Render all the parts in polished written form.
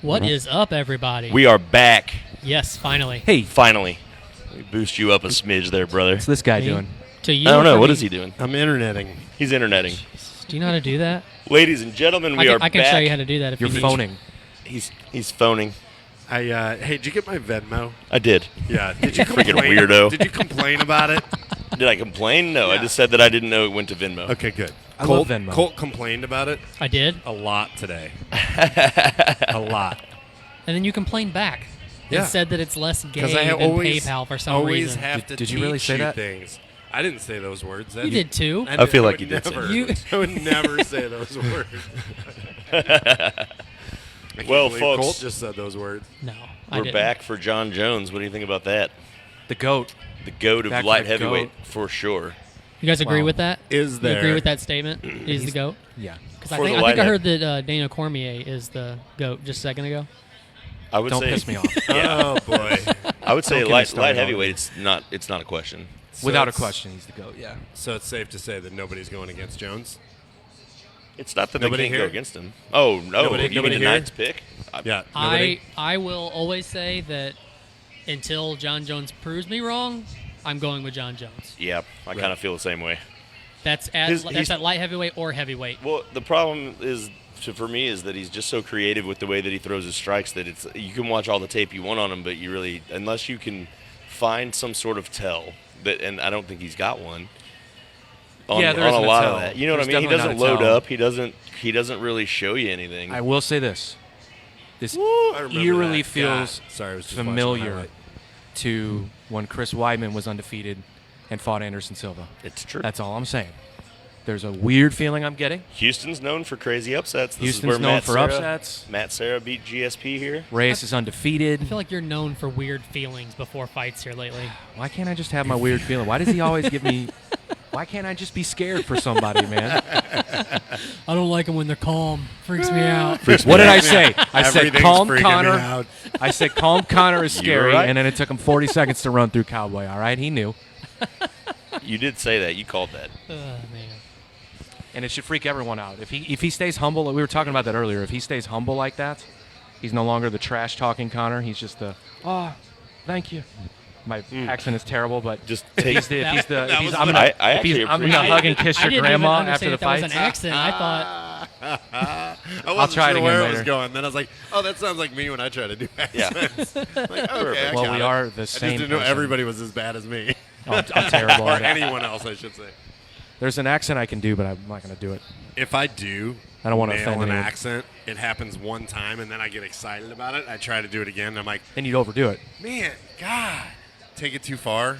What is up, everybody? We are back. Yes, finally. Hey, Finally. Let me boost you up a smidge there, brother. what's this guy Me? doing? To you? I don't know. What me? is he doing? I'm interneting. He's interneting. Do you know how to do that? Ladies and gentlemen, we are I can back. show you how to do that if You're you need. phoning. He's phoning. Hey, did you get my Venmo? I did. Yeah. Did you Freaking complain? weirdo. Did you complain about it? Did I complain? No, I Yeah. just said that I didn't know it went to Venmo. Okay, good. I love Venmo. Colt complained about it I did, a lot today. A lot. and then you complained back Yeah. and said that it's less gay Because I than always PayPal for some always reason. have to Did you teach really say that? things. I didn't say those words. You did too. I feel like would you did say never, those words. I would never say those words. I can't Well, believe folks, Colt just said those words. No, I we're didn't. back for John Jones. What do you think about that? The GOAT. The GOAT of Back for light the heavyweight, GOAT. for sure. You guys agree Wow. with that? Is You there? agree with that statement? He's the GOAT? Yeah. Because I For think the I light heard that Daniel Cormier is the GOAT just a second ago. I would Don't say, piss me off. Oh boy. I would say Don't get me light started heavyweight. already. It's not a question. So Without a it's- question, he's the GOAT. Yeah. So it's safe to say that nobody's going against Jones. It's not that Nobody they can't here? go against him. Oh no! Nobody- You mean nobody the here? Knights pick? Yeah. Nobody? I will always say that until John Jones proves me wrong, I'm going with John Jones. Yeah, I kind of feel the same way. That's He's at light heavyweight or heavyweight. Well, the problem is for me is that he's just so creative with the way that he throws his strikes that it's you can watch all the tape you want on him, but you really unless you can find some sort of tell that, and I don't think he's got one. On, Yeah, there on a isn't a lot tell. of that. You know what I There's mean? He definitely doesn't not a load tell. up. He doesn't really show you anything. I will say this. This I remember eerily that. feels God. Sorry, I was just watching the familiar highlight. to when Chris Weidman was undefeated and fought Anderson Silva. It's true. That's all I'm saying. There's a weird feeling I'm getting. Houston's known for crazy upsets. This Houston's is where known Matt for Serra, upsets. Matt Serra beat GSP here. Reyes is undefeated. I feel like you're known for weird feelings before fights here lately. Why can't I just have my weird feeling? Why does he always give me... Why can't I just be scared for somebody, man? I don't like them when they're calm. Freaks me out. What did I say? I said Everything's calm freaking me Connor. out. I said calm Connor is You were scary, right. and then it took him 40 seconds to run through Cowboy, all right? He knew. You did say that. You called that. Man. And it should freak everyone out. If he stays humble, we were talking about that earlier. If he stays humble like that, he's no longer the trash-talking Connor. He's just the, thank you. My accent is terrible, but Just if take. he's the, if he's the, if he's, I I'm gonna, actually I'm gonna appreciate hug it. and kiss I your didn't grandma even after understand the that was fight. an accent. I thought I wasn't try it sure again where it later. was going. Then I was like, oh, that sounds like me when I try to do Yeah. accents. Like, okay, I Well, got we it. are the I same just didn't know person. everybody was as bad as me. Oh, I'm terrible or at it. anyone else, I should say. There's an accent I can do, but I'm not gonna do it. If I do I don't wanna nail offend an anyone. accent, it happens one time, and then I get excited about it. I try to do it again, and I'm like, Then you'd overdo it. man, God. Take it too far?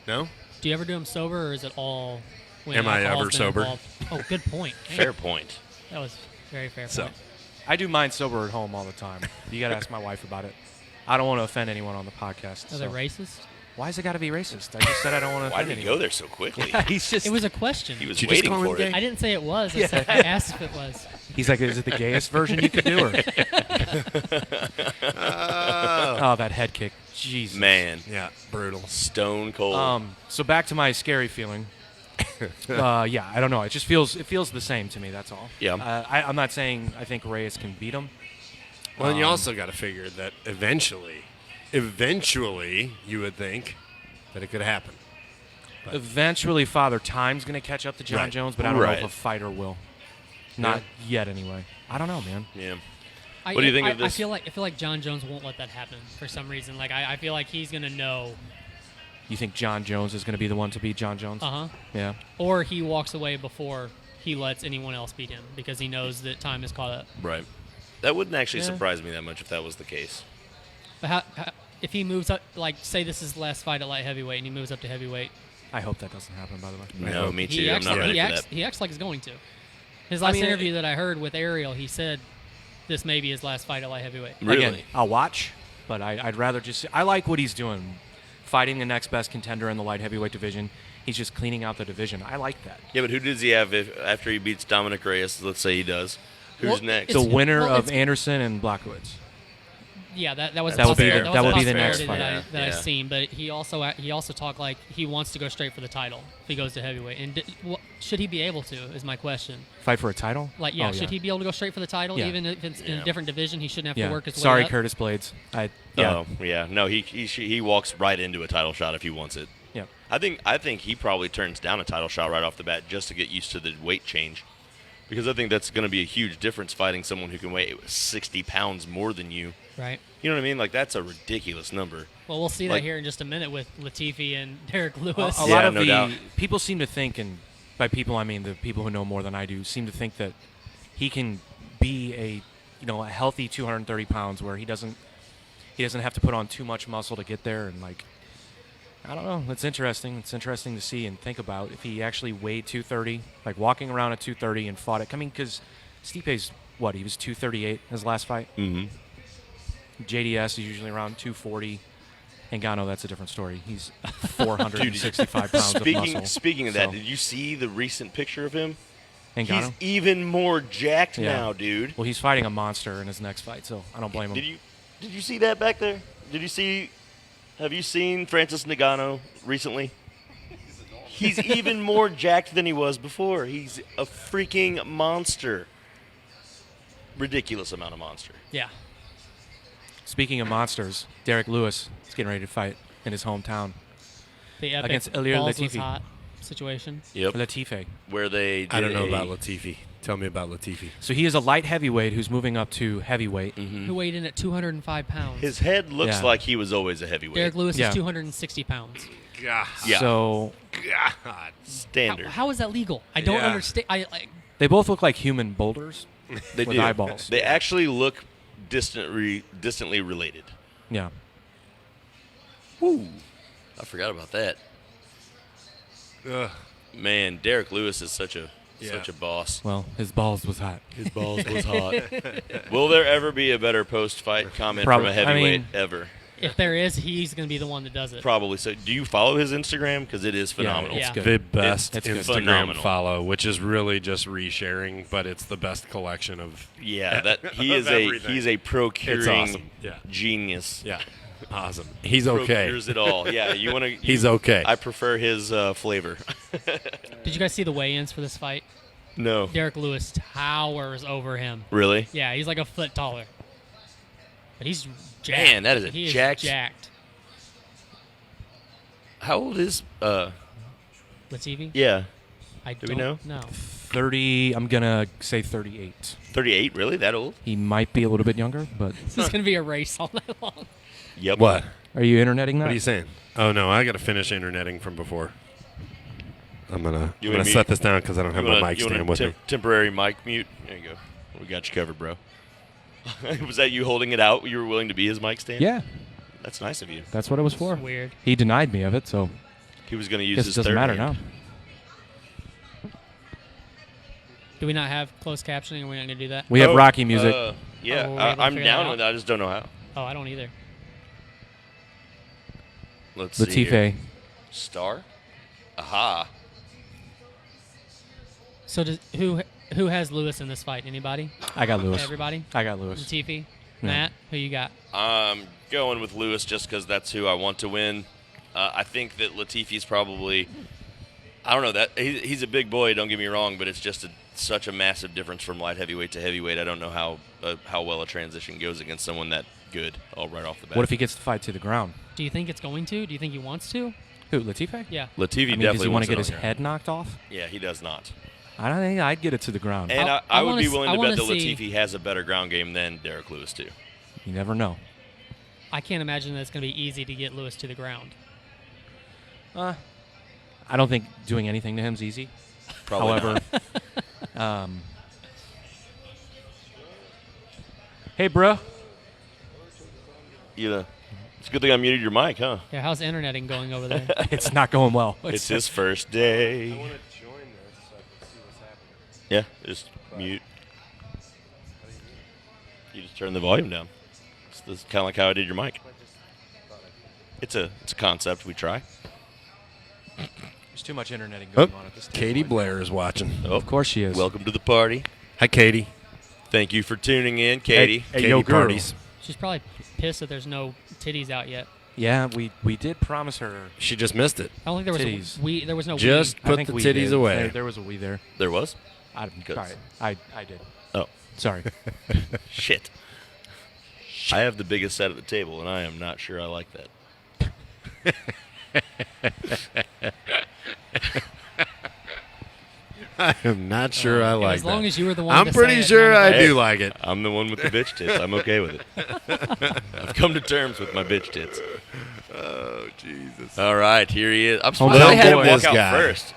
No? do you ever do them sober, or is it all when Am I alcohol's ever been sober? involved? Oh, good point. Dang, Fair point. That was very fair So, point. I do mine sober at home all the time. You gotta ask my wife about it. I don't want to offend anyone on the podcast. Are they so- racist? Why is it got to be racist? I just said I don't want to Why offend did he anyone. go there so quickly? He's just. It was a question. He was Did you just waiting call him for it. gay? I didn't say it was. I said I asked if it was. He's like, is it the gayest version you could do? Or? Oh, that head kick. Jesus. Man, yeah, brutal. stone cold. So back to my scary feeling. Yeah, I don't know. It just feels the same to me. That's all. Yeah. I'm not saying I think Reyes can beat him. Well, and you also got to figure that eventually, you would think that it could happen. Eventually, Father Time's going to catch up to John Right. Jones, but I don't know Right. if a fighter will. Not yet, anyway. I don't know, man. yeah. I, What do you think I, of this? I feel like John Jones won't let that happen for some reason. Like I feel like he's gonna know. You think John Jones is going to be the one to beat John Jones? Uh huh. Yeah. Or he walks away before he lets anyone else beat him because he knows that time is caught up. Right. That wouldn't actually Yeah. surprise me that much if that was the case. But if he moves up, like say this is the last fight at light heavyweight, and he moves up to heavyweight, I hope that doesn't happen, by the way. No, me too. he I'm acts not like, ready he for acts that. he acts like he's going to. His last mean, interview that I heard with Ariel, he said this may be his last fight at light heavyweight. Really? Again, I'll watch, but I'd rather just. I like what he's doing, fighting the next best contender in the light heavyweight division. He's just cleaning out the division. I like that. Yeah, but who does he have after he beats Dominic Reyes? Let's say he does. Who's Well, next? The winner well, of it's- Anderson and Blackwood's. Yeah, that was That would be possible- the- was that a would be the next possibility fight. that Yeah. I've seen. But he also talked like he wants to go straight for the title if he goes to heavyweight. And should he be able to? Is my question. Fight for a title? Like, yeah, Oh, should he be able to go straight for the title, Yeah. even if it's in a different division? He shouldn't have to work his way Sorry, up? Curtis Blades. Yeah. Oh, yeah. No, he walks right into a title shot if he wants it. Yeah. I think he probably turns down a title shot right off the bat just to get used to the weight change, because I think that's going to be a huge difference fighting someone who can weigh 60 pounds more than you. Right. You know what I mean? Like, that's a ridiculous number. Well, we'll see Like- that here in just a minute with Latifi and Derrick Lewis. A Yeah, lot of no doubt. people seem to think, and by people I mean the people who know more than I do, seem to think that he can be a healthy 230 pounds where he doesn't have to put on too much muscle to get there, and like, I don't know. It's interesting. It's interesting to see and think about if he actually weighed 230, like walking around at 230 and fought it. I mean, because Stipe's what, he was 238 his last fight. Mm-hmm. JDS is usually around 240. Ngannou, that's a different story. He's 465 pounds of muscle. Speaking of that, So, did you see the recent picture of him? Ngannou? He's even more jacked Yeah. now, dude. Well, he's fighting a monster in his next fight, so I don't blame him. Did you see that back there? Have you seen Francis Ngannou recently? He's even more jacked than he was before. He's a freaking monster. Ridiculous amount of monster. Yeah. Speaking of monsters, Derrick Lewis is getting ready to fight in his hometown The epic against Ilir balls was Latifi. hot situation. Yep. Latifi. Where they did I don't know about Latifi. Tell me about Latifi. So he is a light heavyweight who's moving up to heavyweight. Who weighed in at 205 pounds. His head looks Yeah. like he was always a heavyweight. Derrick Lewis Yeah. is 260 pounds. God. Yeah. So God. Standard. How is that legal? I don't Yeah. understand. they both look like human boulders They with do. eyeballs. They actually look distantly related. Yeah. Woo. I forgot about that. Ugh. Man, Derrick Lewis is such a Yeah. boss. Well, his balls was hot. His balls was hot. Will there ever be a better post-fight comment Probably- from a I heavyweight mean- ever? If there is, he's going to be the one that does it. Probably. So, do you follow his Instagram? Because it is phenomenal. it's Yeah. good. The best It's good. Instagram Phenomenal. follow, which is really just resharing, but it's the best collection of. Yeah, that he of is everything. he's a procuring It's awesome. Yeah. genius. Yeah. Awesome. He's okay. Procures it all. Yeah, you want to. He's okay. I prefer his flavor. Did you guys see the weigh-ins for this fight? No, Derrick Lewis towers over him. really. Yeah, he's like a foot taller. But he's jacked. Man, that is a he jacked- Is jacked. How old is Latifi? Yeah, I Do don't we know? know. 30, I'm going to say 38. 38. Really, that old? He might be a little bit younger, but This is going to be a race all night long. Yep. What? are you interneting that? What are you saying? Oh no, I got to finish interneting from before. I'm gonna You and me- set this down because I don't have my mic you want stand a with me. temporary mic mute? There you go. We got you covered, bro. Was that you holding it out? You were willing to be his mic stand? Yeah, That's nice of you. that's what it was for. Weird. He denied me of it, so He was going to use guess his it doesn't third matter hand. now. Do we not have closed captioning? Are we not going to do that? We have Rocky music. Yeah, Oh, we're able to I'm figure down that with it. I just don't know how. Oh, I don't either. Let's see. here. Latifi. Star? Aha. So who has Lewis in this fight? Anybody? I got Lewis. Everybody? I got Lewis. Latifi? Yeah. Matt? Who you got? I'm going with Lewis just because that's who I want to win. I think that Latifi's probably, I don't know, that he's a big boy, don't get me wrong, but it's just such a massive difference from light heavyweight to heavyweight. I don't know how well a transition goes against someone that good right off the bat. What if he gets the fight to the ground? Do you think it's going to? Do you think he wants to? Who, Latifi? Yeah. Latifi I mean, definitely does he want wants to get it his on there. head knocked off? Yeah, he does not. I don't think I'd get it to the ground. And I I would wanna be s- willing I to bet wanna that see- Latifi has a better ground game than Derrick Lewis too. You never know. I can't imagine that it's going to be easy to get Lewis to the ground. I don't think doing anything to him's easy. Probably However, not. Hey, bro. It's a good thing I muted your mic, huh? Yeah, how's interneting going over there? It's not going well. It's his first day. to join this so I can see what's happening. Yeah, just mute. You just turn the volume down. It's kind of like how I did your mic. It's a concept we try. There's too much interneting Oh, going on at this time. Katie Blair is watching. Oh, Of course she is. welcome to the party. Hi, Katie. Thank you for tuning in, Katie. Hey, Katie yo, girl. parties. She's probably pissed that there's no titties out yet. Yeah, we did promise her She just missed it. I don't think there was titties. a we. There was no Just we. I put think the we titties did. away. There was a we there. There was? All right, I did. Oh, Sorry. shit. I have the biggest set at the table, and I am not sure I like that. I am not sure I like As long that. as you were the one. I'm to pretty say it, sure none I of us- do like it. I'm the one with the bitch tits. I'm okay with it. I've come to terms with my bitch tits. Oh, Jesus. All right, here he is. I'm Oh, surprised they had him boy, walk this out guy. first.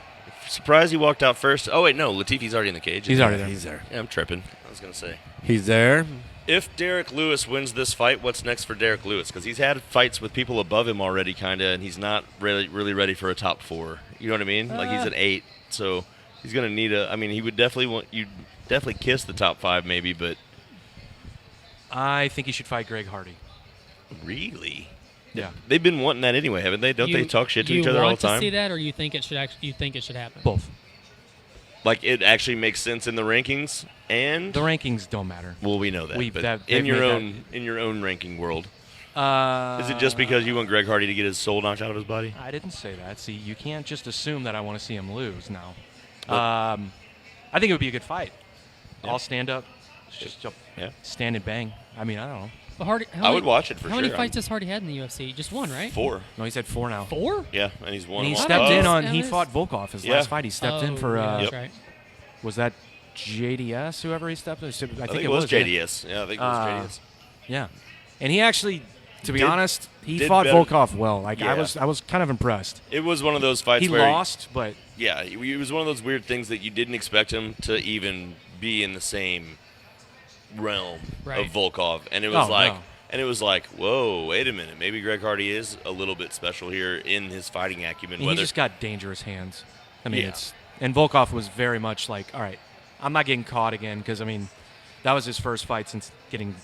Surprised he walked out first. Oh, wait, no. Latifi's already in the cage. He's already there. He's there. Yeah, I'm tripping. I was going to say. He's there. If Derrick Lewis wins this fight, what's next for Derrick Lewis? Because he's had fights with people above him already, kind of, and he's not really ready for a top 4. You know what I mean? Like, he's at 8, so he's going to need a... I mean, he would definitely want... You'd definitely kiss the top 5, maybe, but... I think he should fight Greg Hardy. Really? Yeah. They've been wanting that anyway, haven't they? Don't they talk shit to each other all the You want to time? see that, or you think it should happen? Both. Like, it actually makes sense in the rankings, and... The rankings don't matter. Well, we know that, They've but made in your that- own ranking world, Is is it just because you want Greg Hardy to get his soul knocked out of his body? I didn't say that. See, you can't just assume that I want to see him lose now. But- I think it would be a good fight. Yeah. All stand up, just Yeah. stand and bang. I mean, I don't know. But Hardy, I would watch it for How sure. many fights has Hardy had in the UFC? Just one, right? 4. No, he's had 4 now. 4? Yeah, and he's won And he them all. stepped in Oh. on. He Yes. fought Volkov his Yeah. last fight. He stepped in for. Yeah, that's Yep. right. Was that JDS? Whoever he stepped in. I think it was yeah. JDS. Yeah, I think it was JDS. Yeah, and he actually, to be Did- honest, he did fought better. Volkov well. Like Yeah. I was kind of impressed. It was one of those fights He where lost, but yeah, it was one of those weird things that you didn't expect him to even be in the same realm Right. of Volkov, and it was No. and it was like, whoa, wait a minute, maybe Greg Hardy is a little bit special here in his fighting acumen. he Whether just got dangerous hands. I mean, Yeah. and Volkov was very much like, all right, I'm not getting caught again because I mean, that was his first fight since getting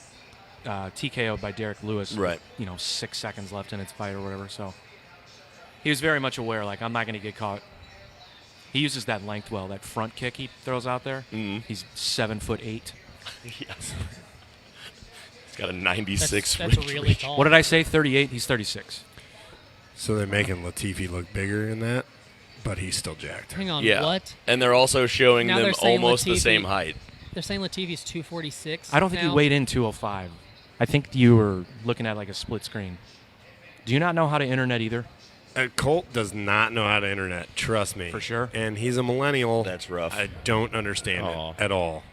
TKO'd by Derrick Lewis. Right. With, 6 seconds left in its fight or whatever. So he was very much aware, like, I'm not going to get caught. He uses that length well, that front kick he throws out there. Mhm. He's 7'8". yes. He's got a 96. That's reach. really tall. What did I say? 38. He's 36. So they're making Latifi look bigger in that, but he's still jacked. Hang on. Yeah, What? and they're also showing Now them they're saying almost the Latifi- same height. They're saying Latifi's 246. I don't think now. he weighed in 205. I think you were looking at like a split screen. Do you not know how to internet either? Colt does not know how to internet. Trust me. For sure. And he's a millennial. That's rough. I don't understand Aw. it at all.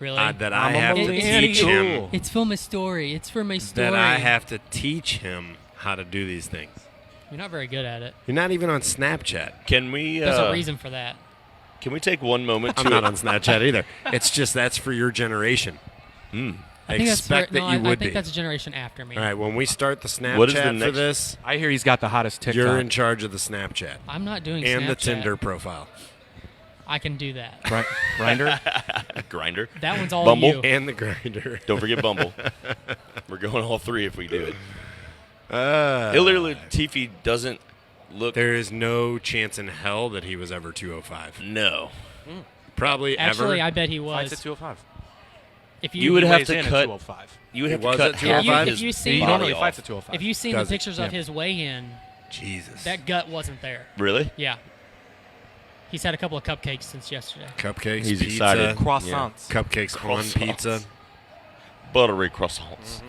Really? That I'm I a have to millennial. teach him. It's for my story. It's for my story. That I have to teach him how to do these things. You're not very good at it. You're not even on Snapchat. Can we? There's a reason for that. Can we take one moment I'm to not on Snapchat either. It's just that's for your generation. I think expect that's that you would I think be. that's a generation after me. All right, when we start the Snapchat What is the for next- this, I hear he's got the hottest TikTok. you're in charge of the Snapchat I'm not doing and the Snapchat. Tinder profile I can do that. Grinder. Grinder. That one's all Bumble? you. and the grinder. Don't forget Bumble. We're going all 3 if we do it. Hillary Latifi doesn't look. There is no chance in hell that he was ever 205. No. Probably Actually, ever. I bet he Fights was. at 205. If You would have weighs to in at cut- 205. You would He have to was cut at half 205? of If you his see- He Body normally off. fights at 205. If you've seen Does the it? pictures Yeah. of his weigh-in, Jesus. that gut wasn't there. Really? Yeah. He's had a couple of cupcakes since yesterday. Cupcakes, He's pizza, excited. Croissants. Cupcakes on Croissants. pizza. Buttery croissants.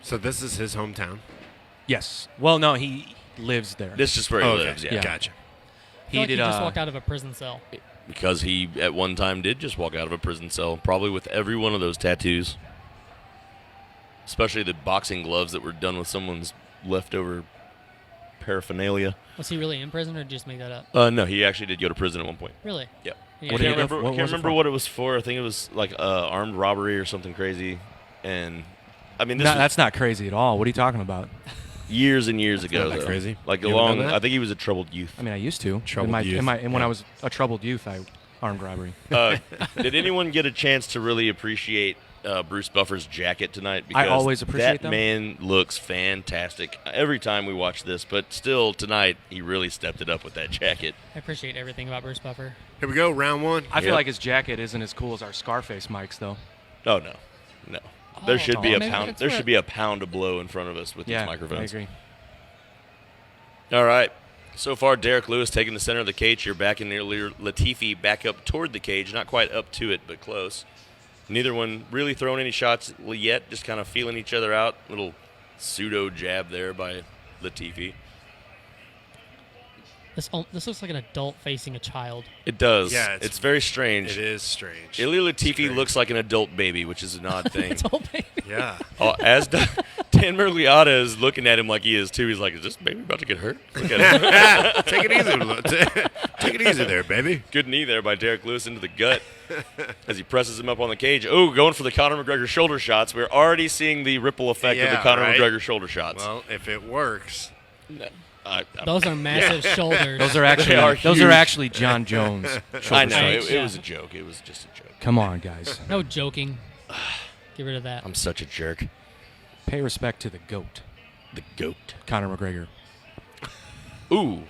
So this is his hometown. Yes. Well, no, he lives there. This is where he Oh, okay. lives. Yeah. Yeah. Gotcha. I feel like he did. just walked out of a prison cell. Because he at one time did just walk out of a prison cell, probably with every one of those tattoos. Especially the boxing gloves that were done with someone's leftover paraphernalia. Was he really in prison, or did you just make that up? No, he actually did go to prison at one point. Really? Yep. Yeah. I What did can't he- remember, what can't was it remember for? what it was for. I think it was like armed robbery or something crazy. And I mean, this No, was that's not crazy at all. What are you talking about? years and years ago. not that though. crazy. Like You ever along, done that? I think he was a troubled youth. I mean, I used to. Troubled youth. When I was a troubled youth, I armed robbery. Did anyone get a chance to really appreciate Bruce Buffer's jacket tonight? I always appreciate that them. man looks fantastic every time we watch this, but still tonight he really stepped it up with that jacket. I appreciate everything about Bruce Buffer. Here we go, round one. I feel Yep. like his jacket isn't as cool as our Scarface mics, though. Oh no, There should be a maybe pound. that's There what- should be a pound of blow in front of us with Yeah, these microphones. I agree. All right. So far, Derrick Lewis taking the center of the cage here, back in earlier. Latifi back up toward the cage, not quite up to it, but close. Neither one really throwing any shots yet, just kind of feeling each other out. Little pseudo jab there by Latifi. This looks like an adult facing a child. It does. Yeah, it's very strange. It is strange. Ilir Latifi Strange. looks like an adult baby, which is an odd thing. It's all baby. Yeah. As Dan Mergliotta is looking at him like he is too. He's like, "Is this baby about to get hurt?" Look at him. Take it easy. Take it easy there, baby. Good knee there by Derrick Lewis into the gut as he presses him up on the cage. Oh, going for the Conor McGregor shoulder shots. We're already seeing the ripple effect of the Yeah, Conor right? McGregor shoulder shots. Well, if it works. Those are massive shoulders. Those are actually are those huge. are actually John Jones. I shoulder know. shots. It was a joke. It was just a joke. Come on, guys. No joking. Get rid of that. I'm such a jerk. Pay respect to the GOAT, The GOAT. Conor McGregor. Ooh.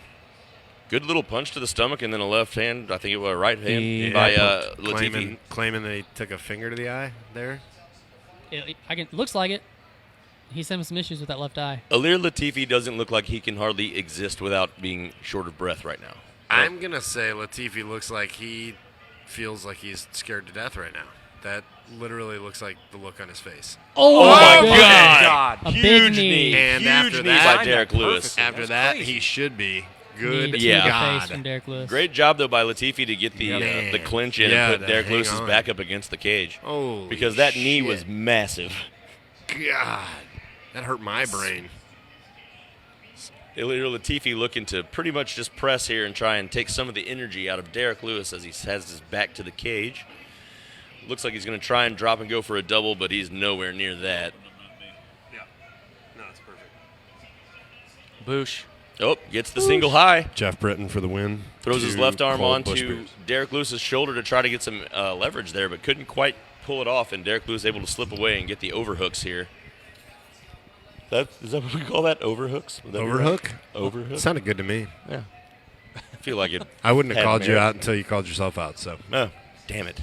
Good little punch to the stomach and then a left hand. I think it was a right hand Yeah. by Claiming, Latifi. claiming that he took a finger to the eye there. Looks like it. He's having some issues with that left eye. Ilir Latifi doesn't look like he can hardly exist without being short of breath right now. I'm going to say Latifi looks like he feels like he's scared to death right now. That literally looks like the look on his face. Oh, my big- God. A Huge big knee. knee. And Huge after knee that- by Derrick Lewis. After That's that, crazy. he should be. Knee Good to Yeah. the God. face from Derrick Lewis. Great job, though, by Latifi to get the Man. clinch in Yeah, and put to Derrick hang Lewis's on. back up against the cage. Holy Because that knee shit. was massive. God, that hurt my brain. Ilir Latifi looking to pretty much just press here and try and take some of the energy out of Derrick Lewis as he has his back to the cage. Looks like he's going to try and drop and go for a double, but he's nowhere near that. Yeah. No, it's perfect. Boosh. Oh, gets the single high. Jeff Britton for the win. Throws his to left arm Cole onto Bushbeard. Derrick Lewis's shoulder to try to get some leverage there, but couldn't quite pull it off, and Derrick Lewis able to slip away and get the overhooks here. Is that what we call that? Overhooks? Would that be right? Overhook? Overhook? Sounded good to me. Yeah. I feel like it. I wouldn't have Had called you merit. out until you called yourself out. So Oh, damn it.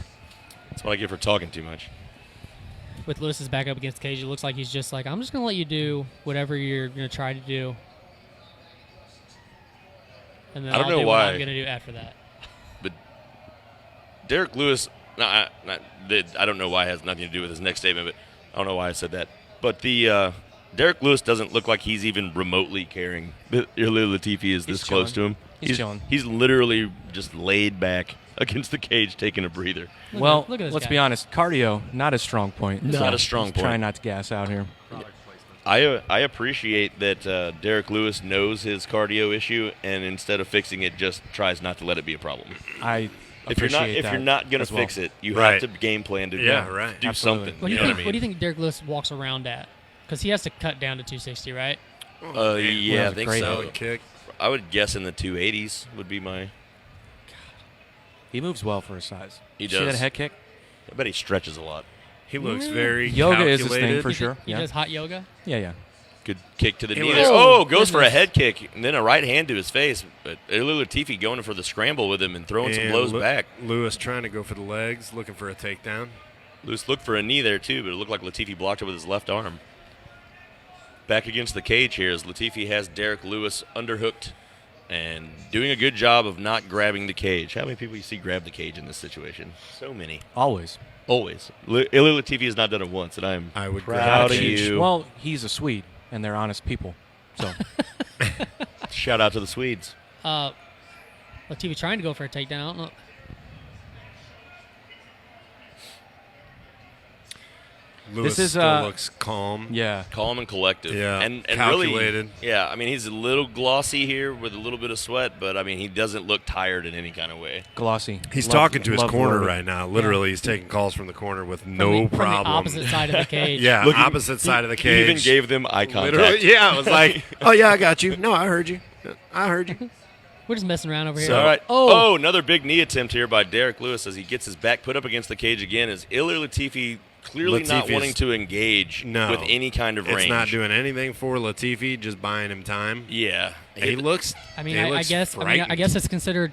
That's what I get for talking too much. With Lewis's back up against the cage, it looks like he's just like, I'm just going to let you do whatever you're going to try to do. And then I don't I'll know do why. what I'm going to do after that. But Derrick Lewis, I don't know why it has nothing to do with his next statement, but I don't know why I said that. But the Derrick Lewis doesn't look like he's even remotely caring that Ilir Latifi is this He's close to chilling. him. He's chilling. He's literally just laid back against the cage taking a breather. Look at this let's guy. be honest. Cardio, not a strong point. It's not a strong point. Try not to gas out here. I appreciate that Derrick Lewis knows his cardio issue, and instead of fixing it, just tries not to let it be a problem. I If you're appreciate that not going as to well. fix it, you Right. have to game plan to Yeah, right. do Absolutely. something. What do you know think? what I What do you mean? think Derrick Lewis walks around at? Because he has to cut down to 260, right? Yeah, Well, I that's think great. so. solid kick. I would guess in the 280s would be my. He moves well for his size. He See that does. head kick? I bet he stretches a lot. He looks very Yoga is his thing calculated. for sure. He Yeah. does hot yoga. Yeah. Good kick to the He knee. was- there. Oh, Oh, goes for a goodness. head kick and then a right hand to his face. But Ilir Latifi going for the scramble with him and throwing some And blows back. Lewis trying to go for the legs, looking for a takedown. Lewis looked for a knee there too, but it looked like Latifi blocked it with his left arm. Back against the cage here as Latifi has Derrick Lewis underhooked and doing a good job of not grabbing the cage. How many people you see grab the cage in this situation? So many. Always. Always. Ilir Latifi has not done it once, and I would proud grab of the cage. you. Well, he's a Swede, and they're honest people. So Shout out to the Swedes. Latifi trying to go for a takedown. I don't know. Lewis is, still looks calm. yeah, Calm and collective. Yeah, And calculated. really, yeah, I mean, he's a little glossy here with a little bit of sweat, but, I mean, he doesn't look tired in any kind of way. glossy. He's Love- talking to his love corner wording. right now. Literally, he's taking calls from the corner with From no the problem. opposite side of the cage. Yeah, Look, opposite side of the He cage. even gave them eye contact. Literally, yeah, it was like, oh yeah, I got you. No, I heard you. I heard you. We're just messing around over here. All right. Oh, Oh, another big knee attempt here by Derrick Lewis as he gets his back put up against the cage again. As Ilir Latifi clearly not Latifi's- wanting to engage No, with any kind of range. It's not doing anything for Latifi, just buying him time. Yeah. He looks. I mean, he I looks guess. I frightened. guess it's considered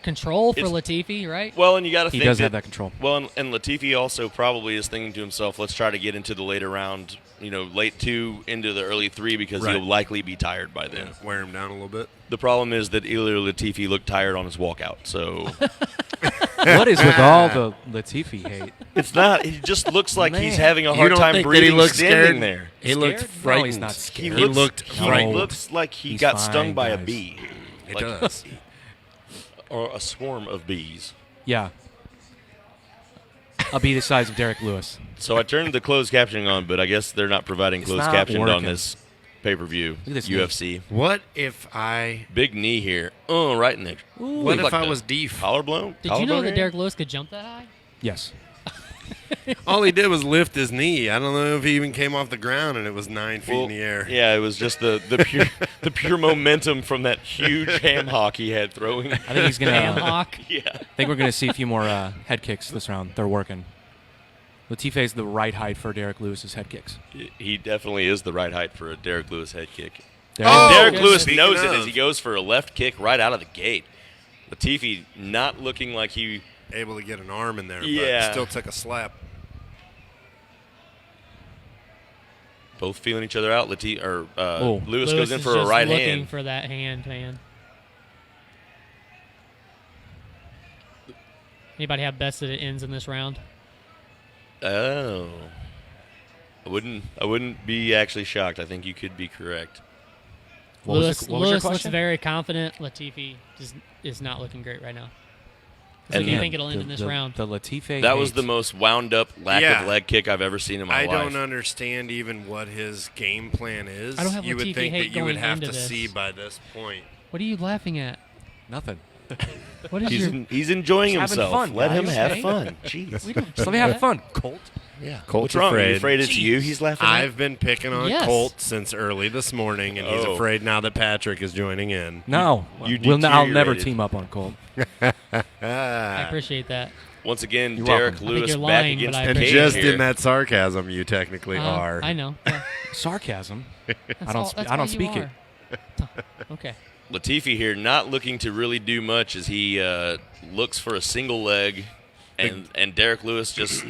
control for it's- Latifi, right? Well, and you got to He think does have that control. Well, and Latifi also probably is thinking to himself, let's try to get into the later round, late 2 into the early 3 because Right. he'll likely be tired by then. Wear him down a little bit. The problem is that Ilir Latifi looked tired on his walkout, so What is with all the Latifi hate? it's not. He just looks like he's Man. having a You hard don't time think that breathing he looked standing scared? there. He looked Scared? frightened. No, he's not He scared. He looked he frightened. looks like he He's got fine, stung by a guys. bee. He Like- does. Or a swarm of bees. Yeah. I'll be the size of Derrick Lewis. So I turned the closed captioning on, but I guess they're not providing It's closed not captioned on working. this pay-per-view, at this UFC. What if I? Big knee here. Oh, right in the What if like I the was deef? collar blown? Did you know that Derrick Lewis could jump that high? Yes. All he did was lift his knee. I don't know if he even came off the ground and it was 9 feet in the air. Yeah, it was just the pure the pure momentum from that huge ham hock he had throwing. I think he's gonna. Ham hock. Yeah. I think we're gonna see a few more head kicks this round. They're working. Latife's the right height for Derrick Lewis's head kicks. He definitely is the right height for a Derrick Lewis head kick. There Oh! it is. Derrick goodness. Lewis Speaking knows it of. as he goes for a left kick right out of the gate. Latifi not looking like he. Able to get an arm in there, Yeah. but still took a slap. Both feeling each other out. Lewis Lewis goes in is for a just right looking hand. for that hand, man. Anybody have bets that it ends in this round? Oh, I wouldn't be actually shocked. I think you could be correct. What was Lewis, your- what was your Lewis looks question? very confident. Latifi is not looking great right now. So And do you yeah, think it'll end in this round? The Latife. That was hate. the most wound up lack Yeah. of leg kick I've ever seen in my I life. don't understand even what his game plan is. I don't have you would Latifi think hate that you would going have into to this. see by this point. What are you laughing at? Nothing. What is He's, your? he's enjoying He's having himself. fun, Let him guys. have Okay. fun. Jeez. We don't So do they have that. fun. Colt. Yeah. Colt's What's wrong? Are you afraid. afraid it's you he's laughing at? I've been picking on Yes. Colt since early this morning, and he's Oh. afraid now that Patrick is joining in. No, You I'll never deteriorated. team up on Colt. I Ah. appreciate that. Once again, You're Derrick welcome. I think Lewis you're back lying, against but I the And appreciate cage just here. in that sarcasm, you technically are. I know. Yeah. Sarcasm. That's I don't. all- sp- that's I why don't you speak it. are. Okay. Latifi here not looking to really do much as he looks for a single leg, and Derrick Lewis just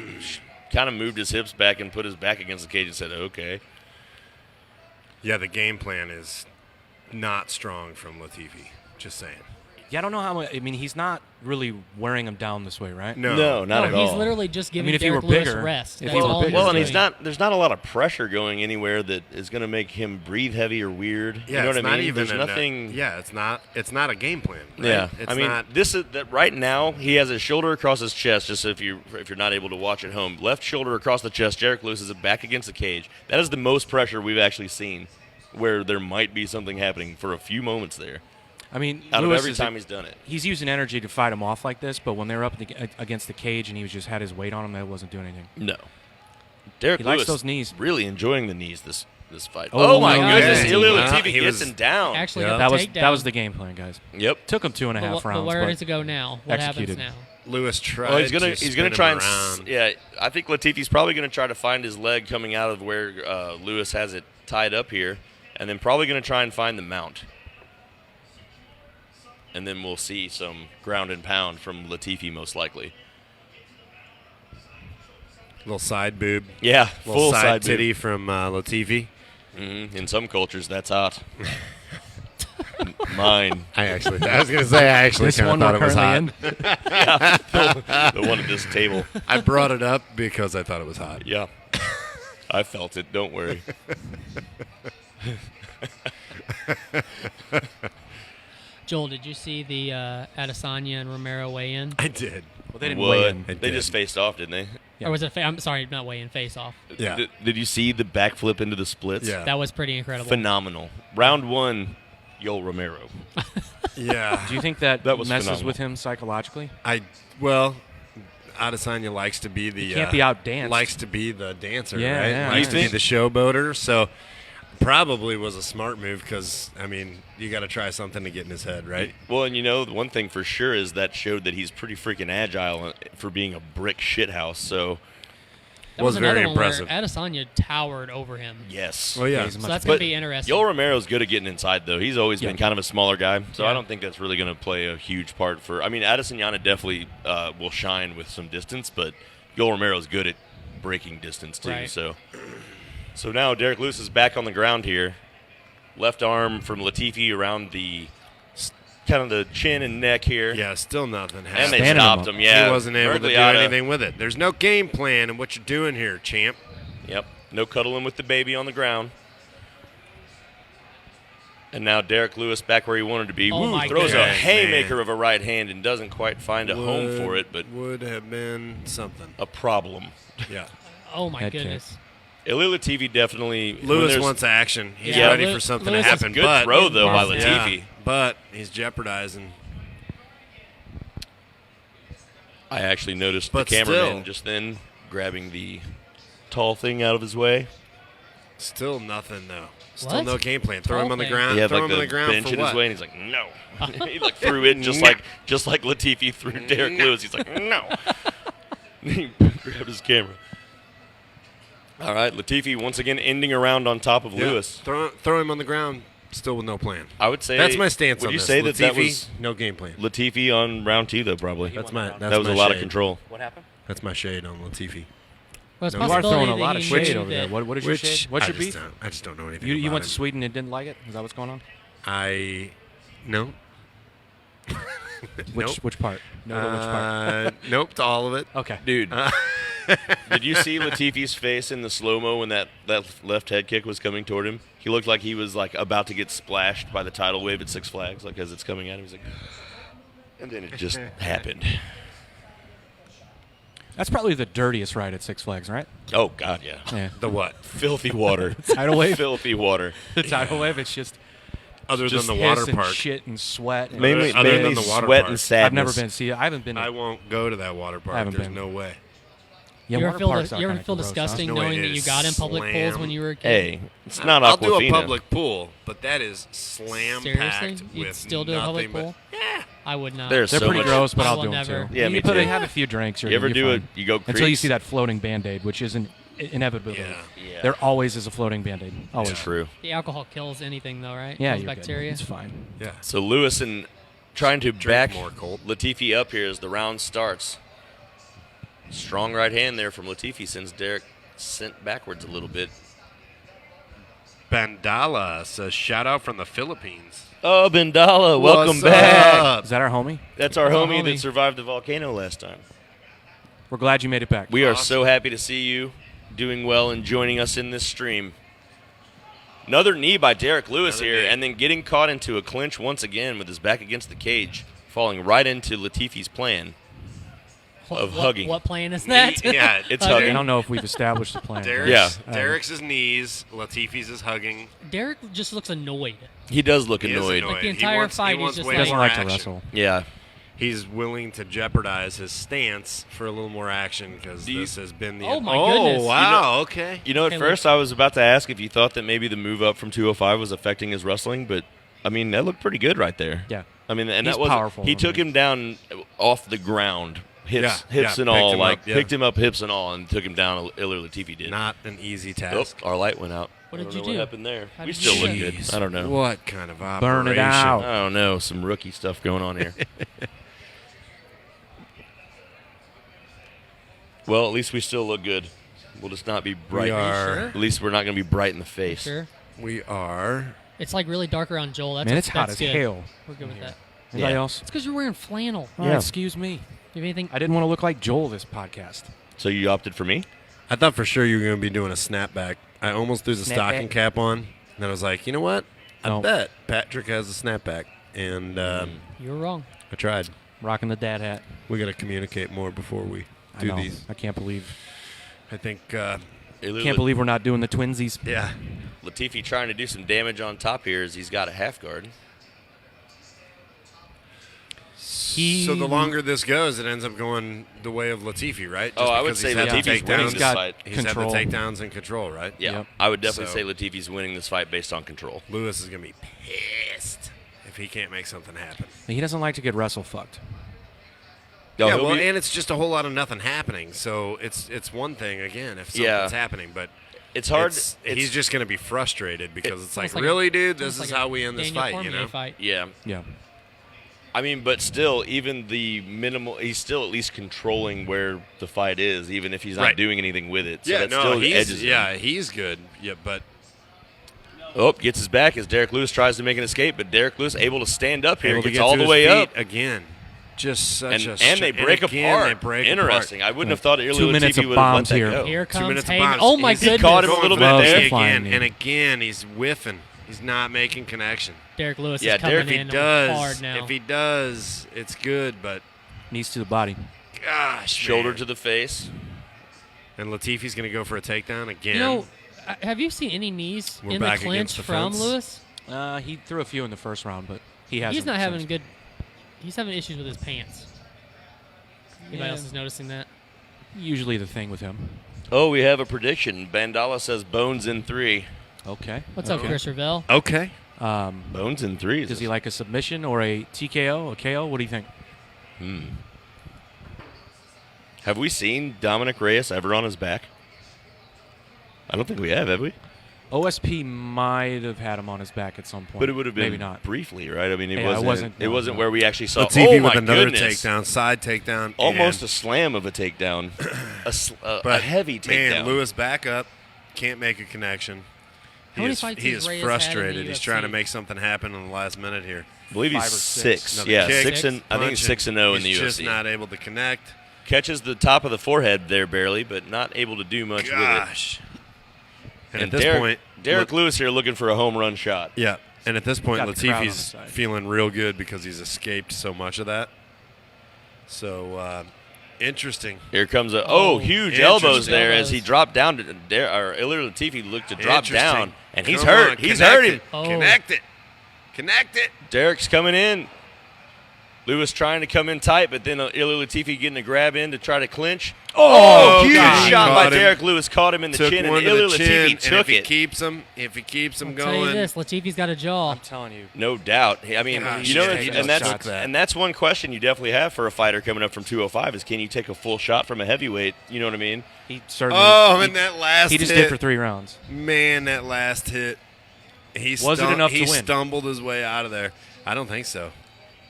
kind of moved his hips back and put his back against the cage and said, okay. Yeah, the game plan is not strong from Latifi. Just saying. Yeah, I don't know how much. I mean, he's not really wearing him down this way, right? No. not at he's all. literally just giving if he Derrick were Lewis bigger- rest. if That's he were all bigger- he's Well, and doing. he's not. There's not a lot of pressure going anywhere that is going to make him breathe heavy or weird. Yeah, you know it's what I not mean? even There's nothing. Yeah, it's not a game plan. Right? Yeah, it's I mean, not. this is that right now. He has his shoulder across his chest. Just if you're not able to watch at home, left shoulder across the chest. Derrick Lewis is back against the cage. That is the most pressure we've actually seen, where there might be something happening for a few moments there. I mean, Out Lewis of every is time he's done it. he's using energy to fight him off like this, but when they were up against the cage and he was just had his weight on him, that wasn't doing anything. No, Derrick He Lewis likes those knees. Really enjoying the knees this fight. Oh, Oh, my yeah. goodness, Yeah. Ilir Wow, Latifi he gets was- him down. Actually Yeah. got That the was takedown. the game plan, guys. Yep. Took him 2.5 But rounds. where but does it go now? What executed. happens now? Lewis tried. Well, he's gonna to try spin him and around. yeah. I think Latifi's probably gonna try to find his leg coming out of where Lewis has it tied up here, and then probably gonna try and find the mount. And then we'll see some ground and pound from Latifi most likely. Little side boob. Yeah, Little full side side titty from Latifi. In some cultures, that's hot. Mine, I was gonna say I actually this kind one of we're thought it was hot. currently in. the one at this table. I brought it up because I thought it was hot. Yeah, I felt it. Don't worry. Joel, did you see the Adesanya and Romero weigh in? I did. Well, they didn't weigh What? in. I They did. just faced off, didn't they? Yeah. Or was it? I'm sorry, not weigh in, face off. Yeah. Did you see the backflip into the splits? Yeah. That was pretty incredible. Phenomenal. Round one, Yoel Romero. Yeah. Do you think that, That was messes phenomenal. with him psychologically? Adesanya likes to be the He can't be outdanced. Likes to be the dancer, Yeah, right? yeah. Likes You to be think- the showboater. So probably was a smart move because I mean you got to try something to get in his head, right? Well, and the one thing for sure is that showed that he's pretty freaking agile for being a brick shithouse. So That was very another one impressive. where Adesanya towered over him. Yes. Oh yeah. He's So much that's bigger. going to be interesting. Yoel Romero's good at getting inside, though. He's always been Yeah. kind of a smaller guy, so Yeah. I don't think that's really going to play a huge part for. I mean, Adesanya definitely will shine with some distance, but Yoel Romero's good at breaking distance too. Right. So now Derrick Lewis is back on the ground here. Left arm from Latifi around the kind of the chin and neck here. Yeah, still nothing And happened. they Standing stopped him him. Yeah, He wasn't able to do Mergliata- anything with it. There's no game plan in what you're doing here, champ. Yep. No cuddling with the baby on the ground. And now Derrick Lewis back where he wanted to be. Oh Woo, my throws a goodness. haymaker of a right hand and doesn't quite find a home for it, but would have been something. a problem. Yeah. Oh, my Head kick. goodness. Ilila TV definitely. when Lewis there's- wants action. He's Yeah, ready Lew- for something Lewis to is happen. Good but throw, though, by Yeah. Latifi. But he's jeopardizing. I actually noticed But the cameraman still. just then grabbing the tall thing out of his way. Still nothing, though. Still What? no game plan. Throw Tall him on the thing. ground. He had Throw like him on the the ground bench for in what? his way, and he's like, no. He like threw it just like Latifi threw Derrick Lewis. He's like, no. He grabbed his camera. All right, Latifi once again ending around on top of Yeah. Lewis. Throw him on the ground. Still with no plan. I would say That's my stance Would on you this. say that that Latifi, was no game plan. Latifi on round 2 though? Probably. That's my. That was a lot of control. What happened? That's my shade on Latifi. Well, it's No, a you are You are possibility throwing a that lot of he shade knew over there. that- What is your shade? What's your beef? I just don't know anything. You about went to him. Sweden and didn't like it? Is that what's going on? No. Nope. Which part? No, which part? Nope to all of it. Okay. Dude, did you see Latifi's face in the slow-mo when that left head kick was coming toward him? He looked like he was like about to get splashed by the tidal wave at Six Flags, like as it's coming at him. He's like, and then it just happened. That's probably the dirtiest ride at Six Flags, right? Oh God, yeah. Yeah. The what? Filthy water. Tidal wave? Filthy water. The tidal wave, it's just Other Just than the water piss and park. shit and sweat. And Mainly, other than mainly the water sweat park. and sadness. I've never been. See, I haven't been. I won't go to that water park. haven't There's been. no way. Yeah, you ever water feel, parks are you ever kinda feel gross, huh? disgusting No way, knowing it that you is got in public pools slam. when you were a kid? Hey, it's not I'll do a Aquafina. public pool, but that is slam packed Seriously? You'd with still do a public nothing pool? but yeah. I would not. There's They're so pretty much. gross, but I I'll will do them never. too. Yeah, me put too. have a few drinks. You ever you're do fine. it? You go Until you creeks? see that floating Band-Aid, which isn't inevitable. Yeah. Yeah. There always is a floating Band-Aid. Always. True. The alcohol kills anything, though, right? Yeah, Kills you're bacteria. Good. It's fine. Yeah. So Lewis and trying to back more, Colt. Latifi up here as the round starts. Strong right hand there from Latifi sends Derrick sent backwards a little bit. Bandala says shout out from the Philippines. Oh, Bendala, welcome What's back. up? Is that our homie? That's our Our homie homie. that survived the volcano last time. We're glad you made it back. We are Awesome. so happy to see you doing well and joining us in this stream. Another knee by Derrick Lewis Another here, knee. and then getting caught into a clinch once again with his back against the cage, falling right into Latifi's plan of hugging. What plan is that? Yeah, It's I hugging. don't know if we've established the plan. Derek's, Yeah. Derek's his knees. Latifi's is hugging. Derek just looks annoyed. He does look He is annoyed. Like the He entire wants- fight, he he's wants just way He doesn't more like to action. wrestle. Yeah. He's willing to jeopardize his stance for a little more action because Do you- this has been the. Oh, my goodness. wow! Okay. You know, at Hey, first I was about to ask if you thought that maybe the move up from 205 was affecting his wrestling, but I mean that looked pretty good right there. Yeah. I mean, and He's that was powerful, He I took mean. him down off the ground, hips Yeah, and picked all, him like up, yeah. picked him up hips and all, and took him down. Iller Latifi did. Not an easy Oh, task. our light went out. What I did don't you know do? What happened there? How We did you still do look that? good. I don't know. What kind of operation? Burn it out. I don't know. Some rookie stuff going on here. Well, at least we still look good. We'll just not be bright. We are. Sure. At least we're not going to be bright in the face. Sure. We are. It's like really dark around Joel. That's Man, it's hot that's as good. hell. We're good with here. that. Anybody Yeah. else? It's because you're wearing flannel. Oh, Yeah. excuse me. You have anything? I didn't want to look like Joel this podcast. So you opted for me? I thought for sure you were going to be doing a snapback. I almost threw the Snapback? stocking cap on, and then I was like, you know what? I No. bet Patrick has a snapback, and You were wrong. I tried. Rocking the dad hat. We got to communicate more before we I do know. these. I can't believe. I think. Can't believe we're not doing the twinsies. Yeah. Latifi trying to do some damage on top here as he's got a half guard. So the longer this goes, it ends up going the way of Latifi, right? Oh, I would because say he's had the Latifi's winning takedowns. this got fight. He's had the control. takedowns in control, right? Yeah, Yep. I would definitely So- say Latifi's winning this fight based on control. Lewis is going to be pissed if he can't make something happen. He doesn't like to get wrestle fucked. No, yeah, he'll well, be- and it's just a whole lot of nothing happening. So it's one thing again if something's happening, but it's hard. He's just going to be frustrated because it's like, almost like really, dude, this almost is like a how we end this Daniel fight. Cormier fight. Yeah. Yeah. I mean, but still, even the minimal, he's still at least controlling where the fight is, even if he's not Right. doing anything with it. So Yeah, that no, still he's edges him. he's good. Yeah, but Oh, gets his back as Derrick Lewis tries to make an escape, but Derrick Lewis able to stand up here, able to gets get all to the his way feet up, again. Just such and they break apart. They break Interesting. apart. I wouldn't have thought 2 minutes Latifi of would have let bombs that here. go. Here 2 comes minutes of Hagen. bombs. Oh my He's goodness! caught him a little bit Gloves there. are flying Again and in. again, he's whiffing. He's not making connection. Derrick Lewis Yeah, is coming Derrick, If he in does, hard now. if he does, it's good. But Knees to the body. gosh, Shoulder man. to the face. And Latifi's going to go for a takedown again. You know, have you seen any knees We're in the back clinch against the from fence. Lewis? He threw a few in the first round, but he hasn't. He's not having since. good. He's having issues with his pants. Anybody Yeah. else is noticing that? Usually the thing with him. Oh, we have a prediction. Bandala says Bones in 3. Okay. What's up, Chris Ravel? okay. Bones in 3. Does he like a submission or a TKO, a KO? What do you think? Have we seen Dominic Reyes ever on his back? I don't think we have we? OSP might have had him on his back at some point. But it would have been maybe not. briefly, right? I mean, it Yeah, it wasn't. It wasn't- wasn't no. where we actually saw. Latifi Oh my with another goodness! takedown, side takedown. Almost and, a slam of a takedown, a but, heavy takedown. Man, Lewis back up, can't make a connection. How many fights He has is Reyes had in the frustrated. He's UFC? trying to make something happen in the last minute here. I believe he's 5 or 6. 6. Another Yeah, kick, 6 and I think he's punching. 6-0 in the He's UFC. just not able to connect. Catches the top of the forehead there barely, but not able to do much with Gosh. it. And at this Derrick, point, Derrick Lewis here looking for a home run shot. yeah. And at this point, Got the crowd on Latifi's his side. feeling real good because he's escaped so much of that. So interesting. Here comes a huge Interesting. elbows there as Elbows. he dropped down to Ilir Latifi looked to drop Interesting. down, and he's Come hurt. on, He's connect hurting. it. Oh. Connect it. Connect it. Derrick's coming in. Lewis trying to come in tight, but then Ilir Latifi getting a grab in to try to clinch. Oh, huge God. shot by Caught him. Derrick Lewis. Caught him in the Took chin, one and to the Ilir chin, Latifi and took if he it. keeps him I'll tell going, you this: Latifi's got a jaw. I'm telling you. No doubt. I mean, Gosh, you know, yeah, that's- he and just that's took that. and that's one question you definitely have for a fighter coming up from 205 is can you take a full shot from a heavyweight? You know what I mean? He certainly. oh, he, and that last he just hit, did for 3 rounds. man, that last hit, Wasn't enough to he win. stumbled his way out of there. I don't think so.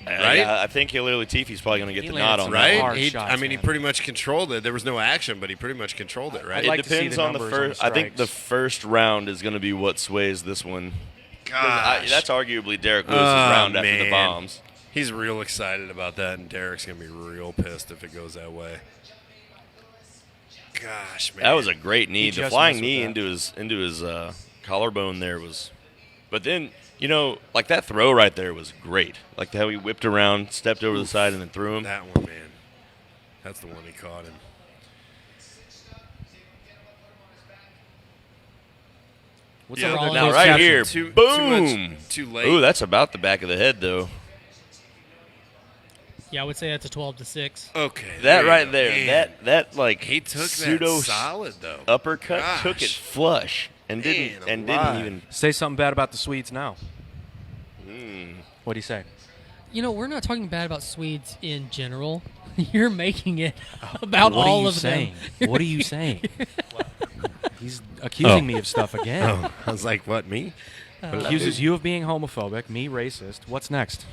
Right? Yeah, I think Ilir Latifi's probably going to get He the landed nod on some that. Right? one. hard He, shots, I mean, he man. pretty much controlled it. There was no action, but he pretty much controlled it, right? I'd like It to see depends the on the numbers on the first. I think the strikes. first round is going to be what sways this one. 'Cause Gosh. that's arguably Derrick Lewis's Oh, round after the man. bombs. He's real excited about that, and Derrick's going to be real pissed if it goes that way. Gosh, man. That was a great knee. He The just flying messed knee with into his collarbone there was. But then like that throw right there was great. Like how he whipped around, stepped over the side, and then threw him. That one, man. That's the one he caught him. What's Yeah, up, Rollins? Now closed right caption? here, Too boom. much, too late. Ooh, that's about the back of the head though. Yeah, I would say that's a 12-6. Okay. That you right go. there, Man, that like he took pseudo that solid though. uppercut took it Gosh. flush and didn't Man and didn't alive. even. Say something bad about the Swedes now. Hmm. What do you say? You know, we're not talking bad about Swedes in general. You're making it about what all are you of saying? them. What are you saying? He's accusing me of stuff again. Oh, I was like, what, me? Accuses you of being homophobic, me racist. What's next?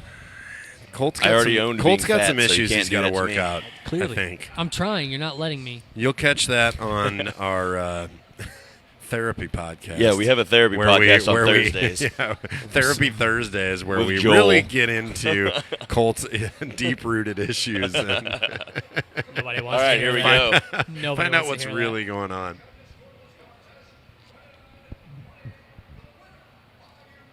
Colt's I got already some, owned Colt's being got fat, some so you issues can't he's do got to that to work me. out, Clearly. I think. I'm trying. You're not letting me. You'll catch that on our therapy podcast. Yeah, we have a therapy podcast on Thursdays. Yeah, Therapy Thursdays, where With we Joel. really get into Colt's deep-rooted issues and Nobody wants All to right, hear here we that. go. Nobody find out wants what's to hear really going on.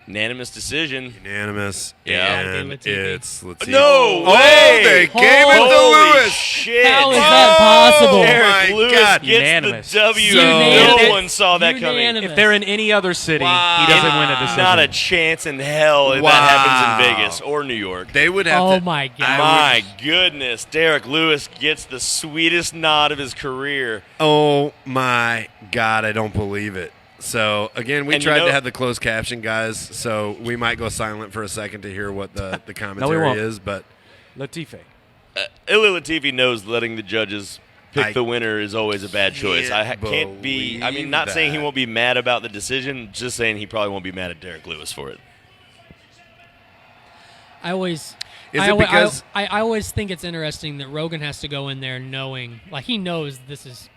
Unanimous decision. Unanimous. Yeah. And Latifi. it's Latifi. No Oh, way! they gave it to Holy Lewis. shit! How is that possible? Derrick my Lewis God. gets Unanimous. the W. Unanimous. No one saw that coming. Unanimous. If they're in any other city, Wow. he doesn't win a decision. Not a chance in hell if Wow. that happens in Vegas or New York. They would have Oh to. my God. My goodness, Derrick Lewis gets the sweetest nod of his career. Oh my God, I don't believe it. So again, we And you tried know- to have the closed caption, guys. So we might go silent for a second to hear what the commentary won't. is. But Latifi. Ilir Latifi knows letting the judges pick I the winner is always a bad choice. I can't be. I mean, not saying he won't be mad about the decision, just saying he probably won't be mad at Derrick Lewis for it. I always think it's interesting that Rogan has to go in there knowing, like, he knows this is.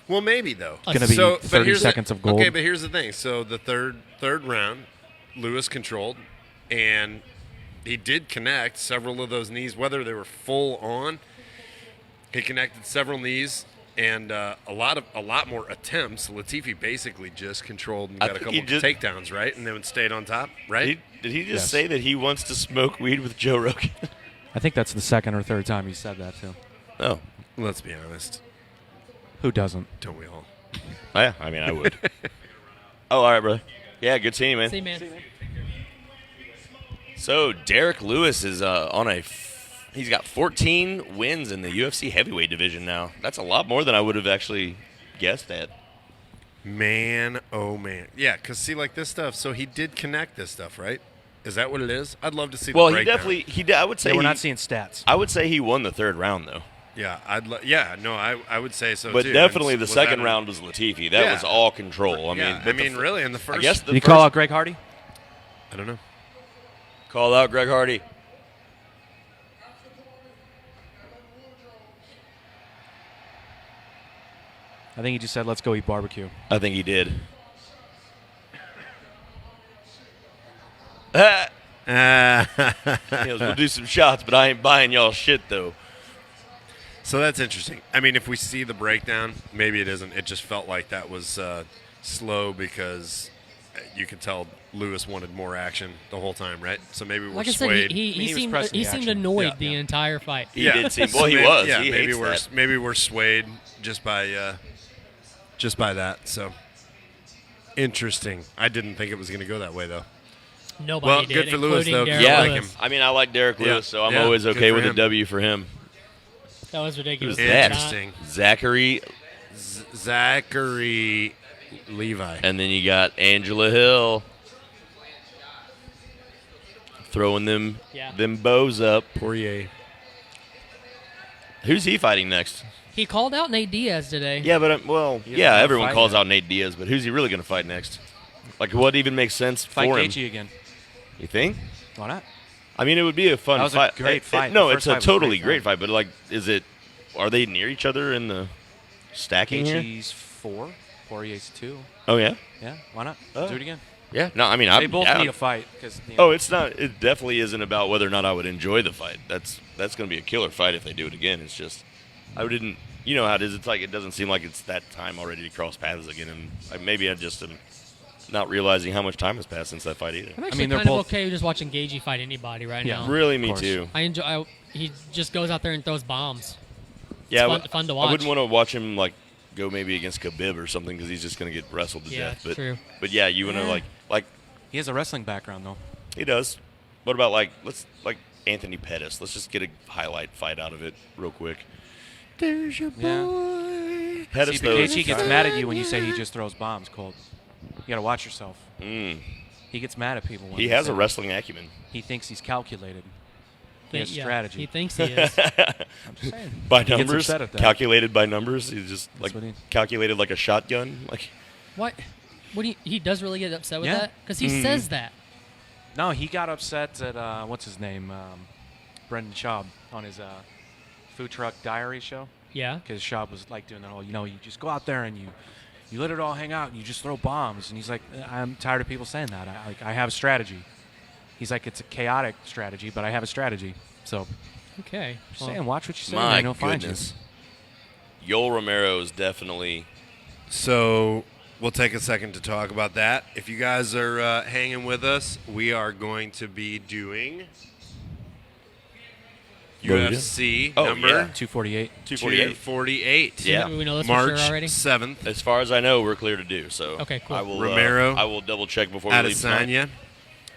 Well, maybe though. It's going to be 30 seconds of gold. Okay, but here's the thing. So the third round, Lewis controlled, and he did connect several of those knees, whether they were full on. He connected several knees and a lot more attempts. Latifi basically just controlled and got a couple of takedowns, right, and then stayed on top, right? Did he just say that he wants to smoke weed with Joe Rogan? I think that's the second or third time he said that too. Oh, Let's be honest. Who doesn't? Don't we all? yeah. I mean, I would. Oh, all right, brother. Yeah, good seeing you, man. See, man. So Derrick Lewis is he's got 14 wins in the UFC heavyweight division now. That's a lot more than I would have actually guessed at. Man, oh man. Yeah, because see, like this stuff, so he did connect this stuff, right? Is that what it is? I'd love to see the Well, breakdown. I would say we're not seeing stats. I would say he won the third round, though. Yeah, I would say so, But too. definitely And the was second that really was Latifi. That was all control. I mean, really, in the first. I guess Did he call out Greg Hardy? I don't know. Call out Greg Hardy. I think he just said, let's go eat barbecue. I think he did. We'll do some shots, but I ain't buying y'all shit, though. So that's interesting. I mean, if we see the breakdown, maybe it isn't. It just felt like that was slow because you could tell Lewis wanted more action the whole time, right? So maybe we're Like I swayed. said, he was seemed pressing the seemed action. annoyed the entire fight. He did seem. Well, he was. Yeah, He maybe hates that. maybe we're swayed just by that. So interesting. I didn't think it was going to go that way though. Nobody Well, did, good for Lewis, including though. Derrick Yeah, Lewis. I mean, I like Derrick Lewis, so I'm Yeah, always good okay for with a him. W for him. That was ridiculous. Who's that? Interesting. Zachary, Zachary Levi. and then you got Angela Hill throwing them bows up. Poirier. Who's he fighting next? He called out Nate Diaz today. Yeah, but have a everyone fight calls yet. out Nate Diaz, but who's he really going to fight next? Like, what even makes sense Fight for him? Gaethje again. You think? Why not? I mean, it would be a fun That was a fight. great fight. No, The it's first a fight was a totally great great fight. fight, but like, are they near each other in the stacking here? Gaethje's 4, Poirier's 2. Oh yeah, Yeah, why not? Oh. Do it again. yeah. No, I mean, They both need a fight. Oh, it's not. It definitely isn't about whether or not I would enjoy the fight. That's going to be a killer fight if they do it again. It's just I didn't. You know how it is. It's like it doesn't seem like it's that time already to cross paths again, and maybe I just am not realizing how much time has passed since that fight either. I'm actually they're kind of both- okay with just watching Gaethje fight anybody right now. Really, me course. too. I enjoy. He just goes out there and throws bombs. Yeah, fun to I watch. wouldn't want to watch him like go maybe against Khabib or something because he's just going to get wrestled to Yeah, death. But true. But yeah, you want to like He has a wrestling background, though. he does. What about let's Anthony Pettis? Let's just get a highlight fight out of it real quick. There's your boy. Yeah. Pettis See, though. but Gaethje gets mad at you when you say he just throws bombs, Colt. You got to watch yourself. He gets mad at people when He they has say a wrestling acumen. He thinks he's calculated. He has Yeah, strategy. He thinks he is. I'm just saying. By He gets numbers, upset at that. calculated by numbers. He's just That's what he- calculated like a shotgun. Like What? What do you, he does really get upset with Yeah. that? Because he says that. No, he got upset at, what's his name? Brendan Schaub on his Food Truck Diary show. Yeah. Because Schaub was like doing that whole, you just go out there and you let it all hang out and you just throw bombs. And he's like, I'm tired of people saying that. I have a strategy. He's like, it's a chaotic strategy, but I have a strategy. So, Okay. just saying, watch what you say. my Man, he'll find goodness, Yoel Romero is definitely. So we'll take a second to talk about that. If you guys are hanging with us, we are going to be doing What are we UFC Oh, number yeah. 248. 248. Yeah. Do we know this for March sure already? 7th. As far as I know, we're clear to do so. Okay, cool. I will, Romero, I will double check before we leave tonight. Adesanya.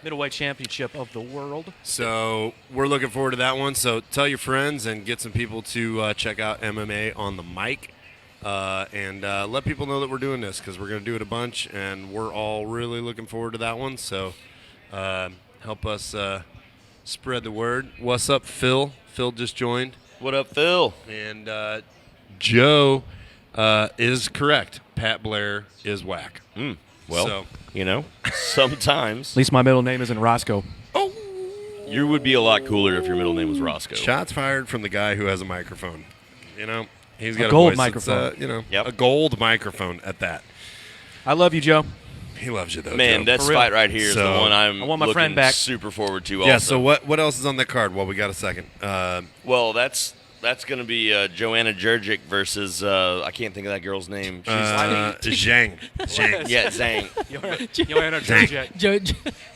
Middleweight championship of the world. So we're looking forward to that one. So tell your friends and get some people to check out MMA on the mic. And let people know that we're doing this because we're going to do it a bunch, and we're all really looking forward to that one. So help us spread the word. What's up, Phil? Phil just joined. What up, Phil? And Joe is correct. Pat Blair is whack. Well, So- sometimes At least my middle name isn't Roscoe. you would be a lot cooler if your middle name was Roscoe. Shots fired from the guy who has a microphone. He's got a gold voice microphone. Yep. a gold microphone at that. I love you, Joe. He loves you though, Man, Joe. this For real. fight right here is the So- one I'm I want my looking friend back. super forward to. Yeah. Also. So what else is on the card? Well, we got a second. Well, that's going to be Joanna Jurgic versus I can't think of that girl's name. She's Zhang. Zhang. yeah, Zhang. Joanna Jurgic. Jo-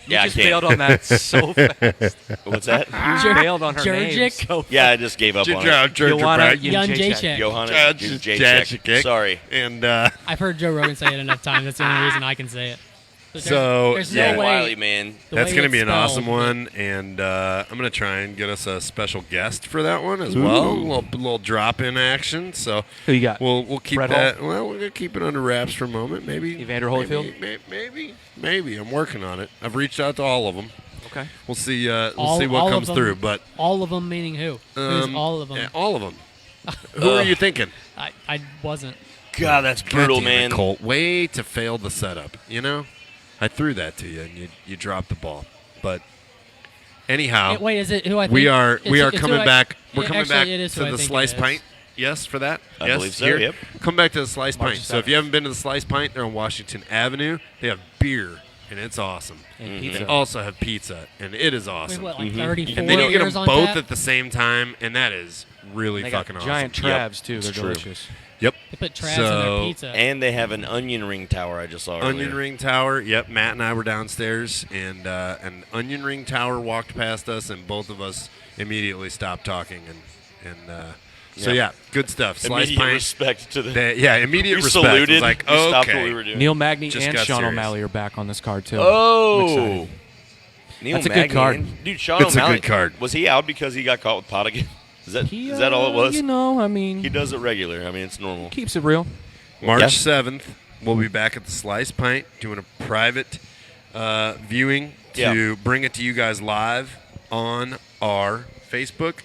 You Yeah, I just can't. bailed on that so fast. What's that? You bailed on her name. Jurgic? So Yeah, I just gave up on it. Joanna Young Jacek. Johanna Jacek. Jacek. Sorry. And I've heard Joe Rogan say it enough times. That's the only reason I can say it. But So, there's yeah. no way. Wiley, man. the that's way going to it's be an spelled, awesome one, and I'm going to try and get us a special guest for that one as well. A little drop-in action. So Who you got? We'll keep Fred that. Hall? Well, we're going to keep it under wraps for a moment. Maybe Evander Holyfield? Maybe. I'm working on it. I've reached out to all of them. Okay. We'll see. We'll All- see what all of comes them? through. But All of them meaning who? Who's all of them? yeah, all of them. Who are you thinking? I wasn't. God, that's brutal, God damn it, man. Colt, way to fail the setup. I threw that to you, and you dropped the ball. But anyhow, Wait, is it who I think? we are it's who coming I- back. We're Yeah, coming actually, back it is who to I the think slice it is. pint. Yes, for that. I yes, believe so, here. yep. Come back to the slice March pint. So if 7th. you haven't been to the slice pint, they're on Washington Avenue. They have beer, and it's awesome. And They pizza. also have pizza, and it is Wait, awesome. what, like 34 And then you get years them on both tap? at the same time, and that is really They got fucking giant awesome. Travs, too. it's They're true. delicious. Yep. They put Travs in their So- pizza. And they have an onion ring tower I just saw earlier. Onion Ring Tower. Yep, Matt and I were downstairs, and an Onion Ring Tower walked past us, and both of us immediately stopped talking. So Yeah. good stuff. Slice Immediate pint. respect to the. Immediate we respect. saluted. It was like, we stopped what okay. we were doing. Neil Magny Just and got Sean serious. O'Malley are back on this card, too. I'm Oh, excited. Neil That's a good Magny. card. Dude. Sean It's a O'Malley. good card. Was he out because he got caught with pot again? Is that all it was? He does it regular. I mean, it's normal. Keeps it real. March Yeah. 7th, we'll be back at the Slice Pint doing a private viewing to bring it to you guys live on our Facebook.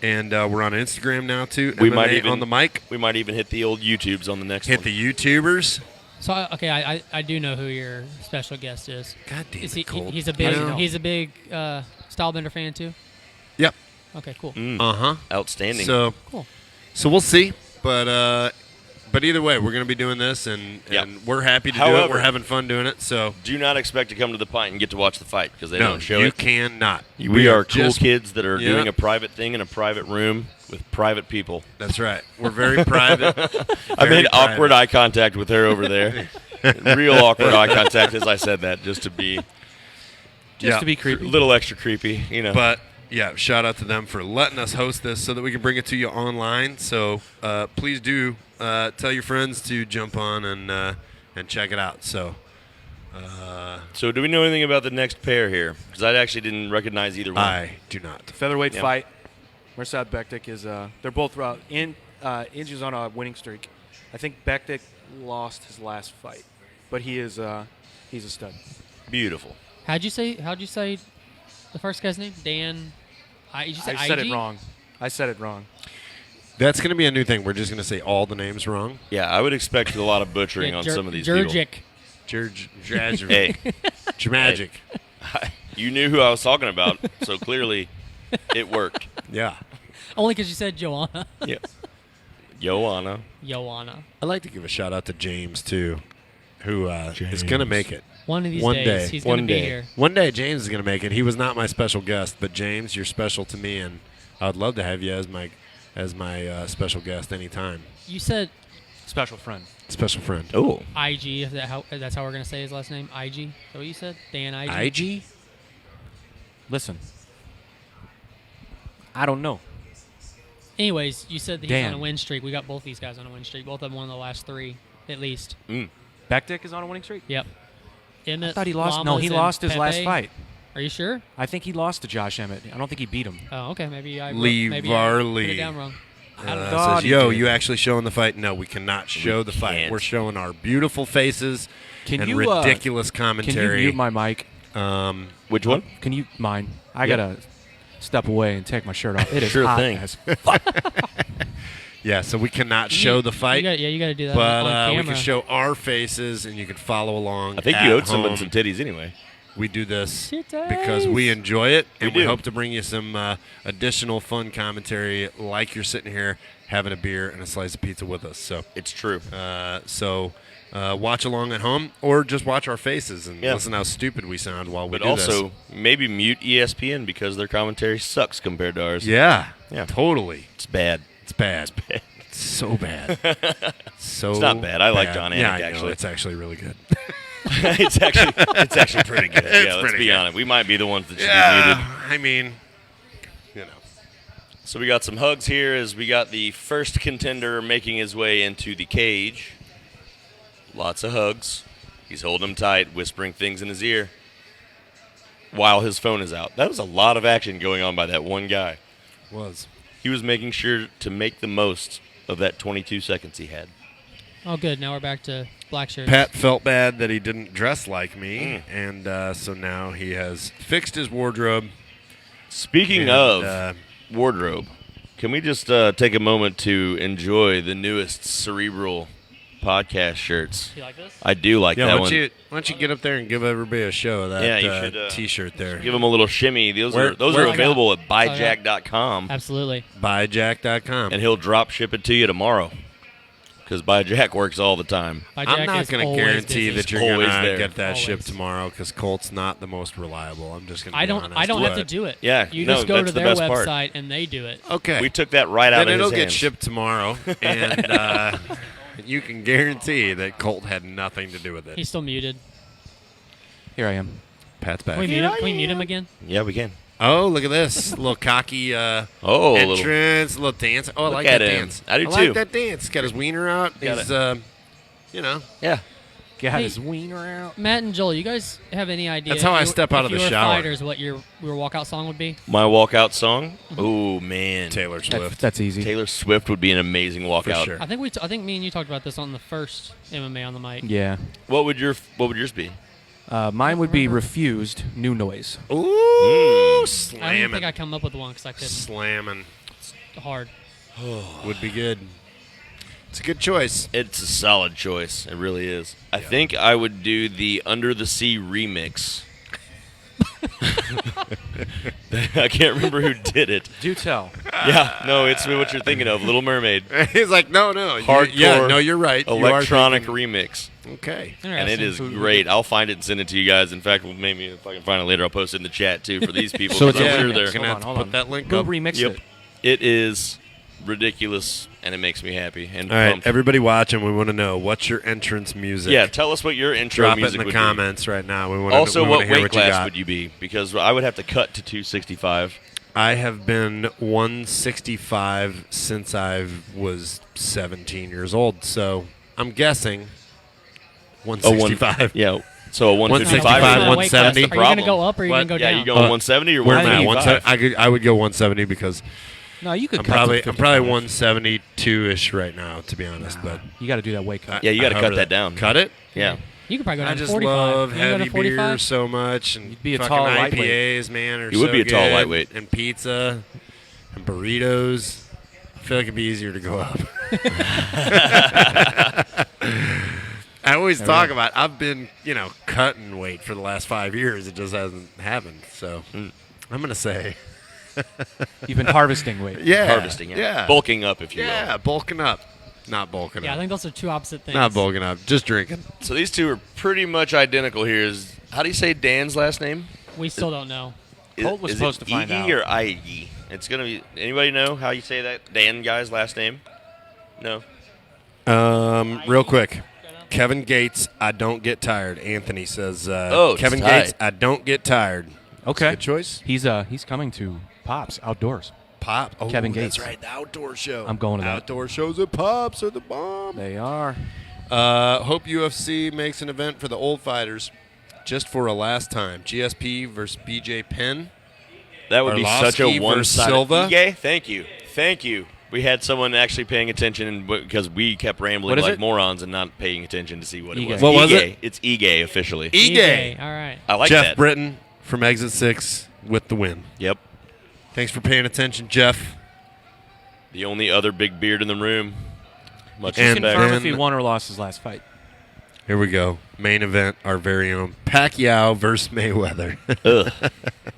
And we're on Instagram now, too. We MMA might even on the mic. We might even hit the old YouTubes on the next Hit one. the YouTubers. So okay, I do know who your special guest is. God damn Is it, he? Colt. He's a I know. big. He's a big Stylebender fan too. Yep. Okay, cool. Outstanding. Cool. So we'll see, but either way, we're going to be doing this, and we're happy to do it. However- We're having fun doing it. So do not expect to come to the pint and get to watch the fight because they no, don't show you it. cannot. We are cool just- kids that are Yeah. doing a private thing in a private room with private people. That's right. We're very private. I Very made awkward private. eye contact with her over there. Real awkward eye contact as I said that, just to be Just Yeah. to be a creepy. little extra creepy, you know. But yeah, shout out to them for letting us host this so that we can bring it to you online. So please do tell your friends to jump on and check it out. So So do we know anything about the next pair here? Because I actually didn't recognize either one. I do not. Featherweight Yeah. fight. Mirsad Bektik is. They're both Inju's on a winning streak. I think Bektik lost his last fight, but he's a stud. Beautiful. How'd you say the first guy's name? Dan. Did you say I said IG? it wrong. I said it wrong. That's going to be a new thing. We're just going to say all the names wrong. Yeah, I would expect a lot of butchering on some of these people. Jurgic. Hey, Magic. you knew who I was talking about, so clearly it worked. Yeah. Only because you said Joanna. Yeah. Joanna. Joanna. I'd like to give a shout out to James, too, who is going to make it. One of these One days, day. he's going to One be day. here. One day James is going to make it. He was not my special guest, but James, you're special to me, and I would love to have you as my special guest anytime. You said Special friend. Special friend. Oh. IG. If that's how we're going to say his last name. IG. Is that what you said? Dan IG. IG? Listen. I don't know. Anyways, you said that he's Dan. on a win streak. We got both these guys on a win streak. Both of them won the last three, at least. Bektik is on a winning streak. Yep. I thought he lost. No, he lost his last fight. Are you sure? I think he lost to Josh Emmett. I don't think he beat him. Oh, okay. Maybe I Lee maybe I put Varley. it down wrong. thought Says, he yo, did. you actually showing the fight? No, we cannot show the fight. can't. We're showing our beautiful faces Can and you, ridiculous Can you commentary. mute my mic? Which one? Can you mine? I gotta step away and take my shirt off. It is Sure hot thing. as fuck. Yeah, so we cannot show the fight, You got to do that but on we camera. can show our faces, and you can follow along. I think at you owed someone home. some titties anyway. We do this Titties. because we enjoy it, and we do. hope to bring you some additional fun commentary, like you're sitting here having a beer and a slice of pizza with us. So, It's true. watch along at home, or just watch our faces and Yeah. listen how stupid we sound while we But do also, maybe mute ESPN because their commentary sucks compared to ours. this. Yeah, Yeah. totally. It's bad. It's bad. It's so bad. So It's not bad. I like John Yeah, Anik, I know. actually. It's actually really good. it's actually pretty good. It's Yeah, let's pretty be good. honest. We might be the ones that should be muted. Yeah, I mean, you know. So we got some hugs here as we got the first contender making his way into the cage. Lots of hugs. He's holding him tight, whispering things in his ear while his phone is out. That was a lot of action going on by that one guy. Was. He was making sure to make the most of that 22 seconds he had. Oh, good. Now we're back to black shirts. Pat felt bad that he didn't dress like me, and so now he has fixed his wardrobe. Speaking And, of wardrobe, can we just take a moment to enjoy the newest Cerebral podcast shirts? You like this? I do like Yeah, that why one. don't you get up there and give everybody a show of that Yeah, you should, T-shirt there. Give them a little shimmy. Those Where- are where- available at buyjack.com, Absolutely. Buyjack.com. and he'll drop ship it to you tomorrow. Because Buyjack works all the time. My I'm Jack not is going to always guarantee busy. that you're Always going to there. get that shipped Always. tomorrow because Colt's not the most reliable. I'm just going to I don't have to do it. Yeah, You no, just go that's to the their best part. website and they do it. Okay. We took that right out then of it'll his get hands. shipped tomorrow, and you can guarantee that Colt had nothing to do with it. He's still muted. Here I am. Pat's back. Can we mute him? Can we mute him again? Yeah, we can. Oh, look at this. little cocky Oh, a little. entrance, little dance. Oh, I Look like at that him. dance. I do like too. that dance. Got his wiener out. Got He's, Yeah. Got Hey, his wiener out. Matt and Joel, you guys have any idea? That's how I if you- step out if of the you were shower. Fighters, what your walkout song would be? My walkout song? Oh, man. Taylor That's, Swift. that's easy. Taylor Swift would be an amazing walkout. sure. I think I think me and you talked about this on the first MMA on the mic. Yeah. What would yours be? Mine would be Refused, New Noise. Ooh, I don't slamming. think I come up with one because I couldn't. Slamming Hard. would be good. It's a good choice. It's a solid choice. It really is. I think I would do the Under the Sea remix. I can't remember who did it. Do tell. Yeah, no, it's what you're thinking of. Little Mermaid. He's like, no. Hardcore Yeah, no, you're right. You are Electronic thinking- remix. Okay. And it is Interesting. great. I'll find it and send it to you guys. In fact, maybe if I can find it later, I'll post it in the chat too for these people. So it's because a I'm sure remix. they're. Gonna have to Hold put on. that link Go up. remix Yep. it. It is ridiculous, and it makes me happy and All right, pumped. everybody watching, we want to know what's your entrance music. Yeah, tell us what your intro drop it music in the would comments right now. We want be. Also, we what wanna hear weight what you class got. would you be? Because I would have to cut to 265. I have been 165 since I was 17 years old, so I'm guessing 165. Yeah. So a 155. 165, is 170. Are you going to go up or are you going to go Yeah, down? you going 170 or Where am I? 155? I would go 170 because No, you could I'm cut probably to I'm probably 55. 172ish right now, to be honest. But You got to do that weight cut. Yeah, you got to I cut hover that down. Cut it. Yeah. You could probably go I down to just 45. love You wanna go to heavy 45? beer so much, and You'd be a fucking tall lightweight. IPAs, man, are You would so be a tall good, lightweight. and pizza, and burritos. I feel like it'd be easier to go up. I always talk about I've been, cutting weight for the last 5 years. It just hasn't happened. So I'm gonna say, You've been harvesting weight. yeah, Harvesting. yeah, Bulking up, if you will. yeah, bulking up, not bulking Yeah, I up, think those are two opposite things. not bulking up, just drinking. So these two are pretty much identical here. How do you say Dan's last name? We still don't know. Colt was Is supposed it to find Iggy out. or Iggy? It's going to be. Anybody know how you say that Dan guy's last name? No. Real quick, Kevin Gates, I don't get tired. Anthony says, it's Kevin tight. Gates, I don't get tired. Okay. Good choice. He's coming to Pops outdoors. Pop. Oh, Kevin that's Gates. right. The outdoor show. I'm going to that. Outdoor shows at Pops are the bomb. They are. Hope UFC makes an event for the old fighters just for a last time. GSP versus BJ Penn. That would be such a Arlovsky versus one-sided. Silva. Ige, thank you. We had someone actually paying attention because we kept rambling What is like it? morons and not paying attention to see what it Ige. was. What was Ige. it? It's Ige officially. Ige. All right. I like Jeff that. Britton from Exit 6 with the win. Yep. Thanks for paying attention, Jeff. The only other big beard in the room. Much Just respect. confirm if he won or lost his last fight. Here we go. Main event, our very own Pacquiao versus Mayweather. Ugh.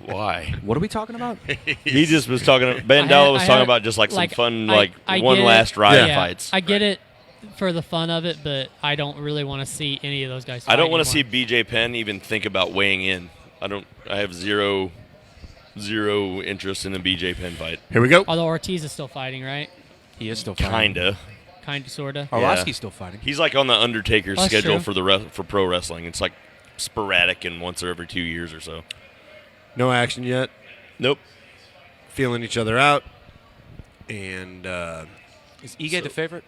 Why? What are we talking about? He just was talking. Bandela was talking about just like some fun, I one get last it. ride Yeah, fights. I get it for the fun of it, but I don't really want to see any of those guys. I don't want to see BJ Penn even think about weighing in. I have zero interest in the BJ Penn fight. Here we go. Although Ortiz is still fighting, right? He is still fighting. Kinda. Sorta. Arlovsky's still fighting. He's like on the Undertaker That's schedule true. for pro wrestling. It's like sporadic and once every 2 years or so. No action yet. Nope. Feeling each other out. And Is Ige the favorite?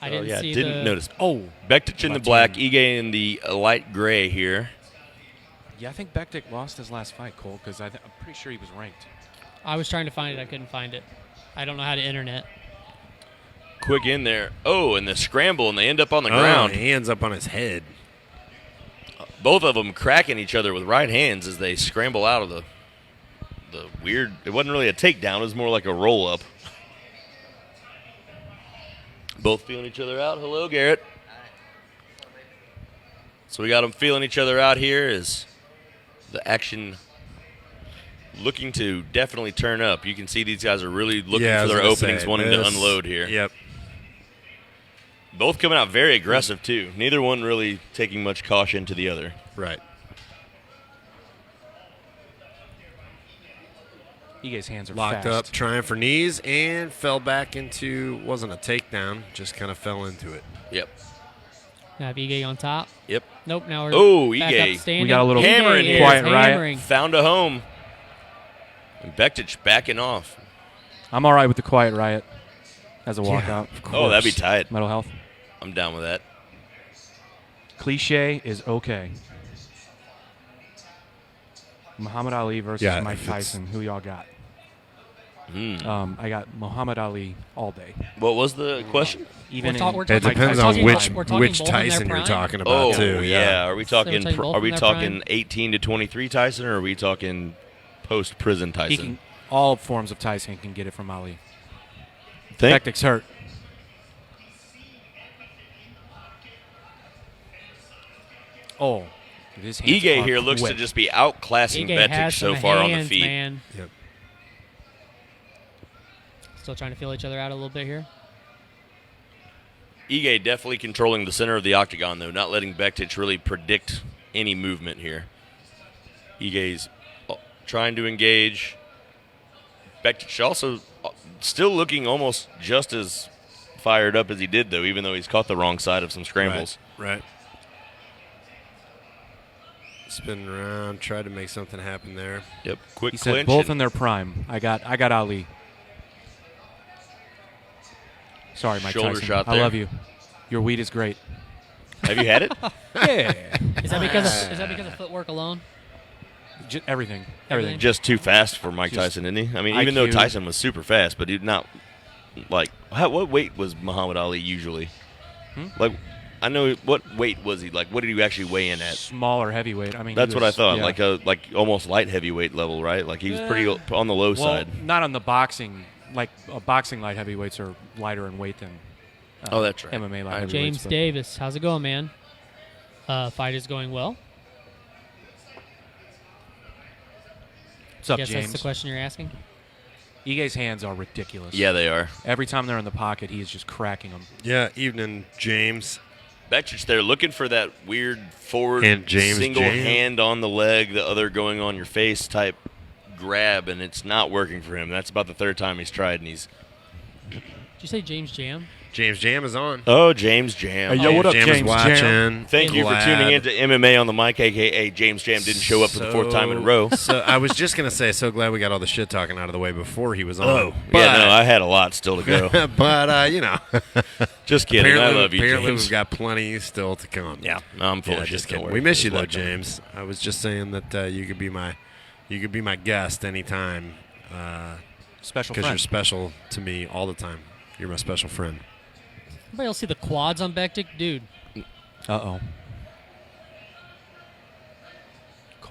I didn't see didn't the. notice. Oh. Bektic in the black, Ige in the light gray here. Yeah, I think Bektic lost his last fight, Cole, because I'm pretty sure he was ranked. I was trying to find it. I couldn't find it. I don't know how to internet. Quick in there. Oh, and the scramble, and they end up on the ground. Hands up on his head. Both of them cracking each other with right hands as they scramble out of the weird. It wasn't really a takedown. It was more like a roll up. Both feeling each other out. Hello, Garrett. So we got them feeling each other out here as the action looking to definitely turn up. You can see these guys are really looking for their openings, wanting to unload here. Yep. Both coming out very aggressive, too. Neither one really taking much caution to the other. Right. Ige's hands are Locked fast. up, trying for knees, and fell back into, wasn't a takedown, just kind of fell into it. Yep. Now Ige on top. Yep. Nope. Now we're back Ige. up standing. We got a little hammering Ige here. is Quiet riot. hammering. Found a home. And Bektic backing off. I'm all right with the quiet riot as a walkout. Oh, that'd be tight. Mental health. I'm down with that. Cliche is okay. Muhammad Ali versus Mike Tyson. Who y'all got? I got Muhammad Ali all day. What was the question? Even We're It talking- depends we're on talking which about- we're talking which both in their Tyson you're prime. talking about, Oh, too. yeah. Are we talking? So both Are in we their talking prime? 18 to 23 Tyson, or are we talking post prison Tyson? all forms of Tyson can get it from Ali. Think? Bektic's hurt. Oh, his hands Ige are here looks to quick. just be outclassing Ige Bektic has so some far on the hands, feet. Man. Yep. Still trying to feel each other out a little bit here. Ige definitely controlling the center of the octagon, though, not letting Bektic really predict any movement here. Ige's trying to engage. Bektic also still looking almost just as fired up as he did, though, even though he's caught the wrong side of some scrambles. Right. Spin around, try to make something happen there. Yep, quick He said clinch. both and- in their prime. I got Ali. Sorry, Mike Shoulder Tyson. shot I there. love you. Your weed is great. Have you had it? Yeah. Is that because of footwork alone? Everything. Just too fast for Mike Just Tyson, isn't he? I mean, even though IQ. Tyson was super fast, but he's not like what weight was Muhammad Ali usually? Like, I know what weight was he? Like, what did he actually weigh in at? Smaller heavyweight. I mean, That's what I thought. Yeah. Like almost light heavyweight level, right? Like he was pretty on the low Well, side. not on the boxing. Like boxing light heavyweights are lighter in weight than. Oh, that's right. MMA light heavyweights. James but- Davis, how's it going, man? Fight is going well. What's up, Guess James? that's the question you're asking. Ige's hands are ridiculous. Yeah, they are. Every time they're in the pocket, he is just cracking them. Yeah, evening, James. Bektic there looking for that weird forward And James single Jam. hand on the leg, the other going on your face type grab, and it's not working for him. That's about the third time he's tried, and he's. Did you say James Jam? James Jam is on. Oh, James Jam. Hey, yo, what up, Jam James is watching. Jam? Thank you for Glad. tuning in to MMA on the Mic, a.k.a. James Jam didn't show up for the fourth time in a row. So I was just going to say, so glad we got all the shit talking out of the way before he was on. Oh, yeah, no, I had a lot still to go. But, you know. Just kidding. I love you, Apparently James. we've got plenty still to come. Yeah, no, I'm full Yeah, of just shit. Don't kidding. worry. We miss you, Just though, let them. James. I was just saying that you could be my guest anytime Special because you're friend. special to me all the time. You're my special friend. Anybody else see the quads on Bektic? Dude, Uh-oh.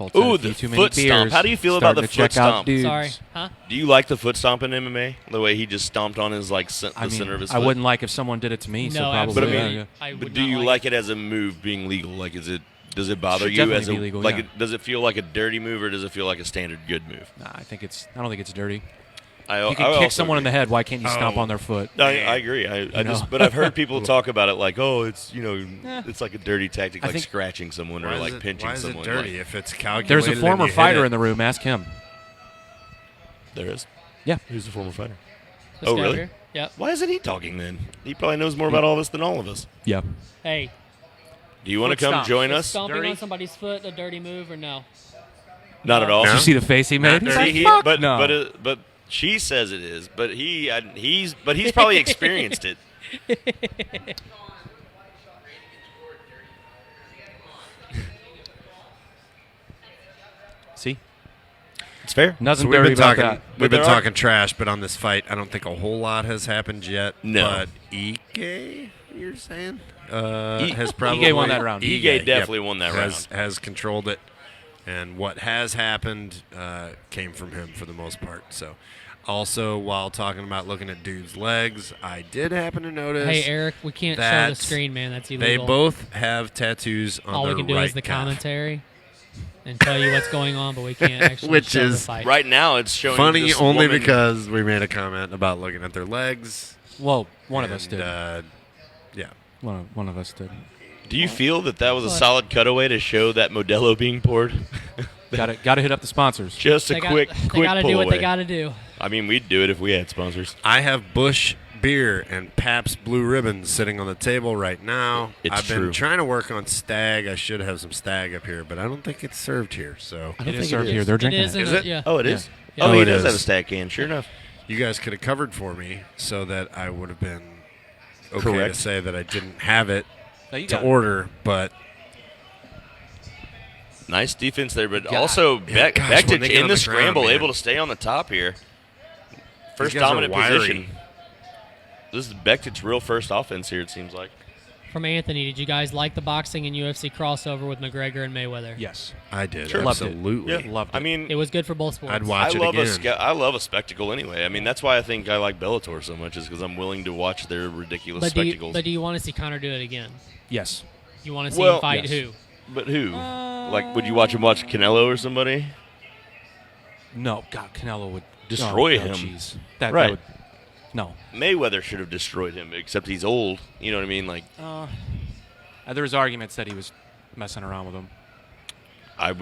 Colts Ooh, had a the few too many foot stomp. beers, How do you feel about the starting to check foot out stomp? dudes. Sorry, huh? Do you like the foot stomp in MMA? The way he just stomped on his the center of his foot. I wouldn't like if someone did it to me. No, so probably, But I absolutely. mean, I would but do not you like like it as a move being legal? Like, does it bother Should you definitely as a be legal, like? yeah. Does it feel like a dirty move or does it feel like a standard good move? Nah, I don't think it's dirty. I You can kick someone in the head. Why can't you stomp on their foot? I agree. But I've heard people talk about it like, oh, it's it's like a dirty tactic, like think- scratching someone or like pinching why is someone. it dirty Like, if it's calculated? There's a and former you hit fighter it? in the room. Ask him. there is. Yeah. Who's the former fighter? This Oh, guy really? here. Yep. Why isn't he talking then? He probably knows more about all this than all of us. Yeah. Hey, Do you want to Foot come stomp. join is us? stomping Dirty? on somebody's foot a dirty move or no? Not at all. Did you see the face he made? He's See, like, "Fuck but no." but she says it is. But he's probably experienced it. See, It's fair. nothing So we've dirty been about talking. that. We've But been there are- talking trash, but on this fight, I don't think a whole lot has happened yet. No. But Ige, you're saying, has probably Ige won that round. Ige definitely won that Has controlled it, and what has happened came from him for the most part. So, also while talking about looking at dudes' legs, I did happen to notice. Hey, Eric, we can't show that the screen, man. That's They illegal. both have tattoos on All their we can do right is the calf. commentary and tell you what's going on, but we can't actually Which show the is fight. Right now, it's showing Funny this only woman- because we made a comment about looking at their legs. Well, one of us and, did. Yeah. One of us did. Do you feel that was a What? solid cutaway to show that Modelo being poured? Got to hit up the sponsors. Just a They quick got to pull do what away. they got to do. I mean, we'd do it if we had sponsors. I have Busch beer and Pabst Blue Ribbons sitting on the table right now. It's I've been true. trying to work on Stag. I should have some Stag up here, but I don't think it's served here. So It is served here. They're It drinking is, it. in Is a- it? Yeah. Oh, it is. Yeah. Oh, Oh, he it does is. have a stack can. Sure enough. you guys could have covered for me so that I would have been okay Correct. to say that I didn't have it No, you to got it. order, but Nice defense there, but God. also Yeah, gosh, when Bektic they get in on the the scramble, ground, able man. to stay on the top here. First guys are dominant wiry. position. This is Bektic's real first offense here, it seems like. From Anthony, did you guys like the boxing and UFC crossover with McGregor and Mayweather? Yes. I did. Sure. Loved it. Absolutely. Loved it. I mean, It was good for both sports. I'd watch it again. I love a spectacle anyway. I mean, that's why I think I like Bellator so much, is because I'm willing to watch their ridiculous But spectacles. do you want to see Conor do it again? Yes. You want to see Well, him fight yes. who? But who? Like, would you watch Canelo or somebody? No. God, Canelo would Destroy oh, him. Jeez. That Right. would, no. Mayweather should have destroyed him, except he's old. You know what I mean? Like, There was arguments that he was messing around with him.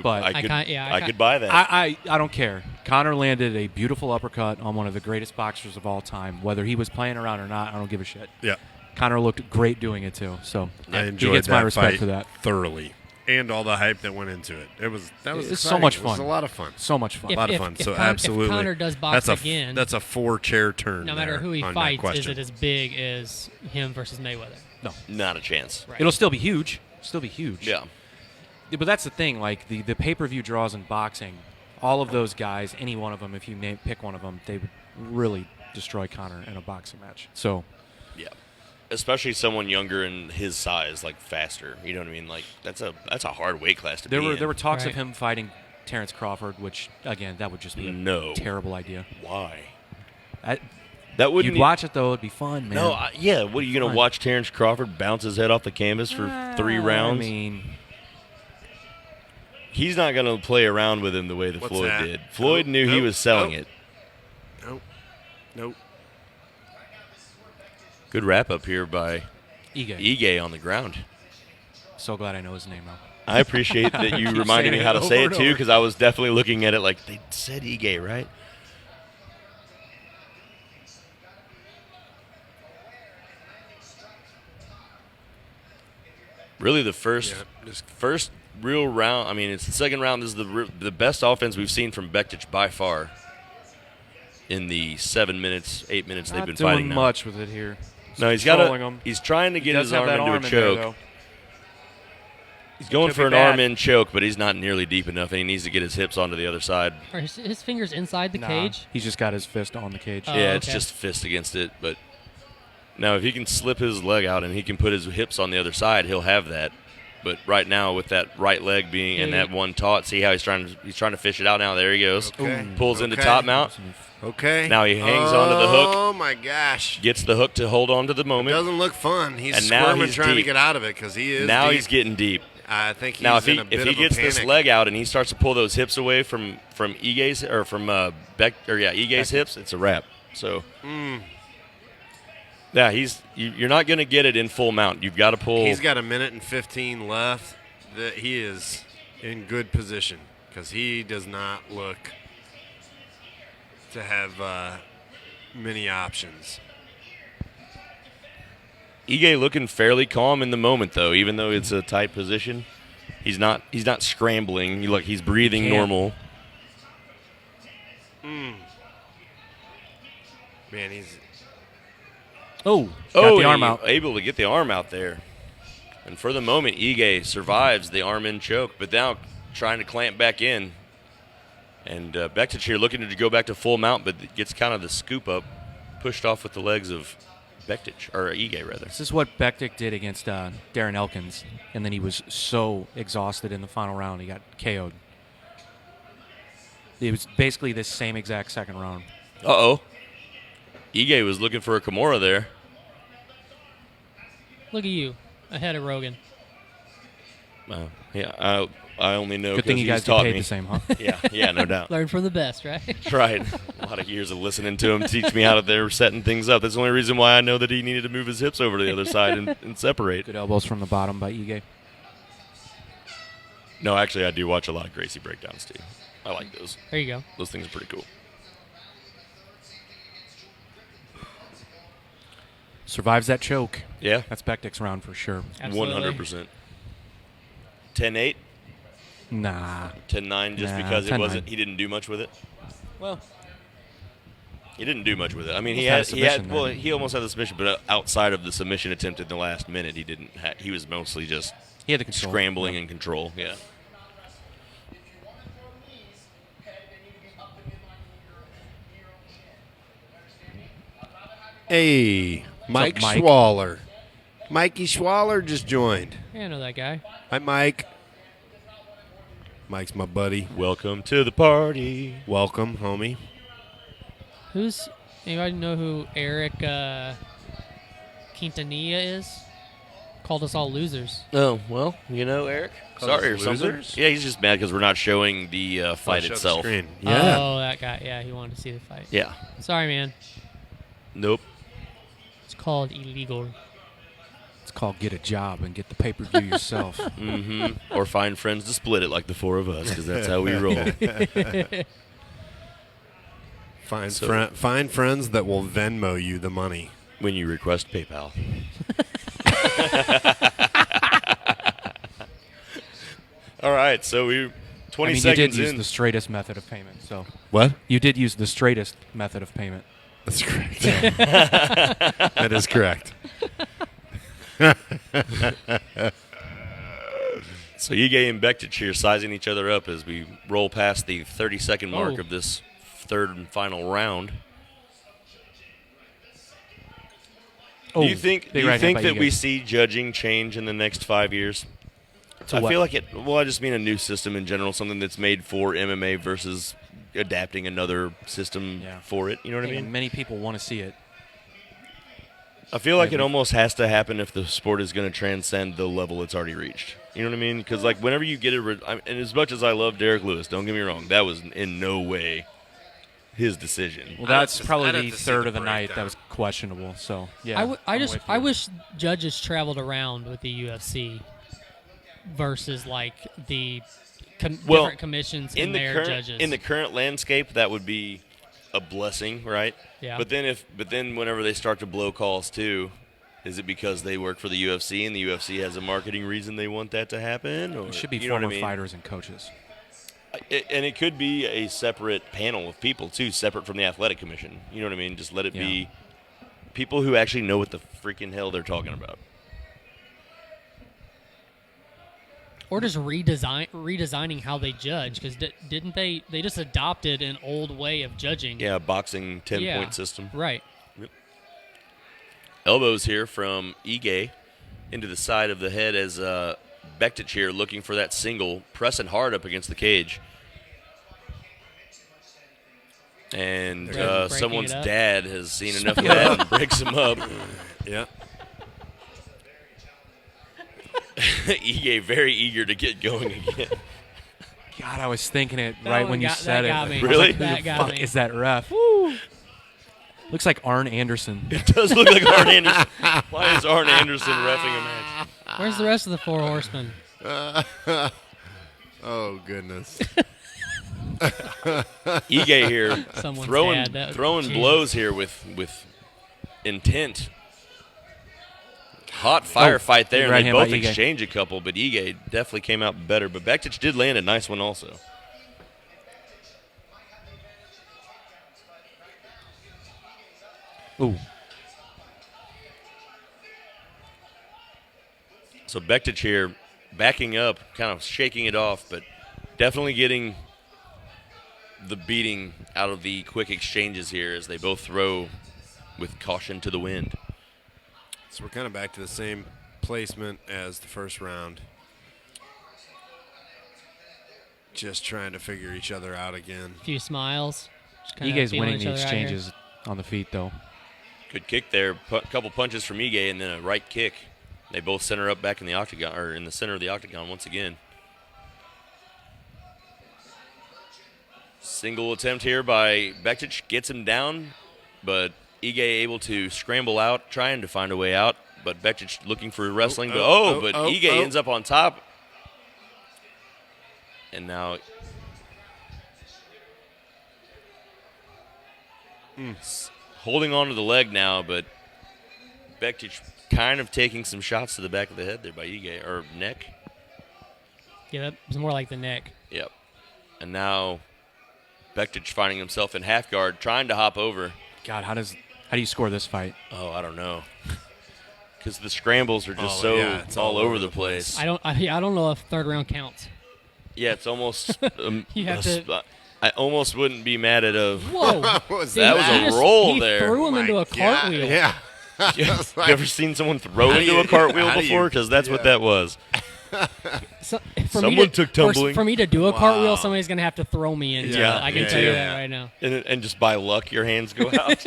But- I could buy that. I don't care. Conor landed a beautiful uppercut on one of the greatest boxers of all time. Whether he was playing around or not, I don't give a shit. Yeah. Conor looked great doing it too. So I he enjoyed gets that my respect fight for that. thoroughly, and all the hype that went into it. That was It's so exciting. much It was fun. a lot of fun. So much fun. A lot of fun. So absolutely, if Conor does box that's again, that's a 4-chair turn. no matter there who he on that fights, is question. it as big as him versus Mayweather? No. Not a chance. Right. It'll still be huge. Still be huge. Yeah. But that's the thing. Like the pay-per-view draws in boxing, all of those guys, any one of them, if you pick one of them, they would really destroy Conor in a boxing match. So Yeah. Especially someone younger and his size, like faster. You know what I mean? Like that's a hard weight class to there be were in. there were talks Right. of him fighting Terrence Crawford, which again that would just be a No. terrible idea. Why? That, That wouldn't. you'd watch it though; it'd be fun, man. No, yeah. What are you gonna Fun. watch Terrence Crawford bounce his head off the canvas for 3 rounds? I mean, He's not gonna play around with him the way that What's Floyd that? did. Floyd Nope, knew he nope, was selling nope. it. Nope. Good wrap up here by Ige. Ige on the ground. So glad I know his name now. I appreciate that you Keep reminded me saying how it to say over it and too, over. because I was definitely looking at it like they said Ige, right? Really, the first real round. I mean, it's the second round. This is the best offense we've seen from Bektic by far in the 7 minutes, 8 minutes they've Not been doing fighting now. much with it here. No, he's Controlling got him. He's trying to He get does his have arm that into arm a in there, choke. though. He's going Could for be an bad. arm in choke, but he's not nearly deep enough, and he needs to get his hips onto the other side. Are his fingers inside the Nah, cage? He's just got his fist on the cage. Oh, Yeah, it's okay. just fist against it. But now, if he can slip his leg out and he can put his hips on the other side, he'll have that. But right now, with that right leg being and that one taut, see how he's trying to fish it out now. There he goes. Okay. Pulls into top mount. Okay. Now he hangs onto the hook. Oh, my gosh. Gets the hook to hold on to the moment. It doesn't look fun. He's And now squirming he's trying to deep. get out of it because he is Now deep. he's getting deep. I think he's Now, if in a bit he of a gets this panic. leg out and he starts to pull those hips away from Ige's or from Ige's hips, it's a wrap. So, yeah, you're not going to get it in full mount. You've got to pull. He's got 1:15 left. He is in good position because he does not look to have many options. Ige looking fairly calm in the moment, though, even though it's a tight position. He's not scrambling. You look, he's breathing normal. Man, he's got the arm and out. Able to get the arm out there. And for the moment, Ige survives the arm in choke, but now trying to clamp back in. And Bektic here looking to go back to full mount, but gets kind of the scoop up, pushed off with the legs of Bektic, or Ige rather. This is what Bektic did against Darren Elkins, and then he was so exhausted in the final round, he got KO'd. It was basically this same exact second round. Uh-oh. Ige was looking for a Kimura there. Look at you, ahead of Rogan. Yeah, I only know Good thing because you guys he's get taught paid me. the same, huh? Yeah, no doubt. Learn from the best, right? Right. A lot of years of listening to him teach me how they're setting things up. That's the only reason why I know that he needed to move his hips over to the other side and separate. Good elbows from the bottom by Ige. No, actually, I do watch a lot of Gracie breakdowns, too. I like those. There you go. Those things are pretty cool. Survives that choke. Yeah. That's Bektic's round for sure. Absolutely. 100%. 10-8? Nah. 10-9 just Nah, because 10-9. he didn't do much with it? Well, He didn't do much with it. I mean, he Almost had a had submission there. he almost had the submission, but outside of the submission attempt in the last minute, he didn't. He was mostly just he had the control. scrambling and control. Yeah. Hey, Mike Mike? Schwaller. Mikey Schwaller just joined. Yeah, I know that guy. Hi, Mike. Mike's my buddy. Welcome to the party. Welcome, homie. Anybody know who Eric Quintanilla is? Called us all losers. Oh well, Eric. Sorry or something. losers? Yeah, he's just mad because we're not showing the fight Show the itself. screen. Yeah. Oh, that guy. Yeah, he wanted to see the fight. Yeah. Sorry, man. Nope. It's called illegal. It's called get a job and get the pay-per-view yourself. Mm-hmm. Or find friends to split it like the four of us, because that's how we roll. Find friends that will Venmo you the money. When you request PayPal. All right, so 20 I mean, you seconds did use in. the straightest method of payment. So What? you did use the straightest method of payment. That's correct. That is correct. So Ige and Bektic here sizing each other up as we roll past the 30-second mark Oh. of this third and final round. Oh, do you think big right hand by that Ige. we see judging change in the next 5 years? I what? feel like I just mean a new system in general, something that's made for MMA versus adapting another system for it. You know what I mean? Many people want to see it. I feel like it almost has to happen if the sport is going to transcend the level it's already reached. You know what I mean? Because like whenever you get and as much as I love Derrick Lewis, don't get me wrong, that was in no way his decision. Well, that's I'd probably have the to see third the of the night breakdown. that was questionable. So yeah, I wish judges traveled around with the UFC versus like the different commissions in their judges. In the current landscape, that would be a blessing, right? Yeah. But then whenever they start to blow calls too, is it because they work for the UFC and the UFC has a marketing reason they want that to happen? Or it should be you know what former I mean? fighters and coaches. And it could be a separate panel of people too, separate from the athletic commission. You know what I mean? Just let it be people who actually know what the freaking hell they're talking about. Or just redesigning how they judge, because didn't they just adopted an old way of judging? Yeah, boxing 10-point system. Right. Yep. Elbows here from Ige into the side of the head as Bektic here looking for that single, pressing hard up against the cage. And someone's dad has seen enough of that and breaks him up. Yeah. Ige very eager to get going again. God, I was thinking it right when you said it. Got me. Really? That got me. Is that ref? Woo. Looks like Arn Anderson. It does look like Arn Anderson. Why is Arn Anderson reffing a match? Where's the rest of the Four Horsemen? Oh, goodness. Ige here Someone's throwing dad. Jesus. blows here with intent. Hot firefight there, right and they hand by both Ige. exchange a couple, but Ige definitely came out better. But Bektic did land a nice one also. Ooh. So Bektic here backing up, kind of shaking it off, but definitely getting the beating out of the quick exchanges here as they both throw with caution to the wind. So we're kind of back to the same placement as the first round. Just trying to figure each other out again. A few smiles. Just kinda Ige's feeling winning each the other out here. exchanges on the feet, though. Good kick there, couple punches from Ige, and then a right kick. They both center up back in the octagon, or in the center of the octagon once again. Single attempt here by Bektic, gets him down, but Ige able to scramble out, trying to find a way out. But Bektic looking for wrestling, but Ige ends up on top. And now holding on to the leg now, but Bektic kind of taking some shots to the back of the head there by Ige, or neck. Yeah, that was more like the neck. Yep. And now Bektic finding himself in half guard, trying to hop over. God, how do you score this fight? Oh, I don't know. Because the scrambles are just it's all over the place. I don't know if third round counts. Yeah, it's almost. You have to. I almost wouldn't be mad at a. Whoa! What was Dude, that was he a just- roll he there. threw him into a cartwheel. Yeah. You ever seen someone throw How do into you- a cartwheel how do you- before? Because that's what that was. So, Someone took tumbling. For me to do a Wow. cartwheel, somebody's gonna have to throw me into Yeah, it. I can yeah, tell you yeah. that right now. And just by luck, your hands go out.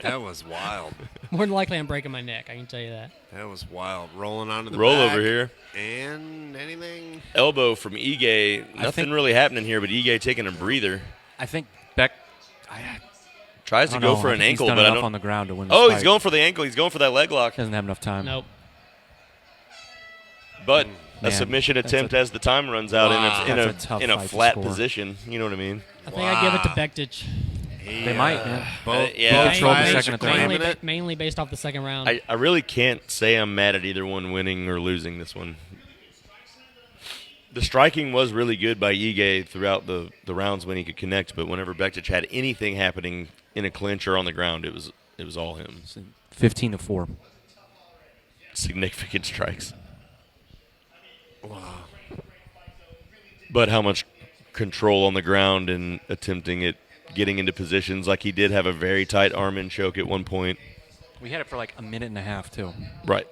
That was wild. More than likely, I'm breaking my neck. I can tell you that. That was wild. Rolling onto the Roll back. over here. And anything? Elbow from Ige. Nothing think- really happening here, but Ige taking a breather. I think Beck Tries to go for an ankle, but I enough don't. on the ground to win this Oh, fight. he's going for the ankle. He's going for that leg lock. Doesn't have enough time. Nope. But a Man, submission that's attempt a- as the time runs out Wow. in That's a tough a fight to flat score. position. You know what I mean? I think I give it to Wow. Bektic. They might, man. Both, yeah. both Control the sides second are and third. claiming it. Mainly based off the second round. I really can't say I'm mad at either one winning or losing this one. The striking was really good by Ige throughout the rounds when he could connect, but whenever Bektic had anything happening in a clinch or on the ground, it was all him. 15-4. Significant strikes. Wow. But how much control on the ground and attempting it, getting into positions like he did have a very tight arm in choke at one point. We had it for like a minute and a half, too. Right.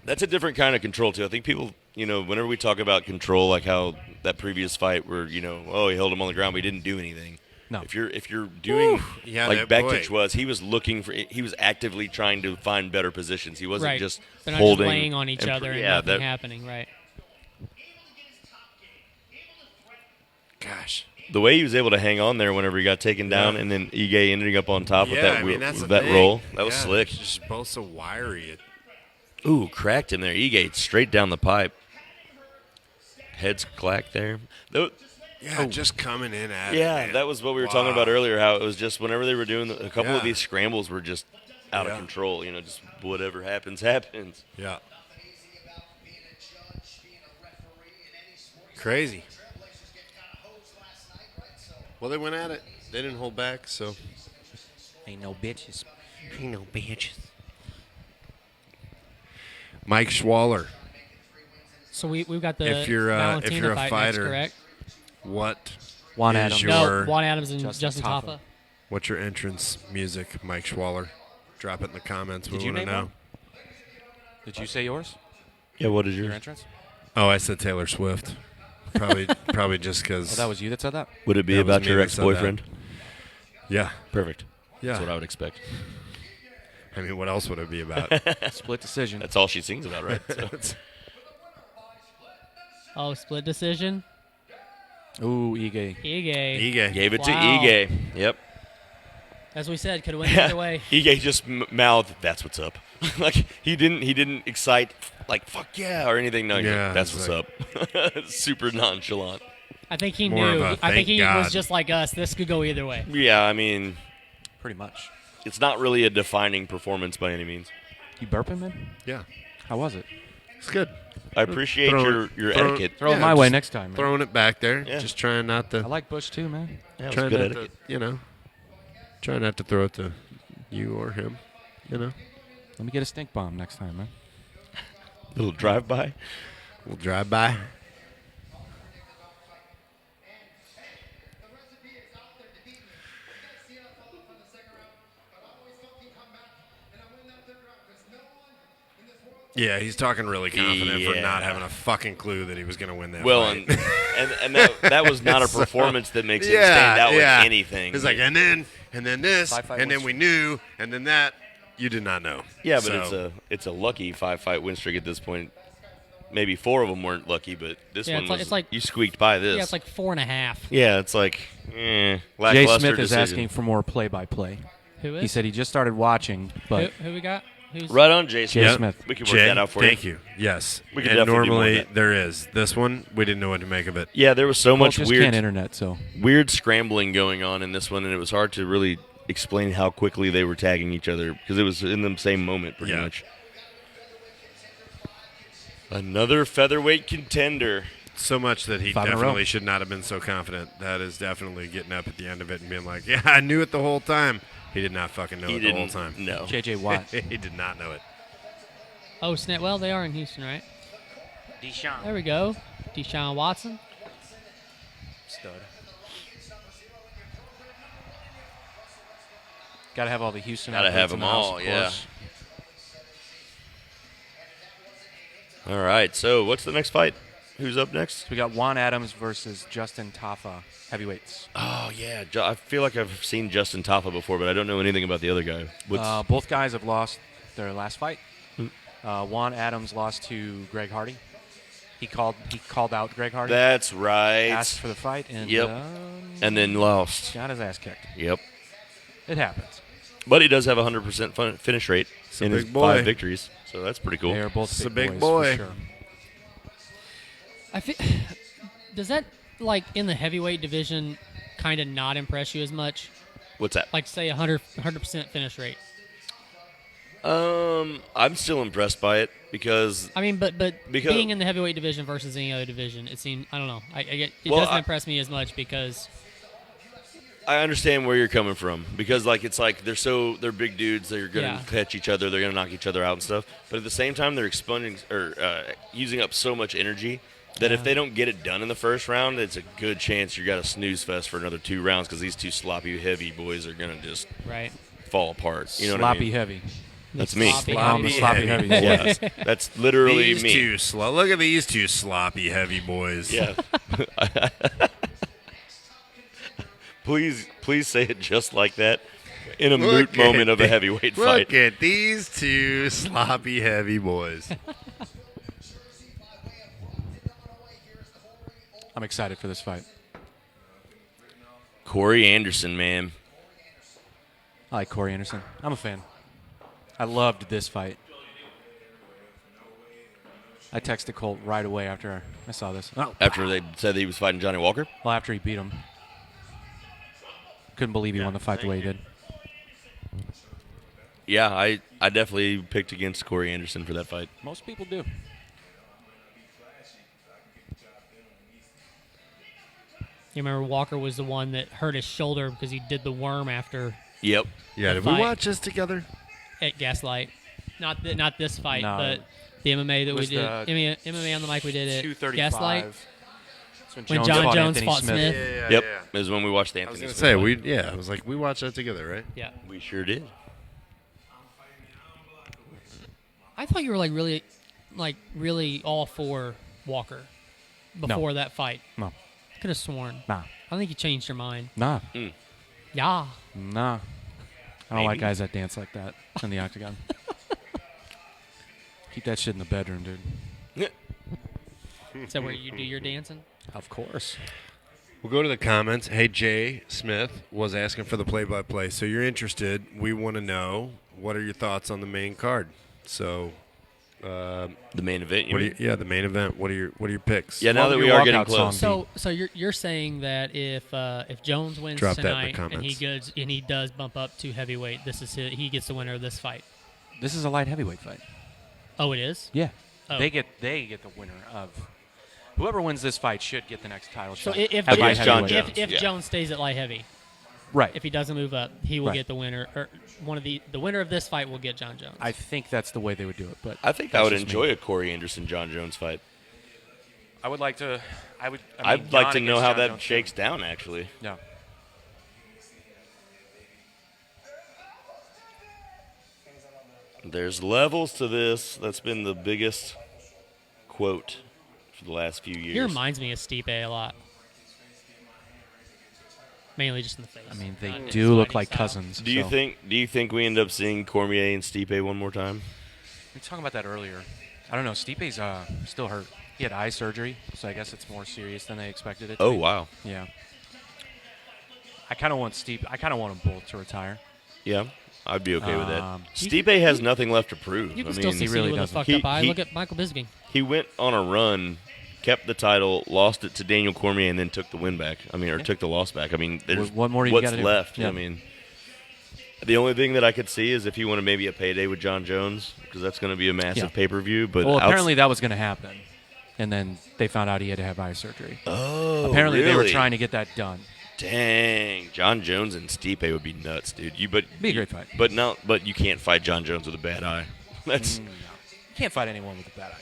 That's a different kind of control, too. I think people, whenever we talk about control, like how that previous fight where, he held him on the ground, but he didn't do anything. No. If you're doing Yeah, like that Bektic boy. was, he was actively trying to find better positions. He wasn't right. just They're not holding just laying on each and other and yeah, nothing happening. Right. Gosh. the way he was able to hang on there whenever he got taken down, and then Ige ending up on top with that that's with the that thing. roll, that was Yeah, slick. it's just both so wiry. Ooh, cracked him there. Ige straight down the pipe. Head's clacked there. Just coming in at it. Yeah, man. that was what we were Wow. talking about earlier. How it was just whenever they were doing a couple of Yeah. these scrambles were just out of Yeah. control. Just whatever happens, happens. Yeah. Crazy. Well, they went at it. They didn't hold back, so. Ain't no bitches. Ain't no bitches. Mike Schwaller, So we've got the If you're a Valentina fight fighter, next, correct? what Juan is Adams. your No, Juan Adams and Justin Justin Tapa. Tapa. what's your entrance music, Mike Schwaller? Drop it in the comments. Did We you want to name know. one? Did you say yours? Yeah, what is Your yours? entrance? Oh, I said Taylor Swift. Probably just because. Oh, that was you that said that? Would it be That was about me your that said that. ex-boyfriend? Yeah. Perfect. Yeah. That's what I would expect. I mean, what else would it be about? Split decision. That's all she sings about, right? So. Oh, split decision. Ooh, Ige. Ige. Ige. Gave it to Wow. Ige. Yep. As we said, could have went either way. Ige just mouthed, "That's what's up." Like he didn't excite like "fuck yeah" or anything. No, Yeah, that's it's what's up. Super nonchalant. I think he More knew. of a I thank think he God. was just like us. This could go either way. Yeah, I mean, Pretty much. it's not really a defining performance by any means. You burping, man? Yeah. How was it? It's good. I appreciate Throw- your throw- etiquette. Throw it Yeah, my way just next time, man. Throwing it back there. Yeah. Just trying not to. I like Bush too, man. Yeah, it was trying good not etiquette. to, try not to throw it to you or him, Let me get a stink bomb next time, man. Little drive-by. We'll drive by. Yeah, he's talking really confident for not Yeah. having a fucking clue that he was going to win that Well, fight. and that was not a performance that makes him stand out with anything. It's like, and then this, Five-fight and then win we knew, and then that. You did not know. yeah, but So, it's a lucky 5-fight win streak at this point. Maybe 4 of them weren't lucky, but this Yeah, one it's like- was. it's like- you squeaked by this. Yeah, it's like 4.5. Yeah, it's like. Jay Lackluster Smith is decision. asking for more play-by-play. Who is? He said he just started watching, but Who we got? Who's Right on, Jason. Jay Smith. We can work Jay, that out for thank you. Yes, We could and definitely do more of normally that. there is this one. We didn't know what to make of it. Yeah, there was so Colt much just weird can't internet, so weird scrambling going on in this one, and it was hard to really explain how quickly they were tagging each other because it was in the same moment pretty Yeah. much. Another featherweight contender. So much that he 5 in a row. definitely should not have been so confident. That is definitely getting up at the end of it and being like, "Yeah, I knew it the whole time." He did not fucking know He it the whole didn't time. know. JJ Watt. He did not know it. Oh, snap. Well, they are in Houston, right? Deshaun. There we go. Deshaun Watson. Stud. Got to have all the Houston. Gotta have athletes in them the house, all, of yeah. course. All right, so what's the next fight? Who's up next? So we got Juan Adams versus Justin Tapa, heavyweights. Oh yeah, I feel like I've seen Justin Tapa before, but I don't know anything about the other guy. What's Both guys have lost their last fight. Hmm. Juan Adams lost to Greg Hardy. He called out Greg Hardy. That's right. Asked for the fight and Yep. And then lost. got his ass kicked. Yep. It happens. But he does have a 100% finish rate a in his big boy. 5 victories, so that's pretty cool. They are both It's a big big boys boy. for sure. I feel, does that, like, in the heavyweight division kind of not impress you as much? What's that? Like, say, 100% finish rate. I'm still impressed by it because I mean, but Because- being in the heavyweight division versus any other division, it seems, I don't know. I get, it Well, doesn't I- impress me as much because, I understand where you're coming from because like it's like they're big dudes, they're gonna Yeah. catch each other, they're gonna knock each other out and stuff. But at the same time, they're expending or using up so much energy that if they don't get it done in the first round, it's a good chance you got a snooze fest for another 2 rounds because these 2 sloppy heavy boys are gonna just right. fall apart. You know Sloppy what I mean? heavy. That's me. Sloppy I'm the heavy. sloppy heavy. Yeah, that's literally These me. two look at these 2 sloppy heavy boys. Yeah. Please say it just like that in a moot moment of a heavyweight fight. Look at these 2 sloppy heavy boys. I'm excited for this fight. Corey Anderson, man. I like Corey Anderson. I'm a fan. I loved this fight. I texted Colt right away after I saw this. Oh, After they said that he was fighting Johnny Walker. well, after he beat him. Couldn't believe he won the fight the way he did. Yeah, I definitely picked against Corey Anderson for that fight. Most people do. You remember Walker was the one that hurt his shoulder because he did the worm after Yep. Yeah, did Fight. we watch this together? at Gaslight. Not this fight, No. but the MMA that we was did. the MMA on the mic we did at 235. Gaslight. That's When John Jones Anthony fought Smith. Yep. It was when we watched I Anthony. was Smith gonna say fight. I was like, we watched that together, right? Yeah. We sure did. I thought you were like really like really all for Walker before that fight. No. Could have sworn. Nah. I think you changed your mind. Nah. Yeah. Nah. I don't like guys that dance like that in the octagon. Keep that shit in the bedroom, dude. Is that where you do your dancing? Of course. We'll go to the comments. Hey, Jay Smith was asking for the play-by-play. So you're interested. We want to know, what are your thoughts on the main card? So, The main event, the main event. What are your picks? Yeah, now What that would we your are getting walkout song close. So you're saying that if Jones wins Drop that in the tonight and comments. he does bump up to heavyweight, he gets the winner of this fight. This is a light heavyweight fight. Oh, it is? Yeah. Oh. They get the winner of whoever wins this fight should get the next title So shot. if at light Against John heavyweight. Jones. if Jones stays at light heavy, Right. if he doesn't move up, he will Right. get the winner. Or the winner of this fight will get John Jones. I think that's the way they would do it, but I think I that's would just enjoy me. a Corey Anderson-John Jones fight. I would like to. I'd like to know John how that Jones shakes too. down, actually. Yeah. There's levels to this. That's been the biggest quote for the last few years. He reminds me of Stipe a lot. Mainly just in the face. I mean, they not in do look fighting like style. cousins. Do you so. think we end up seeing Cormier and Stipe one more time? We were talking about that earlier. I don't know. Stipe's still hurt. He had eye surgery, so I guess it's more serious than they expected it to Oh, be. wow. Yeah. I kind of want them both to retire. Yeah, I'd be okay with that. You Stipe has nothing left to prove. You can I still mean, see really with a doesn't. fucked He- up eye. he- Look at Michael Bisping. he went on a run, kept the title, lost it to Daniel Cormier, and then took the win back. I mean, or took the loss back. I mean, there's What more do you what's gotta do? left. Yeah. I mean, the only thing that I could see is if he wanted maybe a payday with John Jones, because that's going to be a massive Yeah. pay-per-view. But Well, apparently that was going to happen, and then they found out he had to have eye surgery. Apparently they were really? trying to get that done. Dang, John Jones and Stipe would be nuts, dude. But Be a great fight. But you can't fight John Jones with a bad eye. That's You can't fight anyone with a bad eye.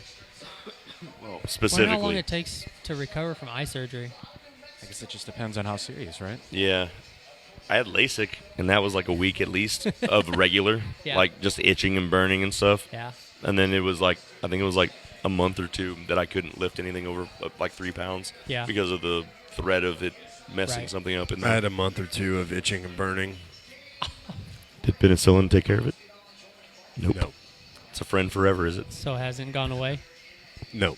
Wonder how long specifically. it takes to recover from eye surgery. I guess it just depends on how serious, right? Yeah. I had LASIK, and that was like a week at least of regular, Yeah. like just itching and burning and stuff. Yeah. And then it was like, I think it was like a month or two that I couldn't lift anything over like 3 pounds Yeah. because of the threat of it messing Right. something up in I there. had a month or two of itching and burning. Did penicillin take care of it? Nope. No. It's a friend forever, is it? So it hasn't gone away. No.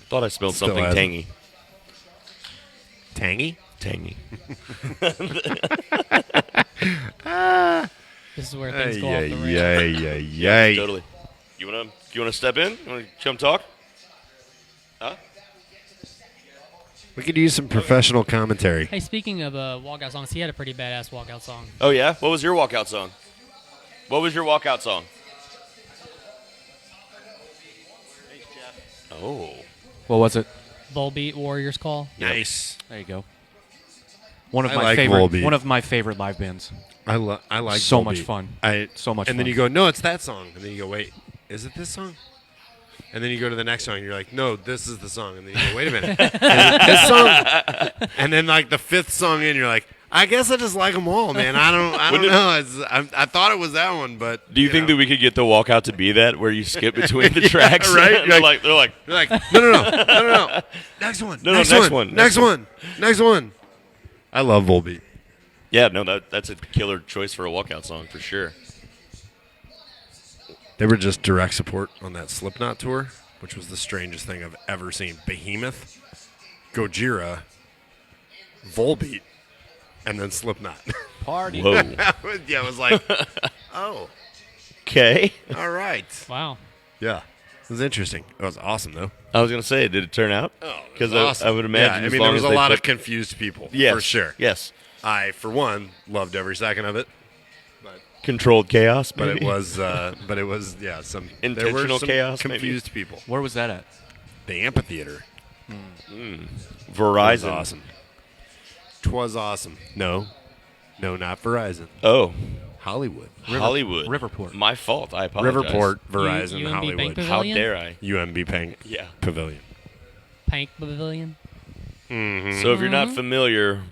Thought I smelled Still something hasn't. tangy. Tangy? Tangy. This is where things go off the rails. yay. Totally. You wanna step in? You wanna come talk? Huh? We could use some professional commentary. Hey, speaking of walkout songs, he had a pretty badass walkout song. Oh yeah? What was your walkout song? What was your walkout song? Oh. What was it? Volbeat Warriors Call. Nice. There you go. One of I my like favorite. Volbeat. One of my favorite live bands. I like So Volbeat. much fun. So much And then fun. you go, no, it's that song. And then you go, wait, is it this song? And then you go to the next song, and you're like, no, this is the song. And then you go, wait a minute, is it this song? And then like the fifth song in, you're like, I guess I just like them all, man. I don't know. I thought it was that one, but Do you think that we could get the walkout to be that, where you skip between the tracks? right? they're like, You're like, no. Next one. No, next next one. one. Next one. Next one. I love Volbeat. yeah, no, that's a killer choice for a walkout song for sure. They were just direct support on that Slipknot tour, which was the strangest thing I've ever seen. Behemoth, Gojira, Volbeat, and then Slipknot. Party. Whoa. Yeah, it was like, oh, Okay. all right. Wow. Yeah, it was interesting. It was awesome, though. I was gonna say, did it turn out? Because I would imagine. Yeah, as I mean, long there was as a they lot put- of confused people, yes, for sure. Yes. I, for one, loved every second of it. Controlled chaos, But maybe? it was, yeah, some there were Intentional some chaos, maybe? confused people. Where was that at? The amphitheater. Verizon. Was awesome. 'Twas awesome. No, not Verizon. Oh, Hollywood. Hollywood. Riverport. My fault. I apologize. Riverport, Verizon, UMB Hollywood. Bank How Pavilion? dare I? UMB Pank Yeah. Pavilion. Pank Pavilion. So if you're not familiar,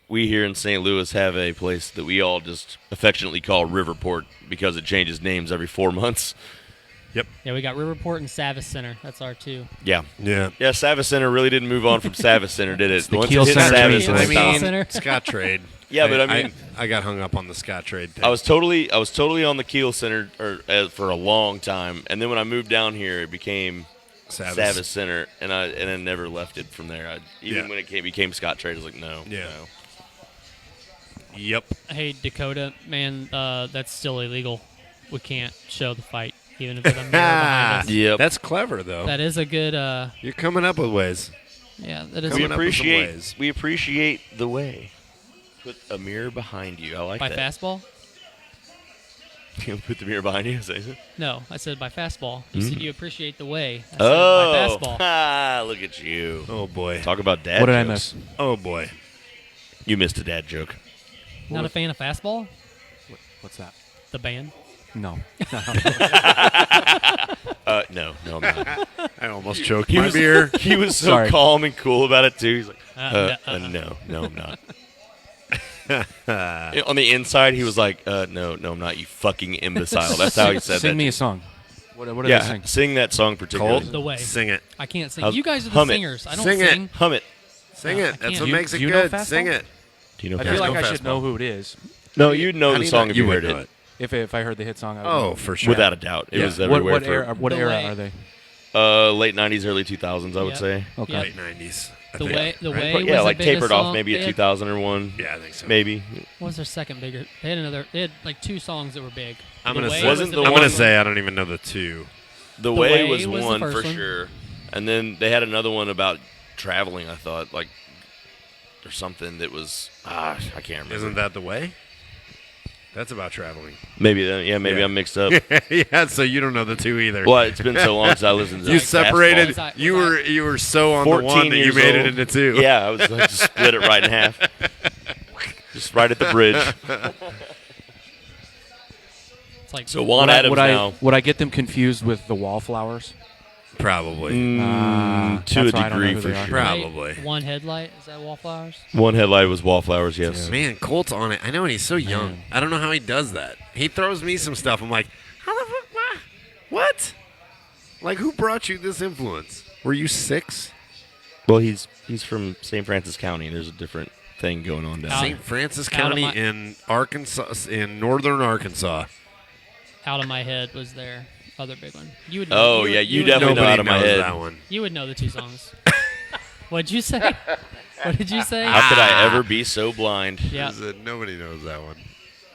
we here in St. Louis have a place that we all just affectionately call Riverport because it changes names every 4 months. Yep. Yeah, we got Riverport and Savas Center. That's our two. Yeah. Yeah. Yeah, Savas Center really didn't move on from Savas Center, did it? the Once Kiel it hit Center Savas, trade. it I stopped. mean, Center. Scott Trade. Yeah, but I mean, I got hung up on the Scott Trade thing. I was totally on the Kiel Center for a long time, and then when I moved down here, it became Savas Center, and I never left it from there. Even when it became Scott Trade, I was like, no. Yeah. No. Yep. Hey, Dakota, man, that's still illegal. We can't show the fight, even if it's a mirror behind us. Yep. That's clever, though. That is a good, You're coming up with ways. yeah, that is we Coming up with some ways. appreciate the way. Put a mirror behind you. I like by that. fastball. You put the mirror behind you. Say so? No, I said by fastball. You said you appreciate the way. I said Oh, by fastball. ah, look at you. Oh, boy. Talk about dad What did I jokes. miss? Oh, boy. You missed a dad joke. Not a fan of fastball? What's that? The band? No. No, I'm not. I almost choked my beer. He was so Sorry. calm and cool about it, too. He's like, No, no, I'm not. On the inside, he was like, no, I'm not, you fucking imbecile. That's how he said that. Sing me a song. What did they Yeah, sing? sing that song particularly. Colt, The way. sing it. I can't sing. Hum- You guys are the hum it. singers. I don't Sing it. sing. Hum it. Sing No, it. I That's can't. what You- makes it do you know good. Fastball? Sing it. Do you know I Fastball? feel like no I should fastball. know who it is. No, you'd know How the do you song not- if you you would heard know it. If I heard the hit song, I would know. Oh, for sure. Without a doubt. It Yeah. was What everywhere. what The era way. are they? Late 90s, early 2000s, I would Yep. say. Okay. Yep. Late 90s. I The think. way, the Right? way. But was yeah, the like biggest tapered off song. maybe They at had- 2001. Yeah, I think so. Maybe. What was their second bigger? They had another. They had like two songs that were big. I'm The gonna Way say. was Wasn't the biggest I'm gonna one- one. say I don't even know the two. The Way Way was was the one first for one. sure. And then they had another one about traveling, I thought, like, or something that was, I can't remember. Isn't that the way? That's about traveling. Maybe, maybe Yeah. I'm mixed up. Yeah, so you don't know the two either. Well, it's been so long since I listened to You Fastball. separated. Was I- You was were you were so on the 14 one that you years made it old. into two. Yeah, I was like, just split it right in half. Just right at the bridge. It's like So Juan Adams now. Would I get them confused with the Wallflowers? Probably. To a that's why I don't know degree, who for they are. sure. Probably. One headlight. Is that Wallflowers? One headlight was Wallflowers, yes. Man, Colt's on it. I know, and he's so young. I don't know how he does that. He throws me some stuff. I'm like, how the fuck? What? Like, who brought you this influence? Were you 6? Well, he's from St. Francis County. There's a different thing going on down there. St. Francis Out of County my- in Arkansas, in northern Arkansas. Out of My Head was their other big one. You would. Oh, would- yeah, you would definitely know Nobody Out of My knows Head. that one. You would know the two songs. What'd you say? What did you say? How could I ever be so blind? Yeah. Is it- nobody knows that one.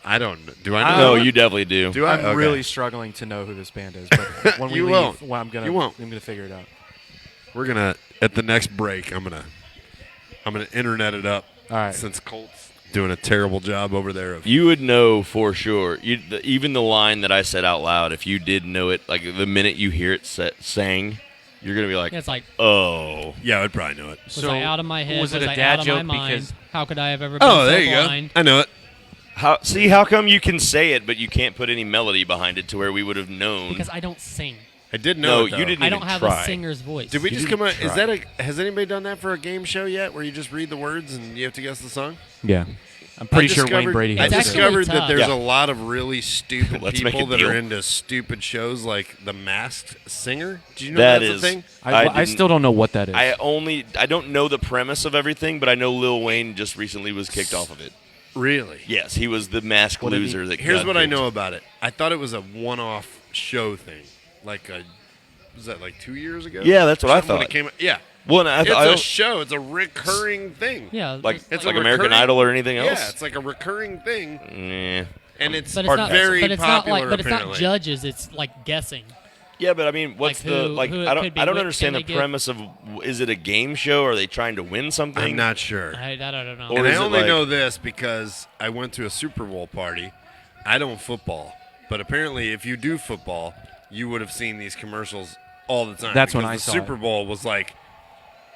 I don't. Do I know? No, that you one? definitely do. Do I? I'm Okay. really struggling to know who this band is, but when we You leave, won't. well, I'm You won't. gonna figure it out. We're gonna at the next break. I'm gonna internet it up. All right. Since Colt's doing a terrible job over there. Of, You would know for sure. Even the line that I said out loud, if you did know it, like the minute you hear it sang, you're going to be like, Yeah, it's like, oh. yeah, I'd probably know it. was I out of my head? was it a I dad out joke? of my mind? Because How could I have ever been Oh, so there you blind? go. I know it. How come you can say it, but you can't put any melody behind it to where we would have known? Because I don't sing. I did know No, it, though. you didn't I even don't have try. a singer's voice. Did we You just didn't come out? Is try. that has anybody done that for a game show yet, where you just read the words and you have to guess the song? Yeah, I'm pretty sure Wayne discovered- Brady I has It's it. actually discovered that tough. there's Yeah. a lot of really stupid Let's make people a that are deal. into stupid shows like The Masked Singer. Do you know That that's is- a thing? I didn't- still don't know what that is. I don't know the premise of everything, but I know Lil Wayne just recently was kicked off of it. Really? Yes, he was the masked What did he- loser that Here's got what I kicked. know about it. I thought it was a one-off show thing. Like was that like 2 years ago? Yeah, that's what I Something when thought. it came, yeah. Well, and It's I a don't- show. It's a recurring thing. Yeah, like it's It's like a American recurring- Idol or anything else. Yeah, it's like a recurring thing, Yeah. and it's but it's not. very but it's not popular. like. But it's apparently. not judges. It's like guessing. Yeah, but I mean, what's Like the who- like? who it I could don't. be. I don't What- understand the can they get- premise of. Is it a game show? Are they trying to win something? I'm not sure. I don't know. Or And is I it only like- know this because I went to a Super Bowl party. I don't football, but apparently, if you do football, you would have seen these commercials all the time. That's when because I the saw Super it. Bowl was like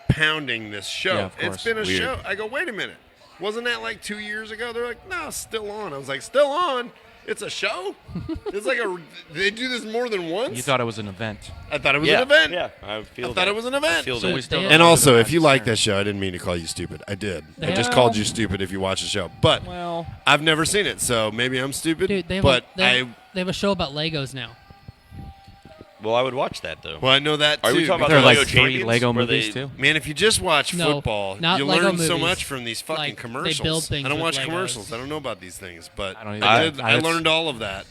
pounding this show. Yeah, of It's course. been a Weird. show. I go, wait a minute, wasn't that like 2 years ago? They're like, no, still on. I was like, still on? It's a show? It's like they do this more than once? You thought it was an event. I thought it was Yeah, an event. Yeah, I feel. I thought that. it was an event. I feel So that. we still- And also, if you like that that show, I didn't mean to call you stupid. I did. I They just are- called you stupid if you watch the show. But Well, I've never seen it, so maybe I'm stupid. Dude, they have, but they have a show about Legos now. Well, I would watch that though. Well, I know that too. Are we talking about There are the like Lego 3 Champions? Lego Where movies they- too. Man, if you just watch No, football, not you Lego learn so movies. much from these fucking Like, they commercials. build things I don't with watch Legos. commercials. I don't know about these things, but I don't I either. learned all of that.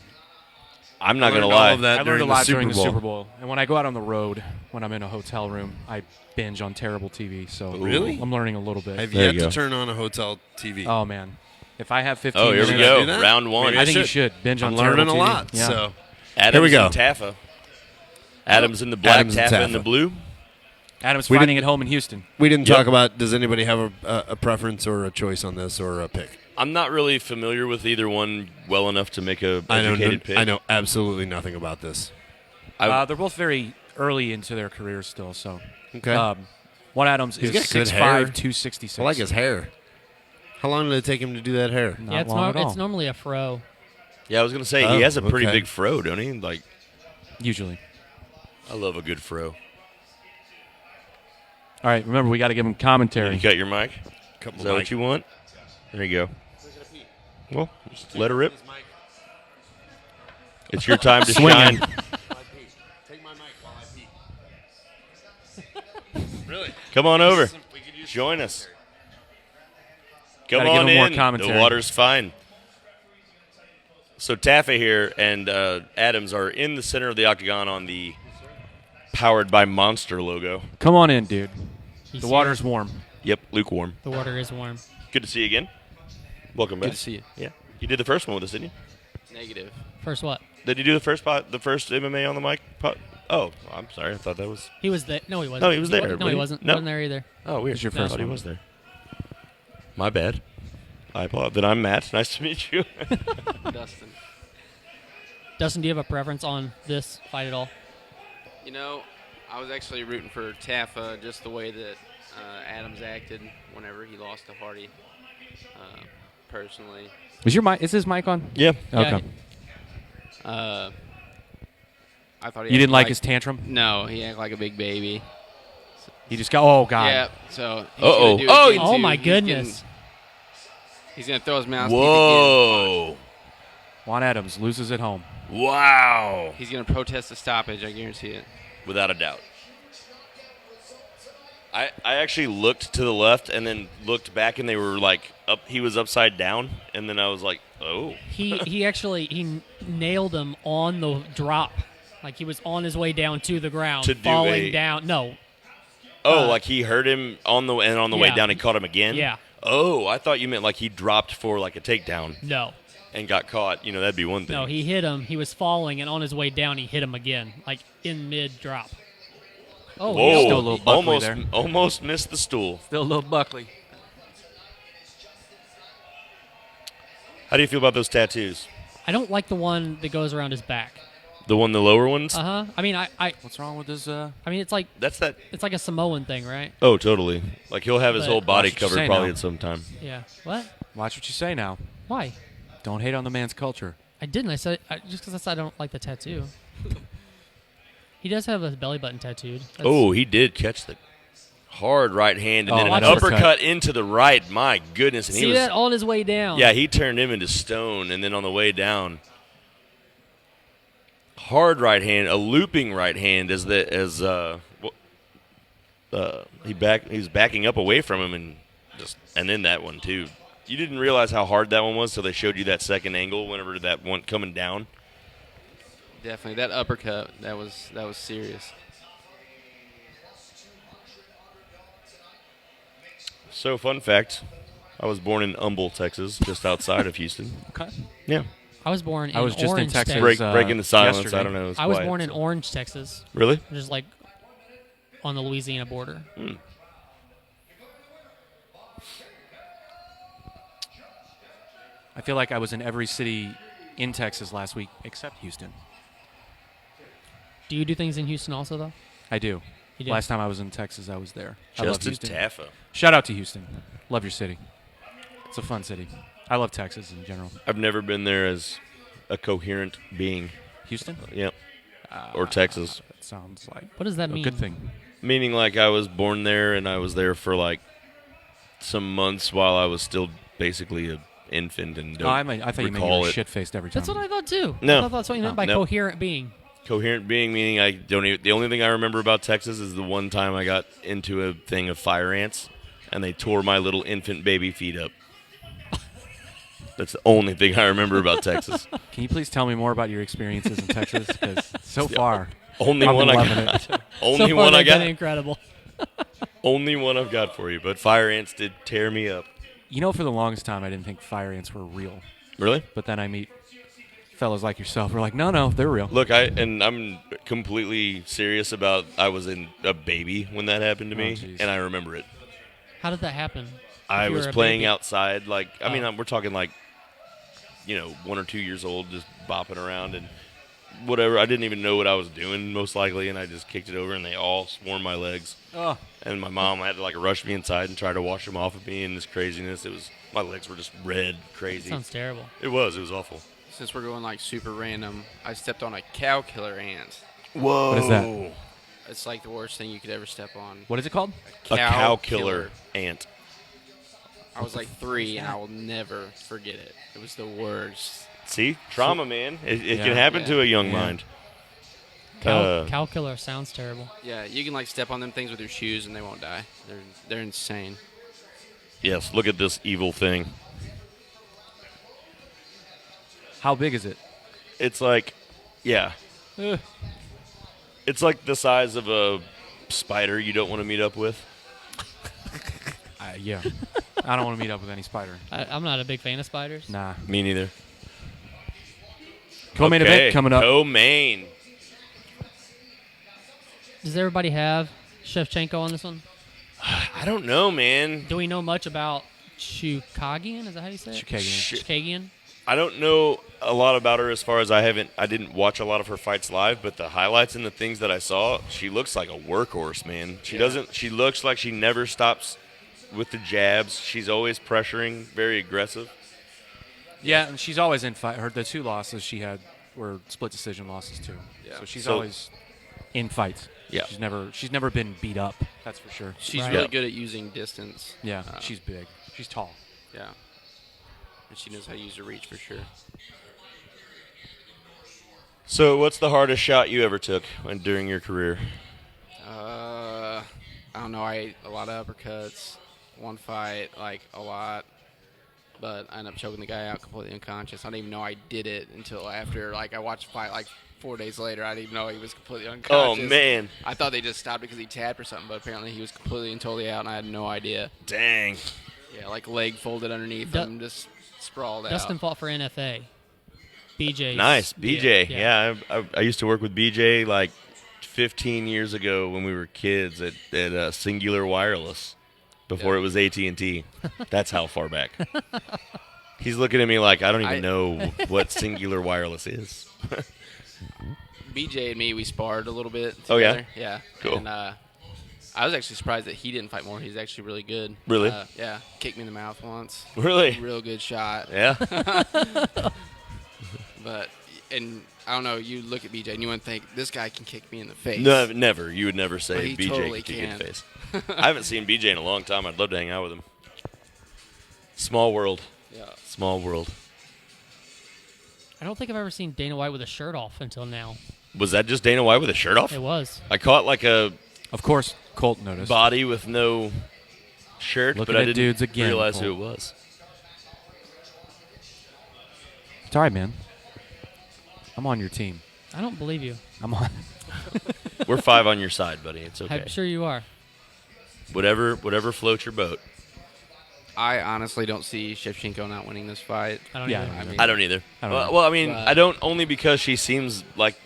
I'm not learned gonna all lie. of that I learned during a lot the during the Super Super Bowl. Bowl, and when I go out on the road, when I'm in a hotel room, I binge on terrible TV. So Really? I'm learning a little bit. I've There yet you to go. turn on a hotel TV. Oh man, if I have 15 Oh, here minutes, we Should I go. do that? Round one. Maybe I think you should binge on I'm learning terrible a TV. lot. Yeah. So Adams Here we go. and Taffa. Adams in the black, Adams and Taffa in the Taffa. blue. Adam's We finding didn't- it home in Houston. we didn't Yep. talk about. Does anybody have a preference or a choice on this or a pick? I'm not really familiar with either one well enough to make a I educated pick. know absolutely nothing about this. They're both very early into their careers still. So Okay. Juan Adams is got good 6'5", hair. 266. I like his hair. How long did it take him to do that hair? Not Yeah, it's, long at all. it's normally a fro. Yeah, I was gonna say Oh, he has a pretty okay. big fro, don't he? Like, Usually. I love a good fro. All right, remember we got to give him Did commentary. you cut your mic? Couple Is that what you want? There you go. Well, just let her rip. It's your time to Swing shine. him. Take my mic while I pee. Really? Come on over. Join us. Come Gotta give on him more in. commentary. The water's fine. So Taffa here and Adams are in the center of the octagon on the Powered by Monster logo. Come on in, dude. He's The here. water's warm. Yep, lukewarm. The water is warm. Good to see you again. Welcome back. Good to see you. Yeah, you did the first one with us, didn't you? Negative. First what? Did you do the first MMA on the mic? Oh, I'm sorry. I thought that was. He was there. No, he wasn't. No, he was there, No, but he wasn't. no. Wasn't there either. Oh, weird. Who's your I first thought he one? was there. My bad. I apologize. Then I'm Matt. Nice to meet you. Dustin. Dustin, do you have a preference on this fight at all? You know, I was actually rooting for Taffa just the way that Adams acted whenever he lost to Hardy. Personally, Is your mic? Is his mic on? yeah. Okay. I thought he You didn't acted like his tantrum? No, he acted like a big baby. He just got. Oh God. Yeah. So. He's Uh-oh. gonna do it Oh, again, Oh too. my He's goodness. He's gonna throw his mouthpiece again. Whoa. Juan Adams loses at home. Wow. He's gonna protest the stoppage. I guarantee it. Without a doubt. I actually looked to the left and then looked back and they were like up. He was upside down and then I was like, oh. He actually nailed him on the drop. Like he was on his way down to the ground, To do falling a- down. No. Oh, like he hurt him on the way Yeah. down. He caught him again. Yeah. Oh, I thought you meant like he dropped for like a takedown No. and got caught. You know, that'd be one thing. No, he hit him. He was falling, and on his way down, he hit him again, like in mid drop. Oh, Whoa! Still a little Buckley almost, there. almost missed the stool. Still a little Buckley. How do you feel about those tattoos? I don't like the one that goes around his back. The lower ones. I mean, I What's wrong with his? mean, it's like That's that. a Samoan thing, right? Oh, totally. Like he'll have his But- whole body Watch what you covered say probably now. at some time. Yeah. What? Watch what you say now. Why? Don't hate on the man's culture. I didn't. I said just because I said I don't like the tattoo. He does have a belly button tattooed. That's- Oh, he did catch the hard right hand and Oh, then an watch uppercut. uppercut. Into the right. My goodness! And see he was, that on his way down? Yeah, he turned him into stone, and then on the way down, hard right hand, a looping right hand he was backing up away from him, and then that one too. You didn't realize how hard that one was, so they showed you that second angle whenever that one coming down. Definitely that uppercut. That was serious. So, fun fact: I was born in Humble, Texas, just outside of Houston. Okay. Yeah, I was born in I was just in Orange, Texas. breaking the silence. Yesterday. I don't know. it was I was quiet, born in so. Orange, Texas, Really? just like on the Louisiana border. I feel like I was in every city in Texas last week except Houston. Do you do things in Houston also, though? I do. You do? Last time I was in Texas, I was there. I love Justin Houston. Taffa. Shout out to Houston. Love your city. It's a fun city. I love Texas in general. I've never been there as a coherent being. Houston? Yeah. Or Texas. That sounds like What does that a mean? good thing. Meaning like I was born there and I was there for like some months while I was still basically an infant and don't I thought you meant you recall were it. shit-faced every time. That's what I thought too. No. I thought that's what you meant by No. coherent being. Coherent being meaning I don't even, the only thing I remember about Texas is the one time I got into a thing of fire ants and they tore my little infant baby feet up. That's the only thing I remember about Texas. Can you please tell me more about your experiences in Texas? Because so far, Only I've one been I loving got. it. Only so far, one I they've been got. incredible. Only one I've got for you. But fire ants did tear me up. You know, for the longest time, I didn't think fire ants were real. Really? But then I meet fellas like yourself. We're like, no, they're real. Look, I'm completely serious about. I was a baby when that happened to me, jeez. and I remember it. How did that happen? I You was were a playing baby? outside, like I mean, Oh. we're talking like, 1 or 2 years old, just bopping around and whatever. I didn't even know what I was doing, most likely, and I just kicked it over, and they all swarmed my legs. Oh. And my mom had to like rush me inside and try to wash them off of me in this craziness. My legs were just red, crazy. Sounds terrible. It was awful. Since we're going like super random, I stepped on a cow killer ant. Whoa. What is that? It's like the worst thing you could ever step on. What is it called? A cow killer ant. I was like 3, and I will never forget it. It was the worst. See? Trauma, man. It Yeah. can happen to a young Yeah. mind. Cow killer sounds terrible. Yeah, you can like step on them things with your shoes, and they won't die. They're insane. Yes, look at this evil thing. How big is it? It's like, yeah. It's like the size of a spider you don't want to meet up with. Yeah. I don't want to meet up with any spider. I'm not a big fan of spiders. Nah. Me neither. Co-main Okay, event coming up. Co-main. Does everybody have Shevchenko on this one? I don't know, man. Do we know much about Chukagian? Is that how you say it? Chukagian. Chukagian? I don't know a lot about her as far as I didn't watch a lot of her fights live, but the highlights and the things that I saw, she looks like a workhorse, man. She looks like she never stops with the jabs. She's always pressuring, very aggressive. Yeah, and she's always in fight. The 2 losses she had were split decision losses too. Yeah. So she's So- always in fights. Yeah. She's never been beat up. That's for sure. She's Right. really Yeah. good at using distance. Yeah, she's big. She's tall. Yeah. And she knows how to use her reach for sure. So what's the hardest shot you ever took during your career? I don't know. I ate a lot of uppercuts. One fight, like a lot. But I ended up choking the guy out completely unconscious. I didn't even know I did it until after. Like, I watched the fight like 4 days later. I didn't even know he was completely Oh, unconscious. man. I thought they just stopped because he tapped or something, but apparently he was completely and totally out, and I had no idea. Dang. Yeah, like leg folded underneath Du- him, just sprawled Dustin out. fought for NFA. BJ. Nice. BJ. Yeah, I used to work with BJ like 15 years ago when we were kids at Singular Wireless before it was AT&T. That's how far back. He's looking at me like I don't even know what Singular Wireless is. BJ and me, we sparred a little bit Oh, yeah? together. Yeah. Cool. And I was actually surprised that he didn't fight more. He's actually really good. Really? Yeah. Kicked me in the mouth once. Really? Real good shot. Yeah. But, and I don't know, you look at BJ and you wouldn't think, this guy can kick me in the face. No, never. You would never But say he BJ totally can kick you in the can. face. I haven't seen BJ in a long time. I'd love to hang out with him. Small world. Yeah. Small world. I don't think I've ever seen Dana White with a shirt off until now. Was that just Dana White with a shirt off? It was. I caught like a Of course, Colt noticed. body with no shirt, Looking but I at didn't dudes again, realize who it Colt. was. It's all right, man. I'm on your team. I don't believe you. I'm on. We're 5 on your side, buddy. It's okay. I'm sure you are. Whatever floats your boat. I honestly don't see Shevchenko not winning this fight. I don't Yeah, either. I mean- I don't either. I don't know. Well, I mean, But- I don't only because she seems like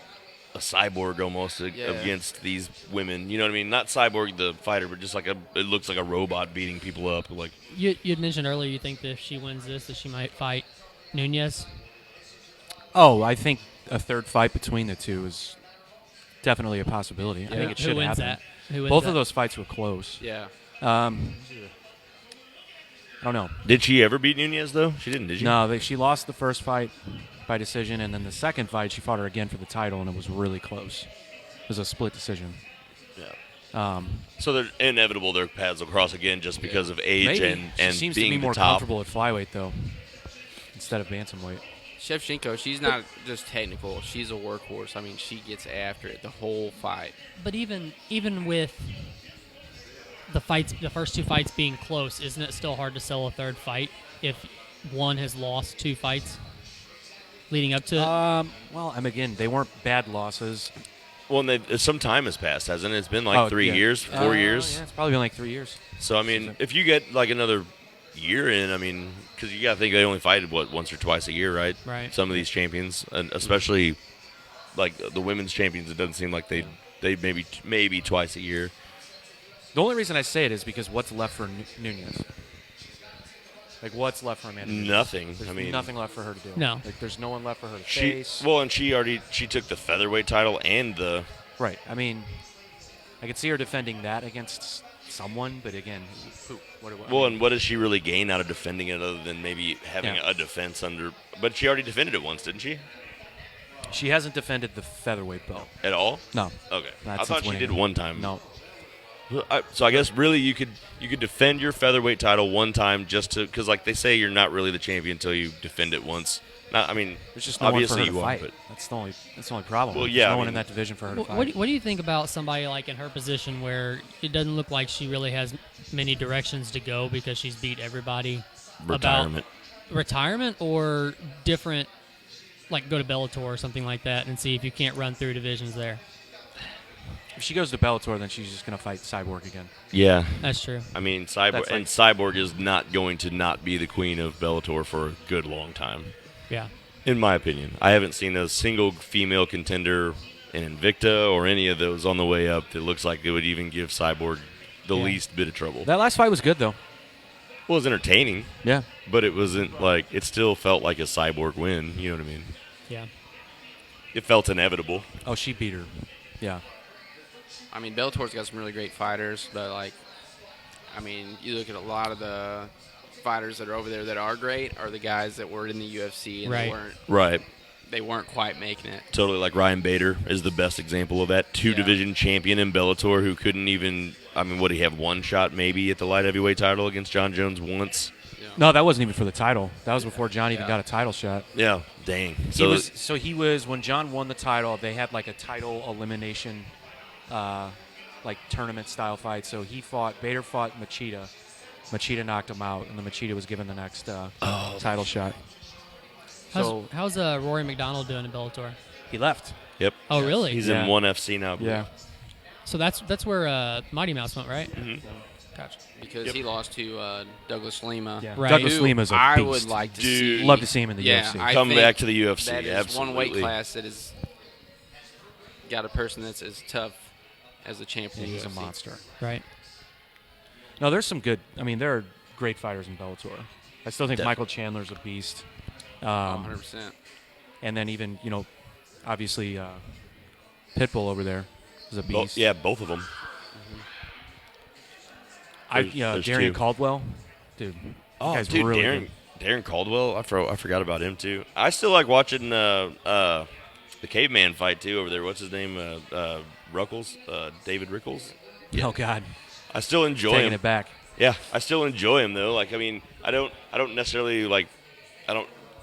a cyborg almost Yeah. against these women. You know what I mean? Not cyborg the fighter, but just like it looks like a robot beating people up. Like You'd mentioned earlier you think that if she wins this, that she might fight Nunez. Oh, I think a third fight between the two is definitely a possibility. I think it should Who wins happen. that? Who wins Both that? of those fights were close. Yeah. I don't know. did she ever beat Nunez though? She didn't, did she? No, she lost the first fight by decision, and then the second fight she fought her again for the title, and it was really close. It was a split decision. Yeah. So they're inevitable. Their paths will cross again just because of age Maybe. and she seems to being be more the top. comfortable at flyweight though, instead of bantamweight. Shevchenko, she's not just technical. She's a workhorse. I mean, she gets after it the whole fight. But even with the first 2 fights being close, isn't it still hard to sell a third fight if one has lost 2 fights leading up to it? Well, again, they weren't bad losses. Well, and some time has passed, hasn't it? It's been like 3 years, 4 years. Yeah, it's probably been like 3 years. So, I mean, if you get like another year in, I mean, because you got to think they only fight, once or twice a year, right? Right. Some of these champions, and especially like the women's champions, it doesn't seem like they maybe twice a year. The only reason I say it is because what's left for Nunez? Like, what's left for Amanda Nunez? Nothing. There's I mean, nothing left for her to do. No. Like, there's no one left for her to she face. well, and she took the featherweight title and the Right. I mean, I could see her defending that against someone, but again, who? well, and what does she really gain out of defending it other than maybe having a defense under? But she already defended it once, didn't she? She hasn't defended the featherweight belt. At all? No. Okay. Not I thought since she winning did it. one time. No. So I guess really you could defend your featherweight title one time just to because like they say you're not really the champion until you defend it once. Not, I mean, There's just no one for obviously her to you fight. are, but That's the only problem. Well, There's yeah, no I one mean- in that division for her to What, fight. what do you think about somebody like in her position where it doesn't look like she really has many directions to go because she's beat everybody? retirement. About retirement or different, like go to Bellator or something like that and see if you can't run through divisions there. If she goes to Bellator, then she's just going to fight Cyborg again. Yeah. That's true. I mean, Cyborg is not going to not be the queen of Bellator for a good long time, Yeah. in my opinion. I haven't seen a single female contender in Invicta or any of those on the way up that looks like it would even give Cyborg the least bit of trouble. That last fight was good, though. Well, it was entertaining, Yeah. but it wasn't like it still felt like a Cyborg win. You know what I mean? Yeah. It felt inevitable. Oh, she beat her. Yeah. I mean, Bellator's got some really great fighters, but like, I mean, you look at a lot of the fighters that are over there that are great are the guys that were in the UFC and Right. they weren't quite making it. Totally, like Ryan Bader is the best example of that. Two-division champion in Bellator who couldn't even, I mean, what did he have, one shot maybe at the light heavyweight title against John Jones once? No, that wasn't even for the title. That was before John even got a title shot. Yeah, dang. He was when John won the title, they had like a title elimination like tournament style fight. So Bader fought Machida. Machida knocked him out, and then Machida was given the next title shot. How's Rory McDonald doing in Bellator? He left. Yep. Oh, really? He's Yeah. in ONE FC now. I believe. Yeah. So that's where Mighty Mouse went, right? Mm-hmm. Gotcha. Because he lost to Douglas Lima. Yeah. Right. Douglas Who Lima's a I beast. would like to Dude. see. Love to see him in the Yeah, UFC. I Come think back to the UFC. That is Absolutely. one weight class that is got a person that's as tough as the champion. He's a UFC. monster. Right. No, there's some good. I mean, there are great fighters in Bellator. I still think Definitely. Michael Chandler's a beast. 100%. And then even obviously Pitbull over there is a beast. Both of them. There's Darian two. Caldwell, dude. Oh, guy's dude, really Darren Caldwell. I forgot about him too. I still like watching the caveman fight too over there. What's his name? Ruckles. David Rickles. good. Oh God, I still enjoy taking him. it back. Yeah, I still enjoy him though. Like, I mean, I don't necessarily like.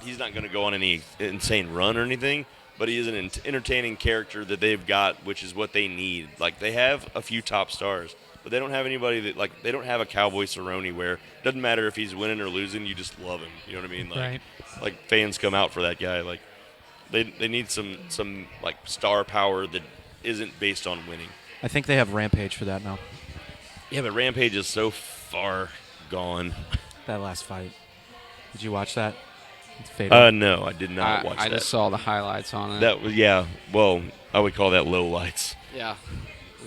He's not going to go on any insane run or anything. But he is an entertaining character that they've got, which is what they need. Like, they have a few top stars, but they don't have anybody that, like, they don't have a Cowboy Cerrone where it doesn't matter if he's winning or losing, you just love him. You know what I mean? Like, Right. like fans come out for that guy. Like, they need some like star power that isn't based on winning. I think they have Rampage for that now. Yeah, but Rampage is so far gone. That last fight. Did you watch that? It's fatal. No, I did not watch I that. just saw the highlights on it. That was well, I would call that low lights. Yeah.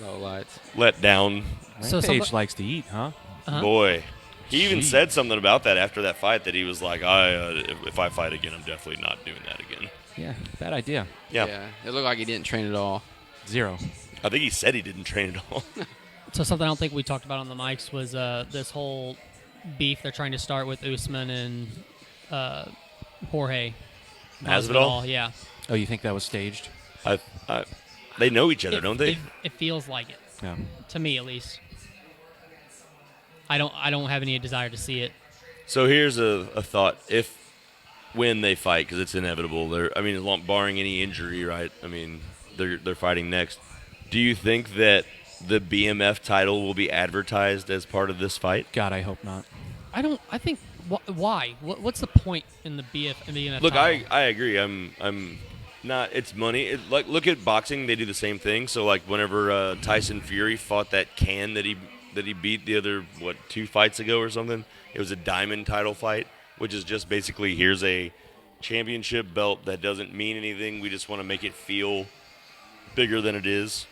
Low lights. Let down. So Rampage likes to eat, huh? Uh-huh. Boy, he even Jeez. said something about that after that fight that he was like, if I fight again, I'm definitely not doing that again. Yeah, bad idea. Yeah. It looked like he didn't train at all. 0. I think he said he didn't train at all. So something I don't think we talked about on the mics was this whole beef they're trying to start with Usman and Jorge Masvidal? Yeah. Oh, you think that was staged? They know each other, don't they? It feels like it, Yeah. to me at least. I don't have any desire to see it. So here's a thought. If when they fight because it's inevitable. Barring any injury, right? I mean, they're fighting next. Do you think that the BMF title will be advertised as part of this fight? God, I hope not. I think why? What's the point in the BMF Look, title? I agree. I'm not. It's money. Like look at boxing. They do the same thing. So like whenever Tyson Fury fought that can that he beat the other 2 fights ago or something, it was a diamond title fight, which is just basically here's a championship belt that doesn't mean anything. We just want to make it feel bigger than it is.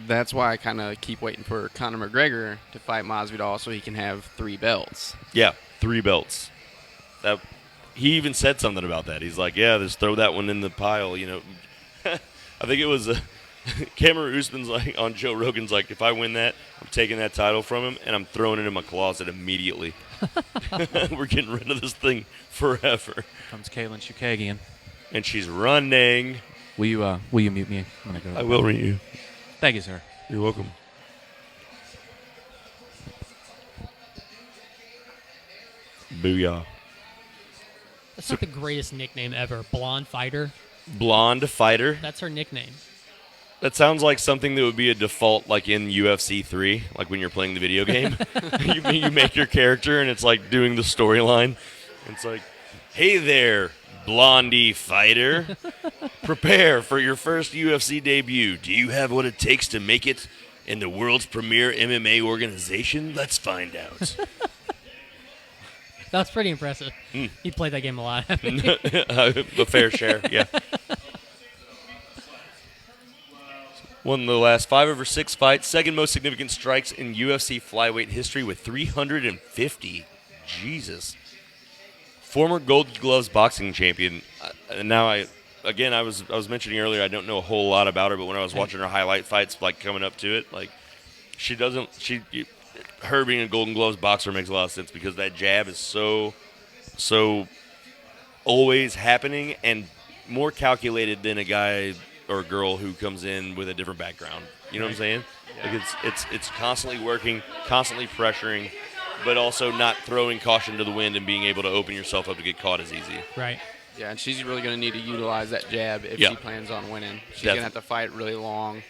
That's why I kind of keep waiting for Conor McGregor to fight Masvidal so he can have 3 belts. Yeah, 3 belts. He even said something about that. He's like, yeah, just throw that one in the pile. You know, I think it was Cameron Usman's like on Joe Rogan's like, if I win that, I'm taking that title from him and I'm throwing it in my closet immediately. We're getting rid of this thing forever. Comes Kaylin Chukagian. And she's running. Will you mute me? I'm gonna go. I will ring you. Thank you, sir. You're welcome. Booyah. That's not the greatest nickname ever. Blonde fighter. Blonde fighter. That's her nickname. That sounds like something that would be a default, like in UFC 3, like when you're playing the video game. you make your character, and it's like doing the storyline. It's like, hey there, blondie fighter. Prepare for your first UFC debut. Do you have what it takes to make it in the world's premier MMA organization? Let's find out. That's pretty impressive. He played that game a lot. A fair share, yeah. Won the last 5 over 6 fights. Second most significant strikes in UFC flyweight history with 350. Jesus. Former Gold Gloves boxing champion. Now I was mentioning earlier I don't know a whole lot about her, but when I was watching her highlight fights, like coming up to it, like her being a Golden Gloves boxer makes a lot of sense because that jab is so always happening and more calculated than a guy or a girl who comes in with a different background. You know what I'm saying? Yeah. Like it's constantly working, constantly pressuring, but also not throwing caution to the wind and being able to open yourself up to get caught as easy. Right. Yeah, and she's really going to need to utilize that jab if she plans on winning. She's going to have to fight really long.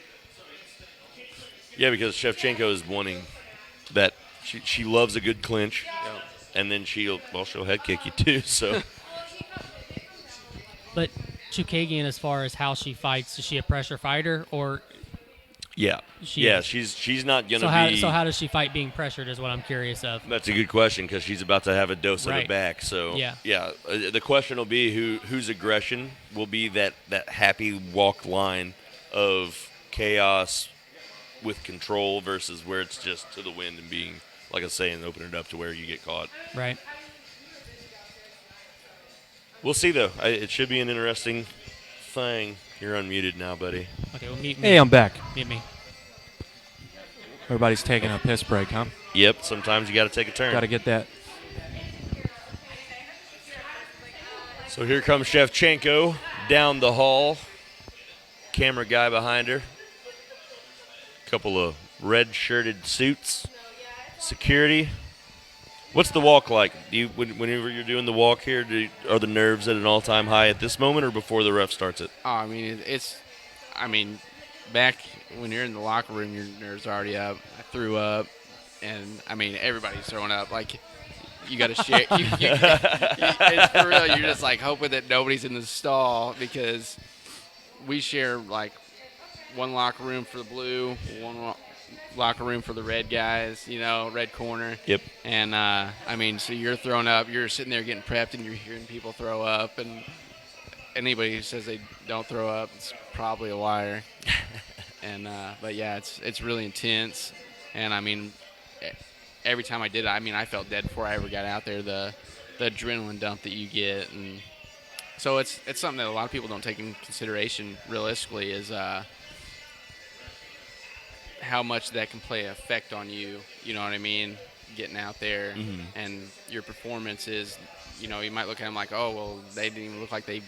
Yeah, because Shevchenko is wanting that. She loves a good clinch, and then she'll head kick you too. So, but Chukagian, as far as how she fights, is she a pressure fighter or? Yeah, she's not gonna be. So how does she fight being pressured? Is what I'm curious of. That's a good question because she's about to have a dose of it back. So yeah. The question will be whose aggression will be that happy walk line of chaos with control versus where it's just to the wind and being, like I was saying, open it up to where you get caught. Right. We'll see, though. It should be an interesting thing. You're unmuted now, buddy. Okay, well, meet me. Hey, I'm back. Meet me. Everybody's taking a piss break, huh? Yep, sometimes you got to take a turn. Got to get that. So here comes Shevchenko down the hall. Camera guy behind her. Couple of red-shirted suits. Security. What's the walk like? Whenever you're doing the walk here, are the nerves at an all-time high at this moment or before the ref starts it? Oh, I mean, back when you're in the locker room, your nerves are already up. I threw up, and I mean, everybody's throwing up. Like, you got to share. It's for real. You're just like hoping that nobody's in the stall because we share like one locker room for the blue, one locker room for the red guys, red corner. Yep. And, I mean, so you're throwing up, you're sitting there getting prepped, and you're hearing people throw up. And anybody who says they don't throw up is probably a liar. But, yeah, it's really intense. And, I mean, every time I did it, I felt dead before I ever got out there, the adrenaline dump that you get. And so it's something that a lot of people don't take into consideration realistically is how much that can play an effect on you, you know what I mean, getting out there. Mm-hmm. And your performance is, you might look at them like, oh, well, they didn't even look like they,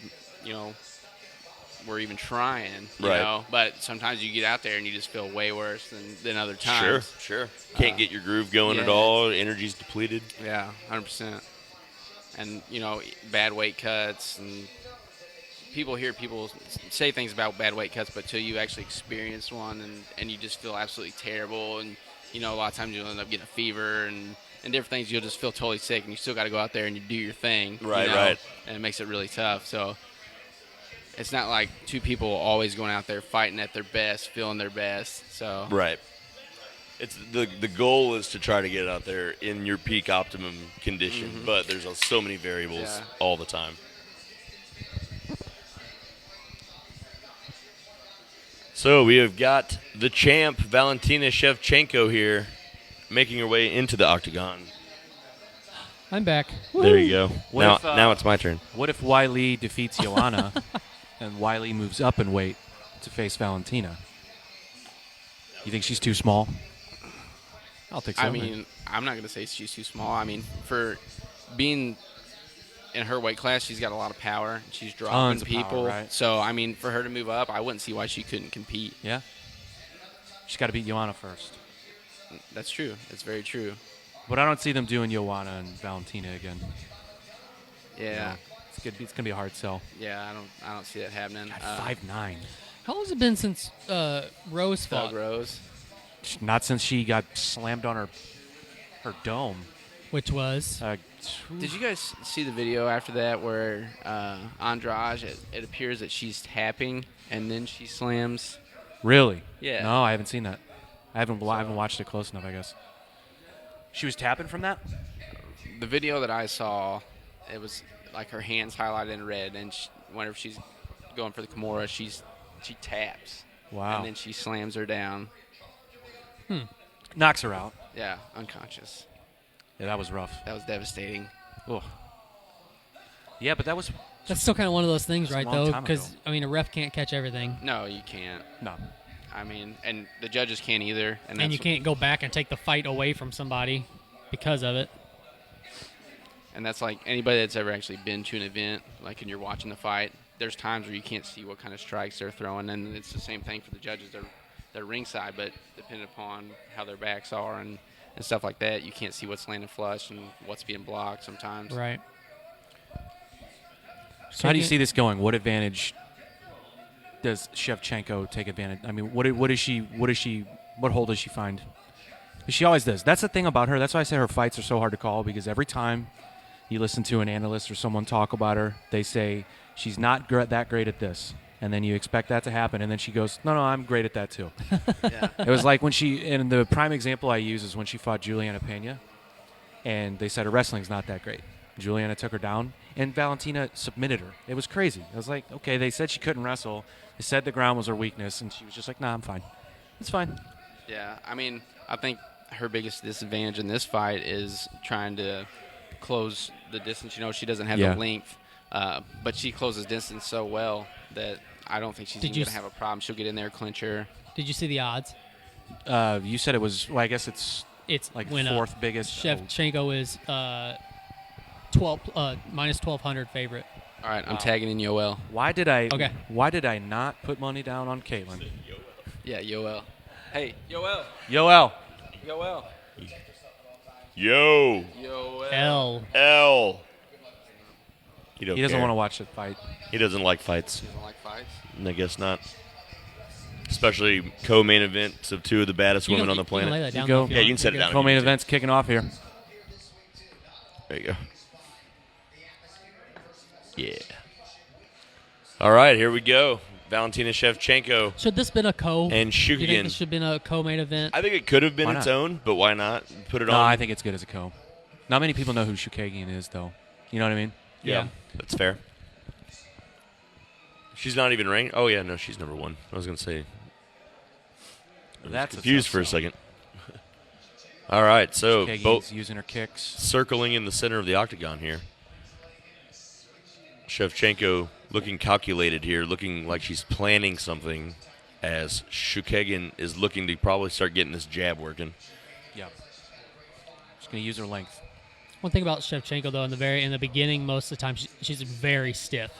were even trying, you know. But sometimes you get out there and you just feel way worse than other times. Sure. Can't get your groove going at all. Energy's depleted. Yeah, 100%. and bad weight cuts, and people hear people say things about bad weight cuts, but till you actually experience one, and you just feel absolutely terrible, and a lot of times you'll end up getting a fever and different things. You'll just feel totally sick, and you still got to go out there and you do your thing. Right. And it makes it really tough. So it's not like two people always going out there fighting at their best, feeling their best. So Right. It's the goal is to try to get out there in your peak optimum condition, but there's so many variables all the time. So we have got the champ, Valentina Shevchenko, here, making her way into the octagon. I'm back. There you go. What Now it's my turn. What if Wiley defeats Joanna and Wiley moves up in weight to face Valentina? You think she's too small? I'll take so. I mean, I'm not going to say she's too small. I mean, for being in her weight class, she's got a lot of power. She's dropping Tons of people. power, right? So, I mean, for her to move up, I wouldn't see why she couldn't compete. Yeah. She's got to beat Joanna first. That's true. That's very true. But I don't see them doing Joanna and Valentina again. Yeah. It's gonna be a hard sell. Yeah, I don't see that happening. 5'9". How long has it been since Rose fought? Doug Rose. Not since she got slammed on her dome. Which was? Did you guys see the video after that where Andrade, it appears that she's tapping and then she slams? Really? Yeah. No, I haven't seen that. I haven't watched it close enough, I guess. She was tapping from that? The video that I saw, it was like her hands highlighted in red, and whenever she's going for the Kimura, she taps. Wow. And then she slams her down. Knocks her out. Yeah, unconscious. Yeah, that was rough. That was devastating. Ugh. Yeah, but that was... That's still kind of one of those things, That's a right, long though? time Because, ago. I mean, a ref can't catch everything. No, you can't. No. I mean, and the judges can't either. And you can't go back and take the fight away from somebody because of it. And that's like anybody that's ever actually been to an event, like, and you're watching the fight, there's times where you can't see what kind of strikes they're throwing, and it's the same thing for the judges. They're ringside, but depending upon how their backs are and stuff like that, you can't see what's landing flush and what's being blocked sometimes. Right. So how do you see this going? What advantage does Shevchenko take advantage? I mean, what hold does she find? She always does. That's the thing about her. That's why I say her fights are so hard to call, because every time you listen to an analyst or someone talk about her, they say she's not that great at this. And then you expect that to happen, and then she goes, no, I'm great at that too. Yeah. It was like and the prime example I use is when she fought Juliana Pena, and they said her wrestling's not that great. Juliana took her down, and Valentina submitted her. It was crazy. I was like, okay, they said she couldn't wrestle. They said the ground was her weakness, and she was just like, nah, I'm fine. It's fine. Yeah, I mean, I think her biggest disadvantage in this fight is trying to close the distance. She doesn't have the length, but she closes distance so well that I don't think she's even going to have a problem. She'll get in there, clinch her. Did you see the odds? You said it was, well, I guess it's like when, fourth biggest. Shevchenko is minus 1,200 favorite. All right, I'm tagging in Yoel. Why did I not put money down on Caitlin? Yeah, Yoel. Hey, Yoel. Yoel. Yoel. Yo. Yoel. L. He doesn't want to watch the fight. He doesn't like fights. You don't like fights? I guess not. Especially co-main events of two of the baddest women on the You can lay planet. that down, You go. though, if Yeah, you can want. set it down. Co-main event's kicking off here. There you go. Yeah. All right, here we go. Valentina Shevchenko Should this been a co? and Do you think Shukagan. this should have been a co-main event? I think it could have been Why its not? own, but why not put it No, on? I think it's good as a co. Not many people know who Shukagian is, though. You know what I mean? Yeah. That's fair. She's not even ranked. Oh yeah, no, she's number one. I was gonna say. I was That's confused for a tough second. All right, so Shukagian's both using her kicks. circling in the center of the octagon here. Shevchenko looking calculated here, looking like she's planning something, as Shukagan is looking to probably start getting this jab working. Yep. She's going to use her length. One thing about Shevchenko, though, in the beginning, most of the time she's very stiff.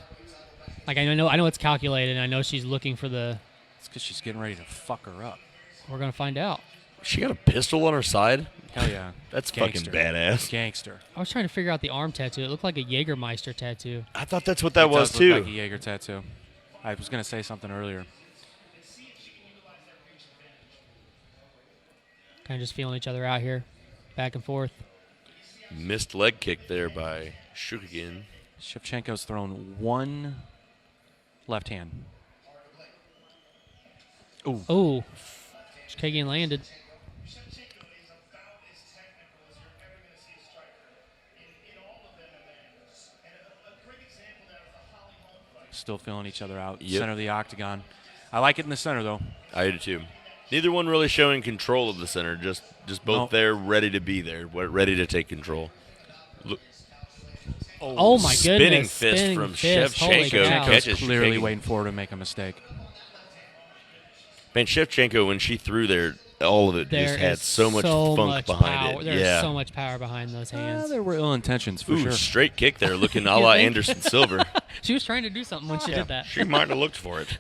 Like I know it's calculated, and I know she's looking for the. It's because she's getting ready to fuck her up. We're gonna find out. She got a pistol on her side? Hell yeah. That's Gangster. fucking badass. Gangster. I was trying to figure out the arm tattoo. It looked like a Jägermeister tattoo. I thought that's what that It was does too. look like a Jaeger tattoo. I was going to say something earlier. Kind of just feeling each other out here, back and forth. Missed leg kick there by Shukagin. Shevchenko's thrown one left hand. Ooh. Oh, Kagan landed. Still feeling each other out. Yep. Center of the octagon. I like it in the center, though. I do too. Neither one really showing control of the center. Just both there, ready to be there, ready to take control. Look, Oh my spinning goodness! fist Spinning from fist. Holy Shevchenko. cow. Catches Clearly Shevchenko. waiting for her to make a mistake. Man, Shevchenko, when she threw there, all of it There just had is so much funk behind power. it. There's yeah. so much power behind those hands. There were ill intentions, for Ooh, sure. straight kick there, looking a la think? Anderson Silver. She was trying to do something when she did that. She might have looked for it.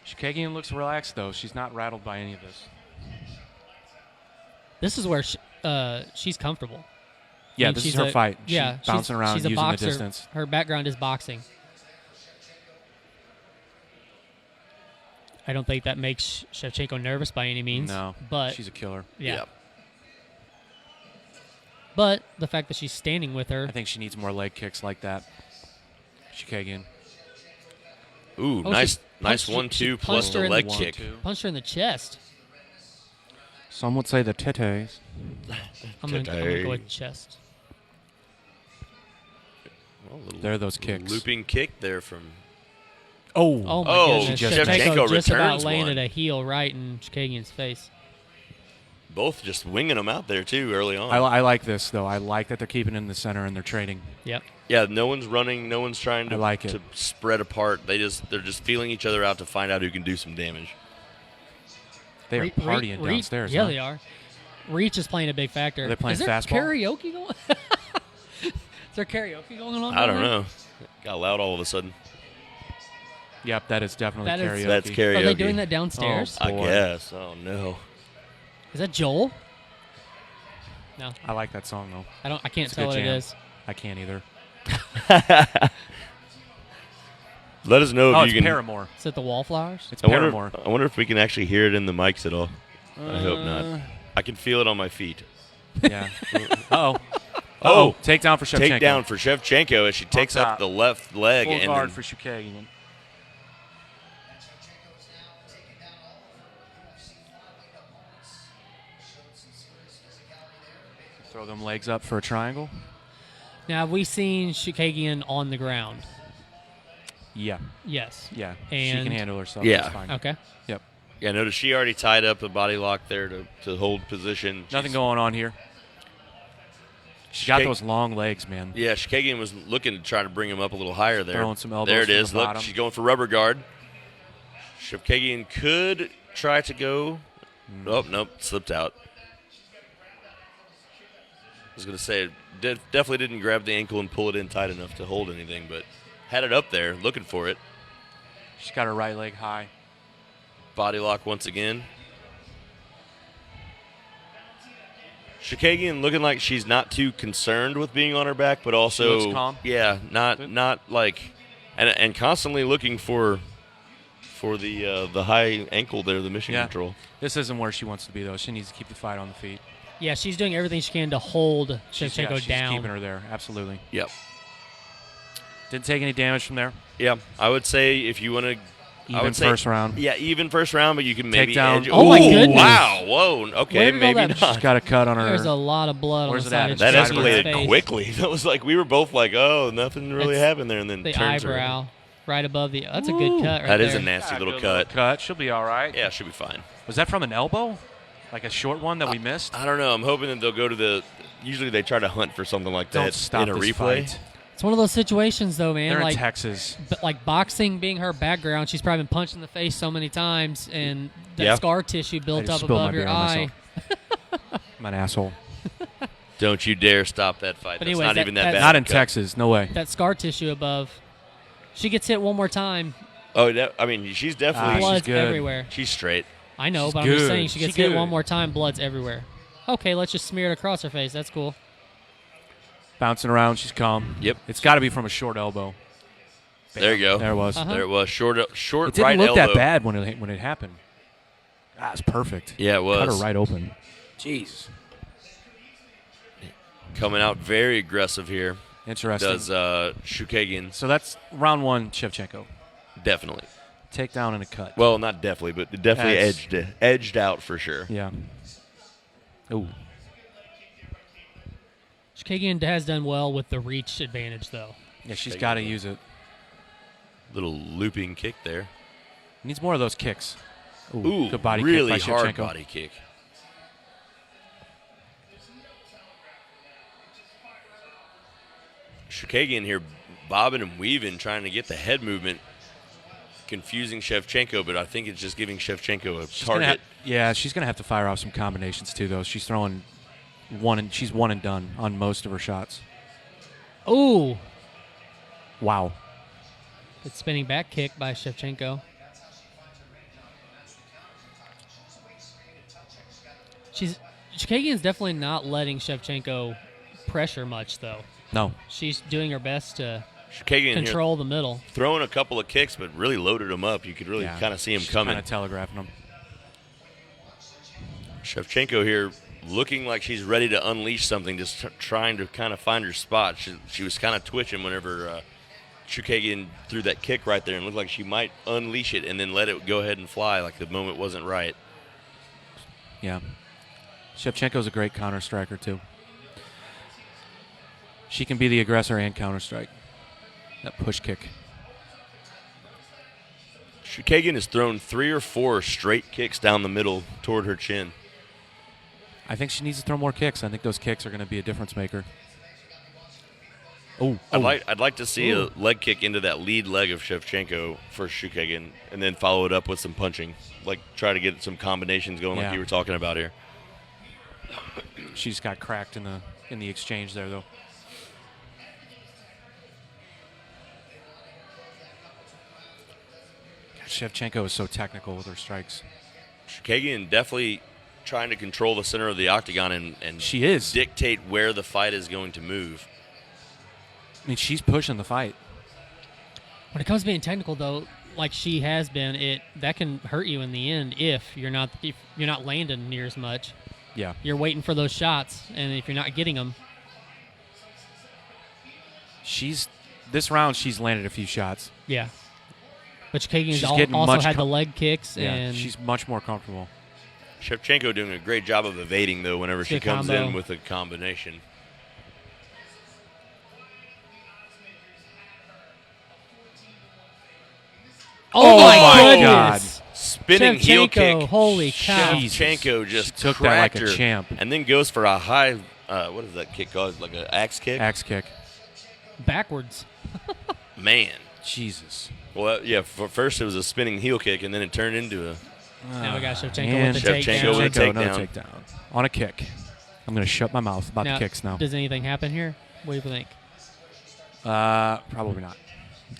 Shikagian looks relaxed, though. She's not rattled by any of this. This is where she's comfortable. Yeah, I mean, this is she's her fight. Yeah, She's bouncing around, she's a using boxer. the distance. Her background is boxing. I don't think that makes Shevchenko nervous by any means. No, but she's a killer. yeah. Yep. But the fact that she's standing with her. I think she needs more leg kicks like that. Shikagian. Ooh, Oh, nice she punched- 1-2 she plus punched her the in leg the kick. 1-2. Punched her in the chest. Some would say the titties. I'm gonna Today. go with chest. Well, little There are those kicks. Looping kick there from. Oh, Oh my Oh, goodness! Shevchenko just about returns landed one. a heel right in Shikagian's face. Both just winging them out there too early on. I like this, though. I like that they're keeping it in the center and they're trading. Yep. Yeah, no one's running, no one's trying to, I like it. to spread apart. They're just feeling each other out to find out who can do some damage. They are partying downstairs. Yeah, huh? they are. Reach is playing a big factor. Are they playing is there fastball? karaoke going? Is there karaoke going on? I don't down there? know. Got loud all of a sudden. Yep, that is definitely That is- karaoke. That's karaoke. Are they doing that downstairs? Oh. I Boy. guess. Oh no. Is that Joel? No, I like that song, though. I can't It's a tell good what it jam. is. I can't either. Let us know Oh, if it's you can. Is Paramore. it the Wallflowers? It's I wonder, Paramore. I wonder if we can actually hear it in the mics at all. I hope not. I can feel it on my feet. Yeah. Uh-oh. Oh, Takedown for Shevchenko. takedown for Shevchenko as she takes top. up the left leg Full and guard then for Shikagian. Throw them legs up for a triangle. Now, have we seen Shikagian on the ground? Yeah. Yes. Yeah. she And- can handle herself. Yeah. That's fine. Okay. Yep. yeah, notice she already tied up a body lock there to hold position. Nothing She's- going on here. She got Shika- those long legs, man. Yeah, Shikagian was looking to try to bring him up a little higher there. Throwing some elbows There it from is. the Look, bottom. she's going for rubber guard. Shikagian could try to go. Oh, nope, slipped out. I was going to say, definitely didn't grab the ankle and pull it in tight enough to hold anything, but had it up there, looking for it. She's got her right leg high. Body lock once again. Shikagian looking like she's not too concerned with being on her back, but also looks calm. Yeah, not like, and constantly looking for the high ankle there, the mission Yeah. control. This isn't where she wants to be, though. She needs to keep the fight on the feet. Yeah, she's doing everything she can to hold Shevchenko she's down. keeping her there. Absolutely. Yep. Didn't take any damage from there. Yeah, I would say if you want to. Even first round. Yeah, even first round, but you can maybe Takedown. edge. Oh, my Ooh, goodness. Wow, whoa, okay, Where did all maybe that- not. She's got a cut on her. There's a lot of blood Where's on it the at? side of That Side of her Shevchenko's escalated face. quickly. That was like we were both like, oh, nothing really It's happened there, and then The turns around. eyebrow right above the. That's a good cut right That there. is a nasty Yeah, little good cut. Cut. She'll be all right. Yeah, should be fine. Was that from an elbow? Like a short one that we missed? I don't know. I'm hoping that they'll go to the. Usually they try to hunt for something like Don't that stop in a this replay. fight. It's one of those situations, though, man. They're in like, Texas. but like boxing being her background, she's probably been punched in the face so many times, and that Yeah. scar tissue I built just up spilled my above your beer on eye. myself. I'm an asshole. Don't you dare stop that fight. But That's anyways, not that- even that that's- bad. Not in of a cut. Texas. No way. That scar tissue above. She gets hit one more time. I mean, she's definitely she's Blood's good. everywhere. she's straight. I know, She's but I'm just good. saying she gets She hit good. one more time, blood's everywhere. Okay, let's just smear it across her face. That's cool. Bouncing around, she's calm. Yep. It's got to be from a short elbow. There you go. There it was. Uh-huh. There it was. Short It didn't right look elbow. that bad when it happened. It's perfect. Yeah, it was. Cut her right open. Jeez. Coming out very aggressive here. Interesting. Does Shukagian. So that's round one, Shevchenko. Definitely. Takedown and a cut. Well, not definitely, but definitely That's- edged out for sure. Yeah. Ooh. Shkagian has done well with the reach advantage, though. Yeah, she's got to use it. Little looping kick there. Needs more of those kicks. Ooh, good body really kick by hard Shevchenko. body kick. Shukagian here bobbing and weaving, trying to get the head movement, confusing Shevchenko, but I think it's just giving Shevchenko a She's gonna target. she's going to have to fire off some combinations too, though. She's throwing she's one and done on most of her shots. Ooh, Wow. good spinning back kick by Shevchenko. Shkagian's definitely not letting Shevchenko pressure much, though. No. She's doing her best to Shukagian control the middle. here throwing a couple of kicks, but really loaded him up. You could really Yeah. kind of see him She's coming. kind of telegraphing them. Shevchenko here looking like she's ready to unleash something, just trying to kind of find her spot. She was kind of twitching whenever Shukagian threw that kick right there and looked like she might unleash it and then let it go ahead and fly like the moment wasn't right. Yeah. Shevchenko's a great counter striker, too. She can be the aggressor and counter strike. That push kick. Shukagian has thrown 3 or 4 straight kicks down the middle toward her chin. I think she needs to throw more kicks. I think those kicks are going to be a difference maker. Oh, I'd like to see a leg kick into that lead leg of Shevchenko for Shukagian and then follow it up with some punching. Like try to get some combinations going like Yeah. you were talking about here. She just got cracked in the exchange there, though. Shevchenko is so technical with her strikes. Shukagian definitely trying to control the center of the octagon and She is. dictate where the fight is going to move. I mean, she's pushing the fight. When it comes to being technical, though, like she has been, that can hurt you in the end if you're not landing near as much. Yeah. You're waiting for those shots, and if you're not getting them, This round, she's landed a few shots. yeah. But Shkagian's She's getting also much had the leg kicks, Yeah, and she's much more comfortable. Shevchenko doing a great job of evading, though, whenever she Good comes combo. in with a combination. oh my my goodness! Spinning heel Shevchenko, kick. holy cow. Shevchenko just She took that like cracked a her champ. and then goes for a high, what is that kick called? Like an axe kick? Axe kick. Backwards. Man. Jesus. Well, yeah, first it was a spinning heel kick, and then it turned into a... Now we got Shevchenko And with the Shevchenko takedown. with a Shevchenko, another takedown. takedown. On a kick. I'm going to shut my mouth about the kicks now. Does anything happen here? What do you think? Probably not.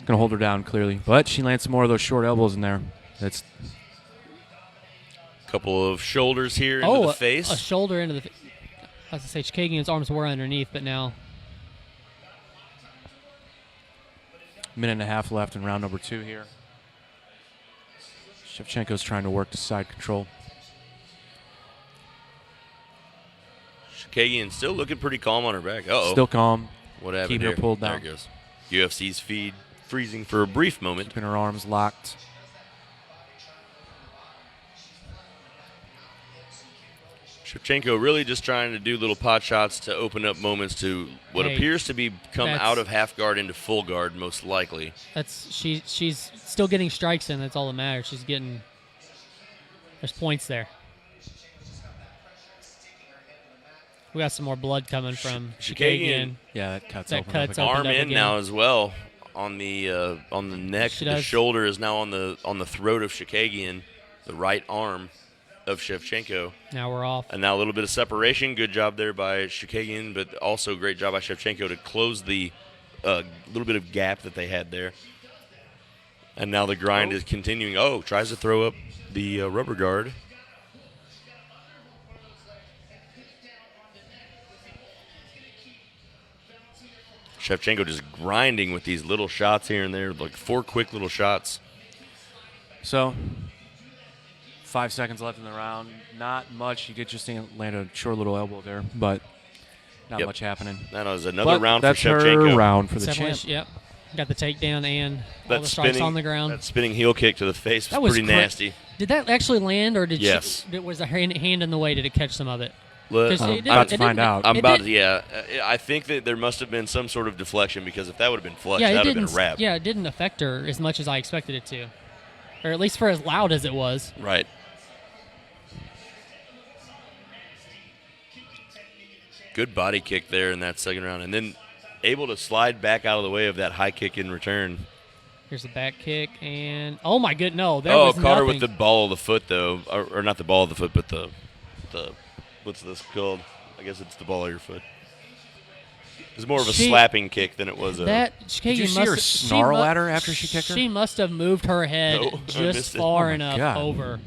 Going to hold her down, clearly. But she lands some more of those short elbows in there. That's Couple of shoulders here into the face. A shoulder into the face. I was going to say, Shkagian's arms were underneath, but now minute and a half left in round number 2 here. Shevchenko's trying to work to side control. Shukagian still looking pretty calm on her back. Uh-oh. Still calm. What happened keeping her here? pulled down. There it goes. UFC's feed freezing for a brief moment. Keeping her arms locked. Shevchenko really just trying to do little pot shots to open up moments to what Hey, appears to be come that's- out of half guard into full guard, most likely. she's still getting strikes in. That's all that matters. There's points there. We got some more blood coming from Shkagian. Yeah, that cuts That open cuts up again. open. Arm up in again. now as well on the neck. She The does. shoulder is now on the throat of Shukagian, the right arm of Shevchenko. Now we're off. And now a little bit of separation. Good job there by Shukagian, but also great job by Shevchenko to close the little bit of gap that they had there. And now the grind is continuing. Oh, tries to throw up the rubber guard. Shevchenko just grinding with these little shots here and there, like 4 quick little shots. So, 5 seconds left in the round. Not much. You did just land a short little elbow there, but not much happening. That was another But round for that's Shevchenko. her round for the Definitely, champ. yep. Got the takedown and all That the strikes on the ground. That spinning heel kick to the face That was was pretty nasty. Did that actually land, or did Yes. was a hand in the way? Did it catch some of it? 'Cause I'm it didn't- about to it find didn't- out. I'm it about didn't- to, yeah. I think that there must have been some sort of deflection, because if that would have been flush, Yeah, that it would have been didn't. a wrap. Yeah, it didn't affect her as much as I expected it to, or at least for as loud as it was. Right. Good body kick there in that second round, and then able to slide back out of the way of that high kick in return. Here's the back kick, and oh my good, no, there Oh, was caught her nothing. with the ball of the foot though, or not the ball of the foot, but the what's this called? I guess it's the ball of your foot. It was more of a slapping kick than it was a. Did you see her snarl at her after she kicked her? She must have moved her head No, I just missed it. far Oh my enough God. over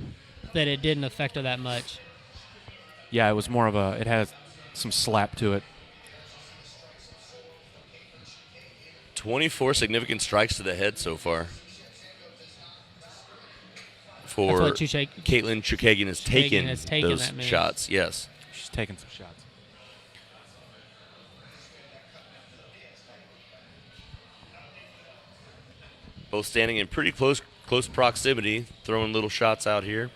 that it didn't affect her that much. Yeah, it was more of a. It had some slap to it. 24 significant strikes to the head so far. For That's what Caitlin Chukagian has taken has taken those that many. shots. Yes. She's taking some shots. Both standing in pretty close proximity, throwing little shots out here.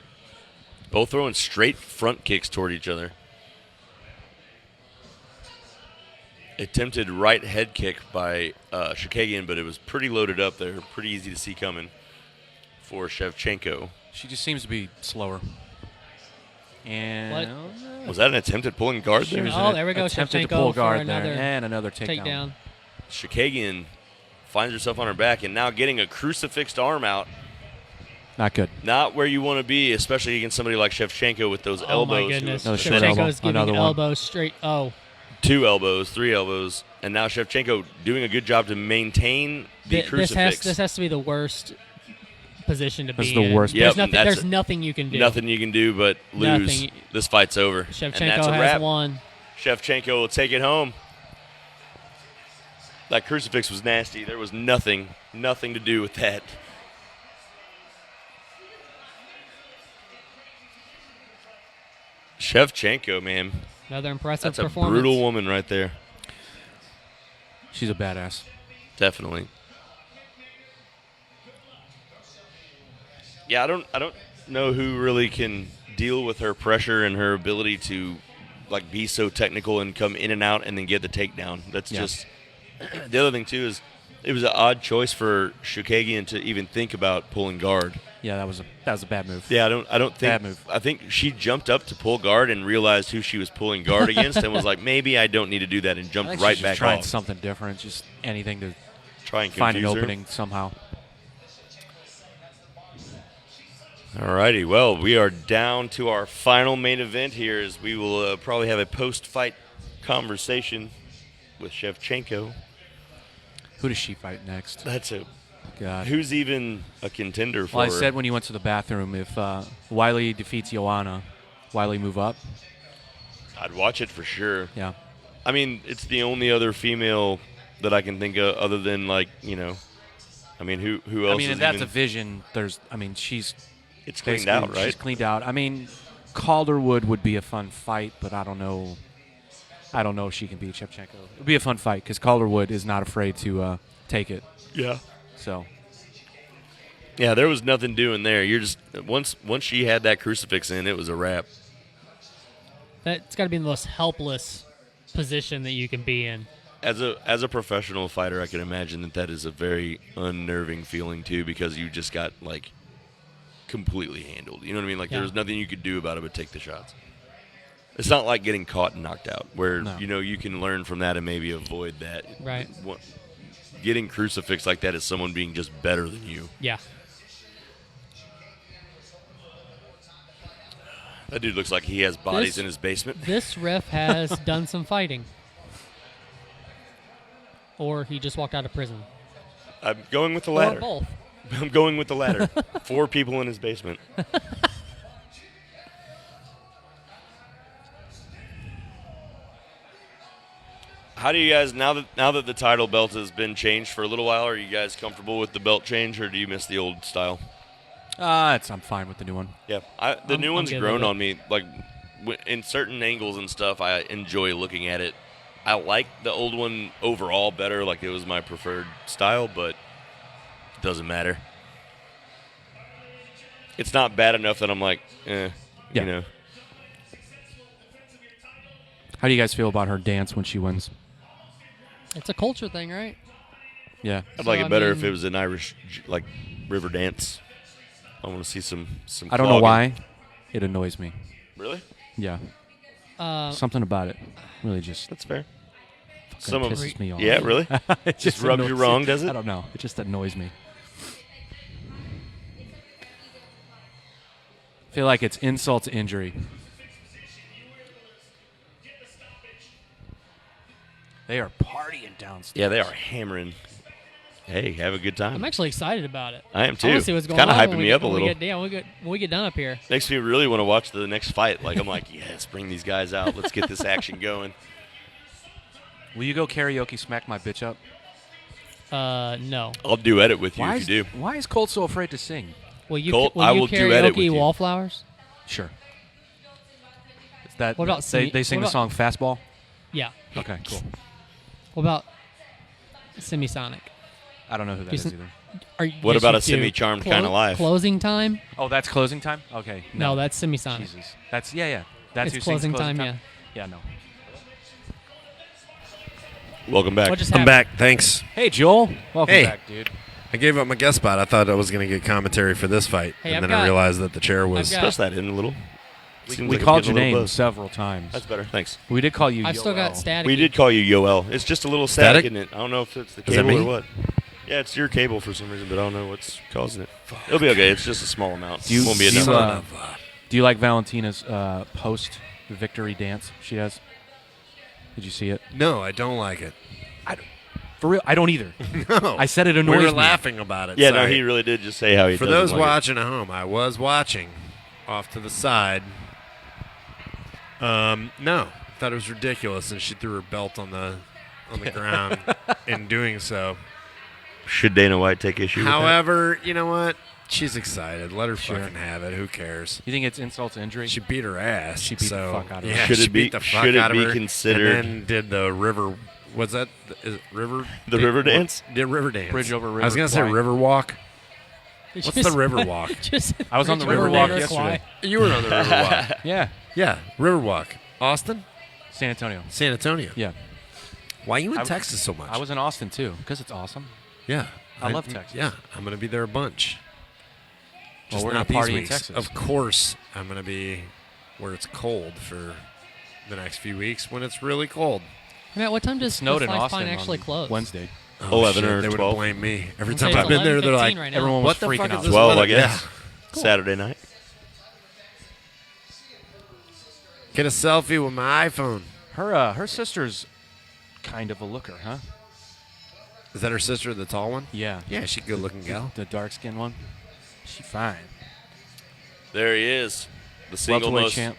Both throwing straight front kicks toward each other. Attempted right head kick by Chukagian, but it was pretty loaded up there. Pretty easy to see coming for Shevchenko. She just seems to be slower. And Was that an attempt at pulling guard there? Oh, there we go. Attempted to Shevchenko pull for guard another there, and another takedown. takedown. Chukagian finds herself on her back and now getting a crucifixed arm out. Not good. Not where you want to be, especially against somebody like Shevchenko with those Oh elbows. my goodness. Another short elbow. Shevchenko's giving Another one. elbows straight. Oh, 2 elbows, 3 elbows, and now Shevchenko doing a good job to maintain the crucifix. This has to be the worst position to This be is the in. worst. Yep, There's nothing you can do. Nothing you can do but lose. Nothing. This fight's over. And Shevchenko that's a has wrap. won. Shevchenko will take it home. That crucifix was nasty. There was nothing to do with that. Shevchenko, man. Another impressive That's a performance. brutal woman right there. She's a badass. Definitely. Yeah, I don't know who really can deal with her pressure and her ability to like be so technical and come in and out and then get the takedown. That's just the other thing too is it was an odd choice for Chukagian to even think about pulling guard. Yeah, that was a bad move. Yeah, I don't think Bad move. I think she jumped up to pull guard and realized who she was pulling guard against and was like, maybe I don't need to do that, and I jumped think right she's back just trying off. something different, just anything to Try and find an confuse her. opening somehow. Alrighty, well, we are down to our final main event here, as we will probably have a post-fight conversation with Shevchenko. Who does she fight next? That's a God. who's even a contender for Well, I her? said when you went to the bathroom, if Wiley defeats Joanna, Wiley move up. I'd watch it for sure. Yeah. I mean, it's the only other female that I can think of, other than who else? I mean, is in that even- division, she's It's cleaned basically- out, right? She's cleaned out. I mean, Calderwood would be a fun fight, but I don't know. I don't know if she can beat Shevchenko. It would be a fun fight because Calderwood is not afraid to take it. Yeah. So Yeah, there was nothing doing there. You're just once she had that crucifix in, it was a wrap. That's got to be the most helpless position that you can be in. As a professional fighter, I can imagine that is a very unnerving feeling too, because you just got like completely handled. You know what I mean? Like Yeah. there was nothing you could do about it but take the shots. It's not like getting caught and knocked out, where No. you can learn from that and maybe avoid that. Right. Getting crucifixed like that is someone being just better than you. Yeah. That dude looks like he has bodies in his basement. This ref has done some fighting. Or he just walked out of prison. I'm going with the Or latter. both. I'm going with the latter. 4 people in his basement. How do you guys now that the title belt has been changed for a little while? Are you guys comfortable with the belt change, or do you miss the old style? I'm fine with the new one. Yeah, the new one's good grown with it. on me. Like in certain angles and stuff, I enjoy looking at it. I like the old one overall better. Like it was my preferred style, but it doesn't matter. It's not bad enough that I'm like, Yeah. you know. How do you guys feel about her dance when she wins? It's a culture thing, right? Yeah. I'd like So, it I better if mean- it was an Irish like river dance. I want to see some. I don't know clogging. why. It annoys me. Really? Yeah. Uh, Something about it really just That's fair. fucking Some of pisses me off. Yeah, really. It Just rubs you annoys wrong, me. does it? I don't know. It just annoys me. I feel like it's insult to injury. They are partying downstairs. Yeah, they are hammering. Hey, have a good time. I'm actually excited about it. I am I too. want to see what's going Kind on. of hyping when we me get- up a when we little. get- when we get done up here. Makes me really want to watch the next fight. Like I'm like, yes, bring these guys out. Let's get this action going. Will you go karaoke smack my bitch up? No. I'll duet it with you Why if is, you do. why is Colt so afraid to sing? Will you? Colt, will I you will duet it with karaoke you. Wallflowers? Sure. Is that What about they semi- sing what the song Fastball? Yeah. Okay, cool. What about Semisonic? I don't know who that You is sen- either. What yes, about you a semi-charmed kinda life? Closing time? Oh, that's closing time? Okay. No, that's Semisonic. Jesus. That's yeah. That's It's who closing sings time, Yeah, no. Welcome back. What just I'm happened? back. Thanks. Hey, Joel. Welcome Hey. back, dude. I gave up my guest spot. I thought I was going to get commentary for this fight, Hey, and I've then I got- realized that the chair was. I've got- Press that in a little. Seems We like called it's your getting a little name buzz. several times. That's better. Thanks. We did call you I've still got Yoel. static. We did call you Yoel. It's just a little static, Static? isn't it? I don't know if it's the Is that cable or me? what. Yeah, it's your cable for some reason, but I don't know what's causing it. It'll be okay. It's just a small amount. Do you- Won't be do you, enough. Do you like Valentina's post-victory dance she does? Did you see it? No, I don't like it. For real, I don't either. No. I said it We annoys were me. laughing about it. Yeah, no, Sorry. he really did just say how he For doesn't those like watching at home, I was watching off to the side. No, thought it was ridiculous, and she threw her belt on the ground in doing so. it. Should Dana White take issue with However, you know what? She's excited. Let her Sure. fucking have it. Who cares? You think it's insult to injury? She beat her ass. She beat the so, fuck out of her. yeah, Should she it be- beat the fuck should it out of be her, considered- And then did the river. Was that is it river? The river dance? Did river dance? Bridge over river I was gonna say Kwai. river walk. Did What's you the s- river walk? just I was on the Bridge over Riverwalk River yesterday. Kwai. You were on the river walk. Yeah, Yeah, river walk. Austin, San Antonio. San Antonio. Yeah, Why you in I- Texas so much? I was in Austin too because it's awesome. Yeah, I love Texas. Yeah, I'm gonna be there a bunch. Well, Just we're not gonna party these in weeks. Texas. Of course, I'm gonna be where it's cold for the next few weeks when it's really cold. Matt, what time does Snowed in Slice Austin Pine actually on close? Wednesday. 11 or They would 12. blame me every I'm time saying I've it's been there. They're 11:15 like, right now. Everyone was "What the freaking fuck is out. this 12, weather?" I guess. Cool. Saturday night. Get a selfie with my iPhone. Her sister's kind of a looker, huh? Is that her sister, the tall one? Yeah. Yeah, she's a good-looking gal. The dark skinned one. She fine. There he is. The single Welterweight most. champ.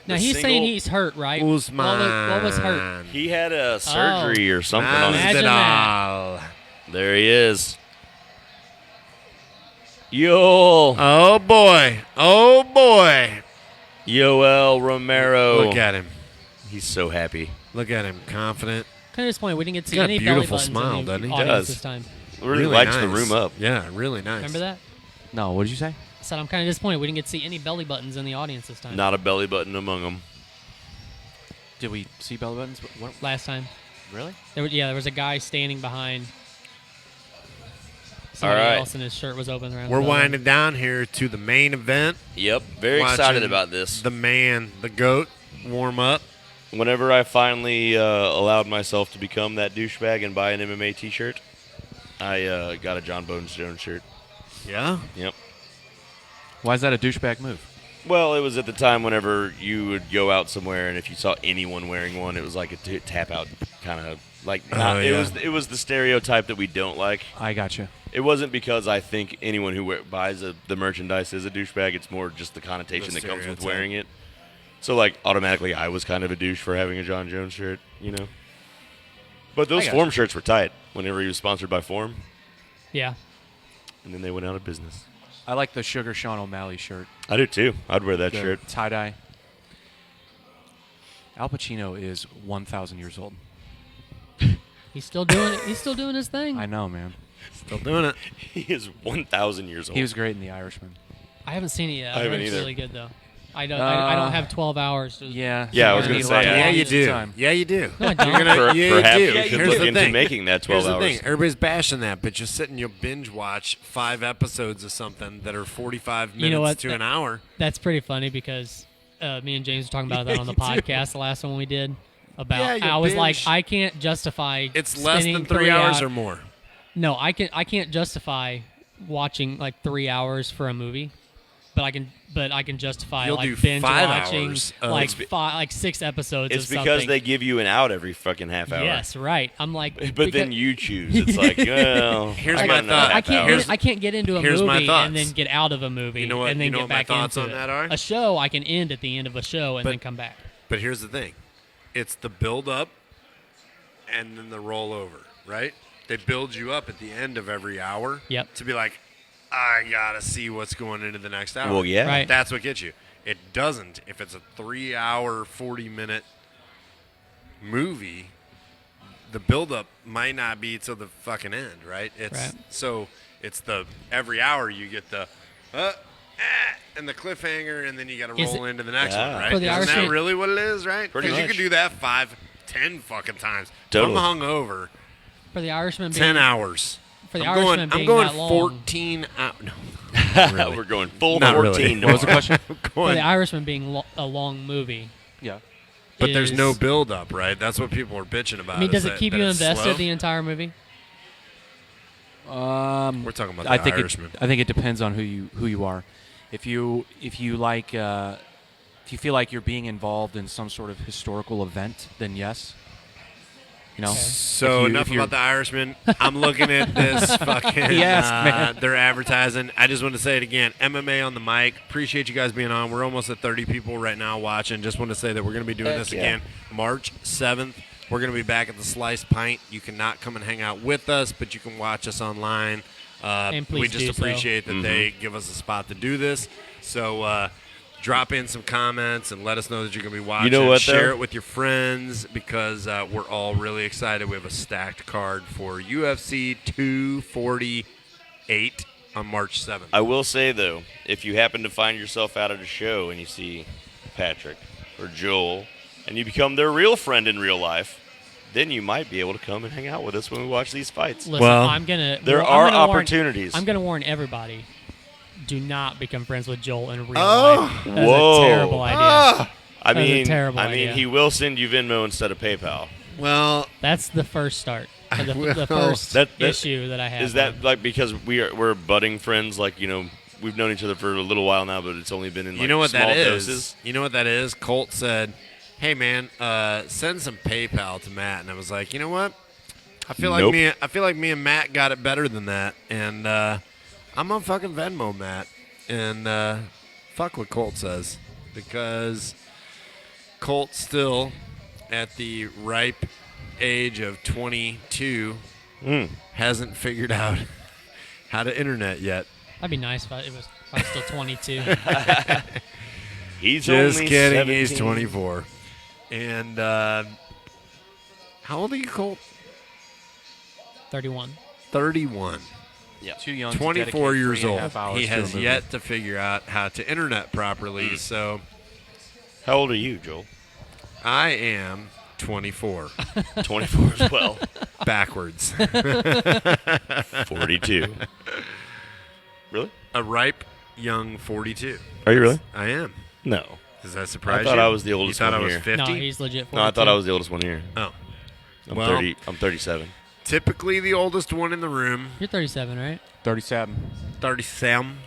Now the he's single- saying he's hurt, right? Usman. What was hurt? He had a surgery or something on his. Imagine Masvidal. There he is. Yoel. Oh boy! Oh boy! Yoel Romero. Look at him! He's so happy. Look at him! Confident. Kind of disappointed we didn't get to see He's got a any beautiful belly buttons smile, in the doesn't he? audience Does. this time. Really lights the nice. room up. Yeah, really nice. Remember that? No, what did you say? I said I'm kind of disappointed we didn't get to see any belly buttons in the audience this time. Not a belly button among them. Did we see belly buttons? What? Last time. Really? There was a guy standing behind somebody right. else and his shirt was open around We're the building. winding down here to the main event. Yep. Very Watching excited about this. The man, the goat, warm up. Whenever I finally allowed myself to become that douchebag and buy an MMA t-shirt, I got a John Bones Jones shirt. Yeah. Yep. Why is that a douchebag move? Well, it was at the time whenever you would go out somewhere, and if you saw anyone wearing one, it was like a tap out kind of Like Oh, yeah. it was the stereotype that we don't like. I got you. It wasn't because I think anyone who buys the merchandise is a douchebag. It's more just the connotation The that comes with stereotype. wearing it. So, like, automatically I was kind of a douche for having a John Jones shirt, you know? But those I got Form you. shirts were tight whenever he was sponsored by Form. Yeah. And then they went out of business. I like the Sugar Sean O'Malley shirt. I do, too. I'd wear that The shirt. tie-dye. Al Pacino is 1,000 years old. He's still doing it. He's still doing his thing. I know, man. Still doing it. He is 1,000 years old. He was great in The Irishman. I haven't seen it yet. I haven't It's either. really good though. I don't have 12 hours. To, Yeah. Yeah, I was you gonna need a say, lot of Yeah, you quality do. time. Yeah, you do. No, I don't. You're gonna, yeah, Perhaps you you do. could Here's look the into thing. making that 12 Here's the hours. thing. Everybody's bashing that, but you're sitting, you'll binge watch 5 episodes of something that are 45 minutes You know what? to an hour. That's pretty funny because me and James were talking about that on the podcast, the last one we did. About you I was like, binge. I can't justify. It's less spending than 3 hours hou- or more. No, I can't justify watching like 3 hours for a movie, but I can justify You'll like do binge 5 watching hours of- like 6 episodes. It's of because something. they give you an out every fucking half hour. Yes, right. I'm like, But then you choose. It's like, well, Here's I my got another thought. half hour. Here's- I can't get into a here's my movie thoughts. and then get out of a movie. You know what- and then you know get what my back thoughts into on it. that are? A show I can end at the end of a show and But- then come back. But here's the thing. It's the build up and then the rollover, right? They build you up at the end of every hour Yep. to be like, I got to see what's going into the next hour. Well, yeah. Right. That's what gets you. It doesn't. If it's a 3 hour, 40-minute movie, the buildup might not be till the fucking end, right? Right. So it's the every hour you get the and the cliffhanger, and then you got to Is roll it- into the next Yeah. one, right? For the Isn't that Irishman- really what it is, right? Pretty Because you much. can do that 5, 10 fucking times. Totally. If I'm hungover, For the Irishman, 10 being, hours. For the I'm Irishman going, I'm being going that long. 14 hours. No. We're going full Not 14 really. What was the tomorrow. question? For Going- the Irishman being a long movie. Yeah. but there's no is- build up, right? That's what people are bitching about. I mean, is does it that- keep that you it's invested slow. the entire movie? We're talking about the I think Irishman. I think it depends on who you are. If you like if you feel like you're being involved in some sort of historical event, then yes. You know. So If enough you're- about the Irishman. I'm looking at this fucking. Yes, man. They're advertising. I just want to say it again. MMA on the mic. Appreciate you guys being on. We're almost at 30 people right now watching. Just want to say that we're going to be doing Heck this yeah. again March 7th. We're going to be back at the Sliced Pint. You cannot come and hang out with us, but you can watch us online. And please we just do so. appreciate that they give us a spot to do this. So drop in some comments and let us know that you're going to be watching. You know what, Share though? it with your friends because we're all really excited. We have a stacked card for UFC 248 on March 7th. I will say, though, if you happen to find yourself out at a show and you see Patrick or Joel and you become their real friend in real life, then you might be able to come and hang out with us when we watch these fights. Listen, Well, I'm gonna. there I'm are gonna warn- opportunities. I'm gonna warn everybody: do not become friends with Joel in real Oh. life. That's Whoa. a terrible idea. I That was a mean, terrible I mean, idea. he will send you Venmo instead of PayPal. Well, That's the first start. Or the Well, first that- issue that I have. Is that like because we're budding friends? Like, you know, we've known each other for a little while now, but it's only been in like you know what small that is? doses. You know what that is? Colt said, "Hey man, send some PayPal to Matt," and I was like, "You know what? I feel Nope. like me and Matt got it better than that, and I'm on fucking Venmo, Matt, and fuck what Colt says because Colt's still at the ripe age of 22, hasn't figured out how to internet yet." That'd be nice if I was still 22. He's Just only kidding. 17. He's 24. And how old are you, Colt? 31. 31. Too young. to 24 dedicate years 3.5 old. hours He to a has movie. yet to figure out how to internet properly. So How old are you, Joel? I am 24. 24 as well. Backwards. 42. Really? A ripe young 42. Are you really? I am. No. Does that surprise you? I thought I was the oldest You thought one I was here. 50? No, he's legit 42. No, I thought I was the oldest one here. Oh. I'm Well- 30. I'm 37. Typically the oldest one in the room. You're 37, right? 37. 37.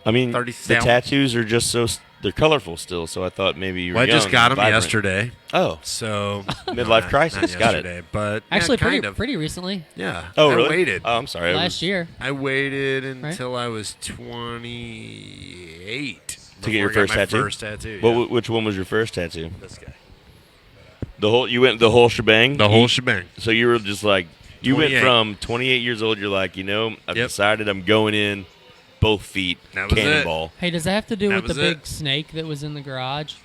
I mean, the 37. tattoos are just so they're colorful still. So I thought maybe you were Well, I young just got and them vibrant. yesterday. Oh, So Midlife crisis. Not Got it. yesterday, but Actually, yeah, kind of. pretty recently. Yeah. Oh, I really? waited. Oh, I'm sorry. Last year. I waited until I was 28 To get your before I got first my tattoo? First tattoo. Well, yeah. which one was your first tattoo? This guy. You went the whole shebang. The whole shebang. So you were just like you went 28. from 28 years old. You're like, I've Yep. decided I'm going in, both feet, That was it. cannonball. Hey, does that have to do That with the was big it. snake that was in the garage?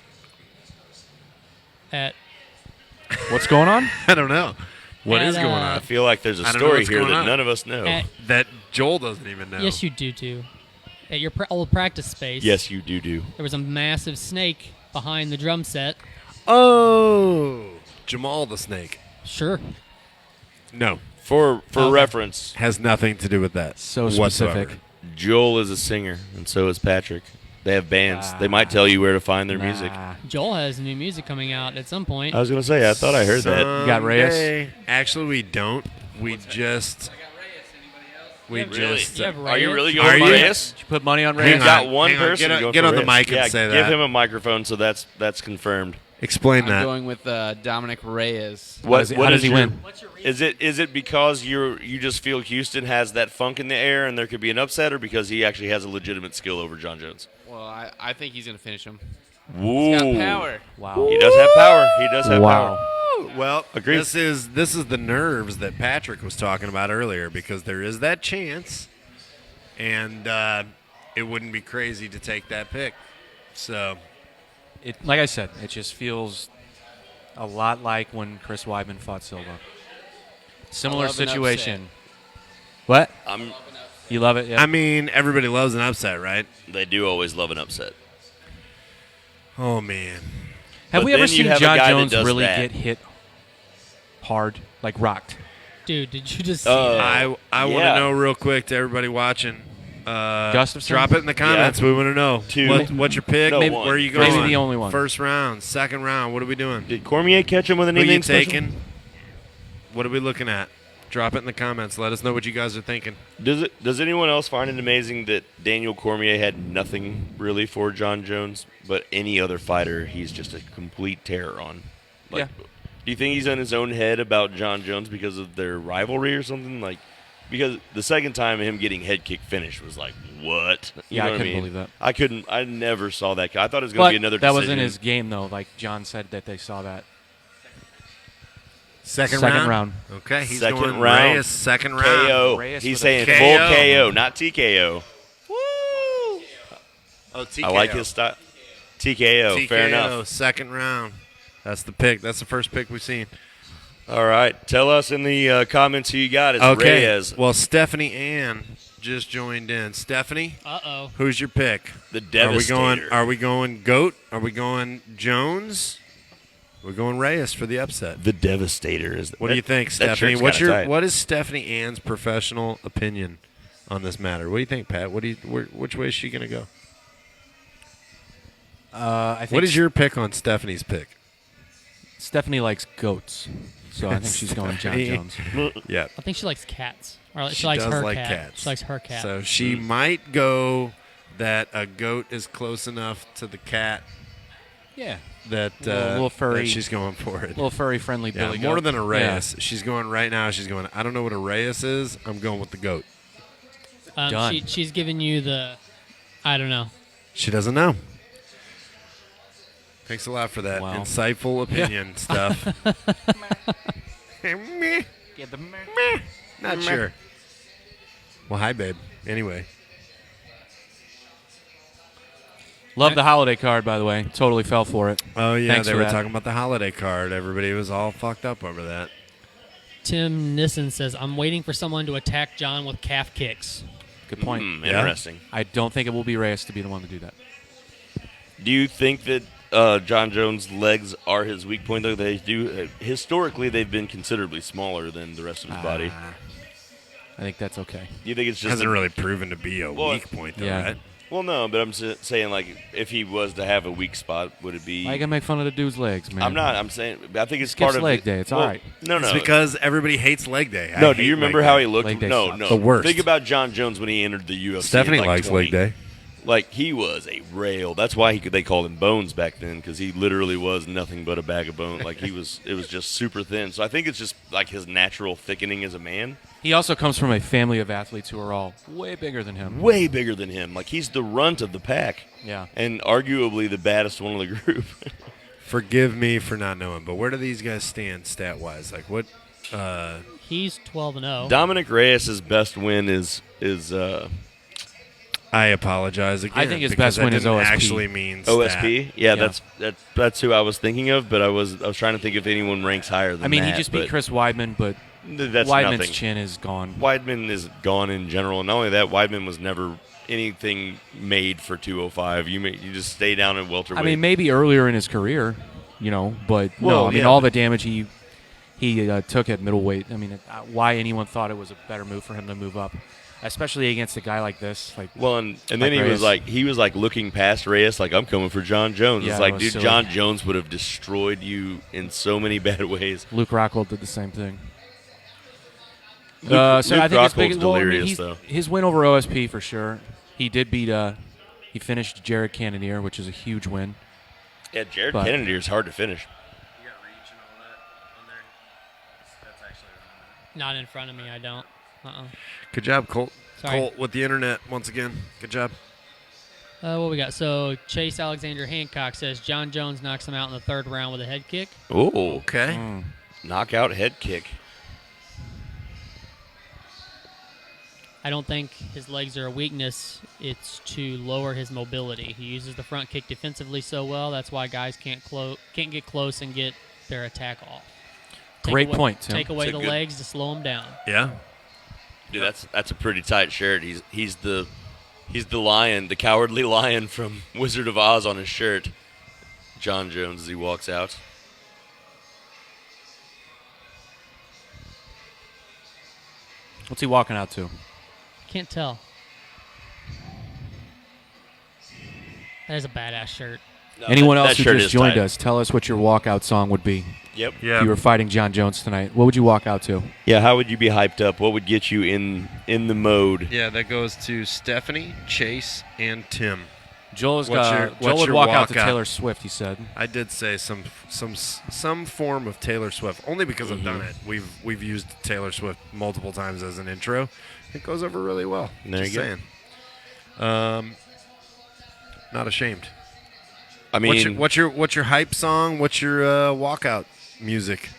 What's going on? I don't know. What is And, going I on? feel like there's a I don't know story what's here going that on. none of us know. At, That Joel doesn't even know. Yes, you do too. At your old practice space. Yes, you do. There was a massive snake behind the drum set. Oh, Jamal the Snake. Sure. No, For Okay. reference, has nothing to do with that. So whatsoever. specific. Joel is a singer, and so is Patrick. They have bands. They might tell you where to find their music. Nah. Joel has new music coming out at some point. I was gonna say, I thought I heard that. You got Reyes? Someday- Actually, we don't. We just. We Really? just. You have Are you Reyes? really Are going you? for Reyes? Did you put money on We've Reyes? Hang got on, one hang on. person Get on- going get for on the Reyes. mic and Yeah, say give that. him a microphone, so that's confirmed. Explain I'm that. going with Dominic Reyes. How does is he your- win? Is it because you just feel Houston has that funk in the air and there could be an upset, or because he actually has a legitimate skill over John Jones? Well, I think he's going to finish him. Woo. He's got power. Wow. He does have power. He does have Wow. power. Well, Agreed. this is the nerves that Patrick was talking about earlier, because there is that chance, and it wouldn't be crazy to take that pick. So Like I said, it just feels a lot like when Chris Weidman fought Silva. Similar I love an situation. What? I'm, You love it? Yeah. I mean, everybody loves an upset, right? they do always love an upset. Oh man, Have but we ever then you seen have a John guy that Jones does really that. get hit hard, like rocked? Dude, did you just see Oh. that? I want yeah. to know real quick to everybody watching. Gustafson? Drop it in the comments. Yeah. We want to know. Two. What's your pick? No, Maybe, one. where are you going? Maybe the only one. First round, second round. What are we doing? Did Cormier catch him with Who are anything you special? taking? What are we looking at? Drop it in the comments. Let us know what you guys are thinking. Does anyone else find it amazing that Daniel Cormier had nothing really for John Jones, but any other fighter he's just a complete terror on? Like, Yeah. Do you think he's in his own head about John Jones because of their rivalry or something? Like, because the second time him getting head kick finished was like, what? You Yeah, know I what couldn't mean? believe that. I couldn't. I never saw that. I thought it was going But to be another. that was in decision. his game, though. Like John said that they saw that. Second round. Okay, he's Second going round. Reyes, second round. KO. Reyes He's with a saying KO. full KO, not TKO. Oh, TKO. I like his style. TKO. TKO, Fair enough. second round. That's the pick. That's the first pick we've seen. All right. Tell us in the comments who you got. It's Okay. Reyes, Well, Stephanie Ann just joined in. Stephanie, Uh-oh. who's your pick? the Devastator. Are we going Goat? Are we going Jones? We're going Reyes for the upset. The Devastator is. What do you think, that Stephanie? shirt's kinda tight. What is Stephanie Ann's professional opinion on this matter? What do you think, Pat? Which way is she going to go? I think What is your pick on Stephanie's pick? Stephanie likes goats, so I think she's going John Stephanie. Jones. Yeah, I think she likes cats. Or she she likes does her like cat. cats. She likes her cat. So she might go that a goat is close enough to the cat Yeah, that, Little furry- that she's going for it. little furry friendly Yeah, Billy more goat. than a Yeah. Reyes. She's going right now. She's going, I don't know what a Reyes is. I'm going with the goat. Done. She's giving you the, I don't know. She doesn't know. Thanks a lot for that Wow. insightful opinion stuff. Meh. Not sure. Well, hi, babe. Anyway. Love the holiday card, by the way. Totally fell for it. Oh, yeah, Thanks they for were that. talking about the holiday card. Everybody was all fucked up over that. Tim Nissen says, I'm waiting for someone to attack John with calf kicks. Good point. Yeah. Interesting. I don't think it will be Reyes to be the one to do that. Do you think that John Jones' legs are his weak point? Though they do historically, they've been considerably smaller than the rest of his body. I think that's okay. Do you think it's just Hasn't really proven to be a Well, weak point, though, yeah. right? Well, no, but I'm saying like if he was to have a weak spot, would it be? Why you gonna make fun of the dude's legs, man? I'm not. I'm saying. I think it's Skips part of leg it. day. It's well, all right. No, no. It's because everybody hates leg day. I no, do hate you remember leg how day. he looked? Leg day No, sucks. no. The worst. Think about John Jones when he entered the UFC. Stephanie at like likes 20. leg day. Like, he was a rail. That's why they called him Bones back then, because he literally was nothing but a bag of bones. Like, it was just super thin. So I think it's just, like, his natural thickening as a man. He also comes from a family of athletes who are all way bigger than him. Way bigger than him. Like, he's the runt of the pack. Yeah. And arguably the baddest one of the group. Forgive me for not knowing, but where do these guys stand stat-wise? Like, what? He's 12-0. Dominic Reyes' best win is I apologize again. I think his because best win that is didn't OSP. actually mean OSP. stat. Yeah, Yeah. that's who I was thinking of, but I was trying to think if anyone ranks higher than I mean, that. he just beat but Chris Weidman, but that's Weidman's nothing. chin is gone. Weidman is gone in general. And not only that, Weidman was never anything made for 205. You just stay down in welterweight. I mean, maybe earlier in his career, but Well, no. I mean, yeah. all the damage he took at middleweight. I mean, why anyone thought it was a better move for him to move up, especially against a guy like this. Like, well, and then like he was like looking past Reyes, like, I'm coming for John Jones. Yeah, It's it like, was dude, silly. John Jones would have destroyed you in so many bad ways. Luke Rockhold did the same thing. Luke I think his Rockhold's biggest, delirious, though. His win over OSP for sure. He did beat. He finished Jared Cannonier, which is a huge win. Yeah, Jared But- Cannonier is hard to finish. Not in front of me, I don't. Good job, Colt. Sorry. Colt with the internet once again. Good job. What we got? So Chase Alexander Hancock says John Jones knocks him out in the third round with a head kick. Oh, Okay. knockout head kick. I don't think his legs are a weakness. It's to lower his mobility. He uses the front kick defensively so well. That's why guys can't get close and get their attack off. Great point, Tim. Take away It's a the good- legs to slow him down. Yeah. Dude, that's a pretty tight shirt. He's the lion, the cowardly lion from Wizard of Oz on his shirt. John Jones as he walks out. What's he walking out to? Can't tell. That is a badass shirt. No, Anyone that else who shirt just is joined tight. us, tell us what your walkout song would be. Yep. Yeah. If you were fighting John Jones tonight, what would you walk out to? Yeah, how would you be hyped up? What would get you in the mode? Yeah, that goes to Stephanie, Chase, and Tim. Joel What's would your walk out to walkout? Taylor Swift, he said. I did say some form of Taylor Swift, only because I've done it. We've used Taylor Swift multiple times as an intro. It goes over really well. There Just you go. saying. Not ashamed. I mean, What's your hype song? What's your walkout music?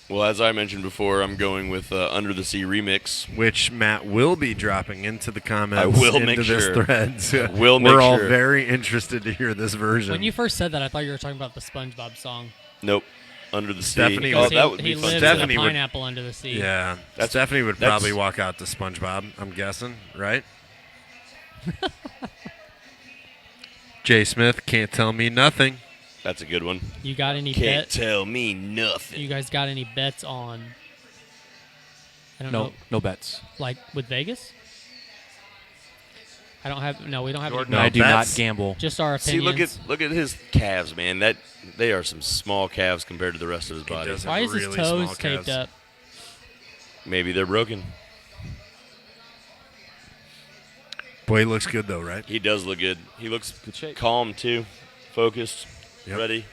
well, as I mentioned before, I'm going with Under the Sea remix. Which Matt will be dropping into the comments. I will into make this sure. thread. Will make We're all sure. very interested to hear this version. When you first said that, I thought you were talking about the SpongeBob song. Nope. Under the Sea. Stephanie Oh, would- that would he be lives fun. Stephanie in a would- pineapple under the sea. Yeah, Stephanie would probably walk out to SpongeBob, I'm guessing, right? Jay Smith, can't tell me nothing. That's a good one. You got any Can't bets? tell me nothing. You guys got any bets on? I don't know. No bets. Like with Vegas? I don't have. No, we don't have. Jordan, Any I bets. do bets? not gamble. Just our See, opinions. look at his calves, man. That they are some small calves compared to the rest of his body. does. Why is his really toes small taped calves. up? Maybe they're broken. Boy, he looks good though, right? He does look good. He looks Good shape. calm too, focused, Yep. ready.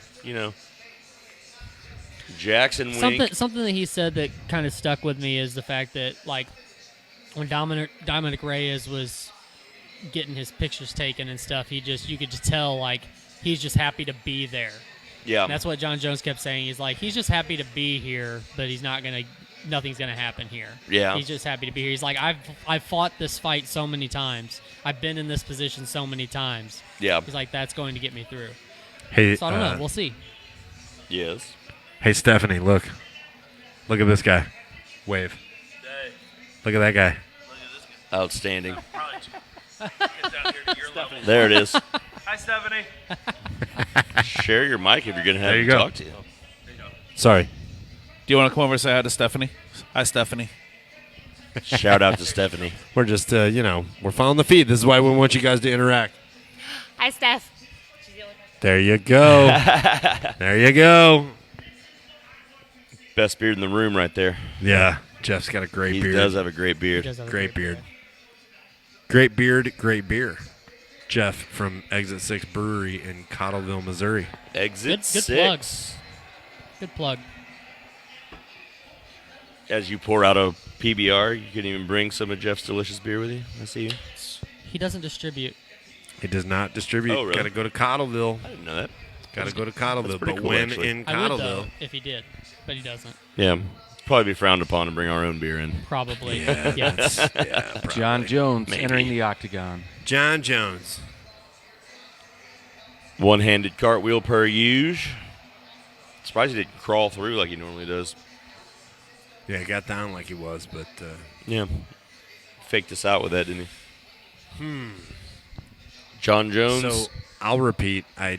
Jackson Wink. Something that he said that kind of stuck with me is the fact that like when Dominic Reyes was getting his pictures taken and stuff, you could just tell like he's just happy to be there. Yeah, And that's what John Jones kept saying. He's like he's just happy to be here, but nothing's gonna happen here. Yeah. He's just happy to be here. He's like I've fought this fight so many times. I've been in this position so many times. yeah, He's like that's going to get me through. Hey, So I don't know. We'll see. yes. hey, Stephanie, look at this guy. Wave. Look at that guy. Outstanding. There it is. Hi, Stephanie. Share your mic if you're gonna have There you him go. talk to you. Sorry. Do you want to come over and say hi to Stephanie? Hi, Stephanie. Shout out to Stephanie. We're just, we're following the feed. This is why we want you guys to interact. Hi, Steph. There you go. There you go. Best beard in the room right there. Yeah, Jeff's got a great He beard. does have a great He beard. does have a Great beard. Great beard, great beer. Jeff from Exit 6 Brewery in Cottleville, Missouri. Exit Good plug. 6. Good plug. As you pour out a PBR, you can even bring some of Jeff's delicious beer with you. I see you. He doesn't distribute. It does not distribute. Oh, really? Got to go to Cottleville. I didn't know that. Got to go to Cottleville. pretty But cool, when actually. in I would, though, Cottleville, if he did, but he doesn't. Yeah, probably be frowned upon to bring our own beer in. Probably. yeah, Yeah. probably. John Jones Maybe. entering the octagon. John Jones. One-handed cartwheel per use. Surprised he didn't crawl through like he normally does. Yeah, he got down like he was, but Yeah. Faked us out with that, didn't he? John Jones. so I'll repeat. I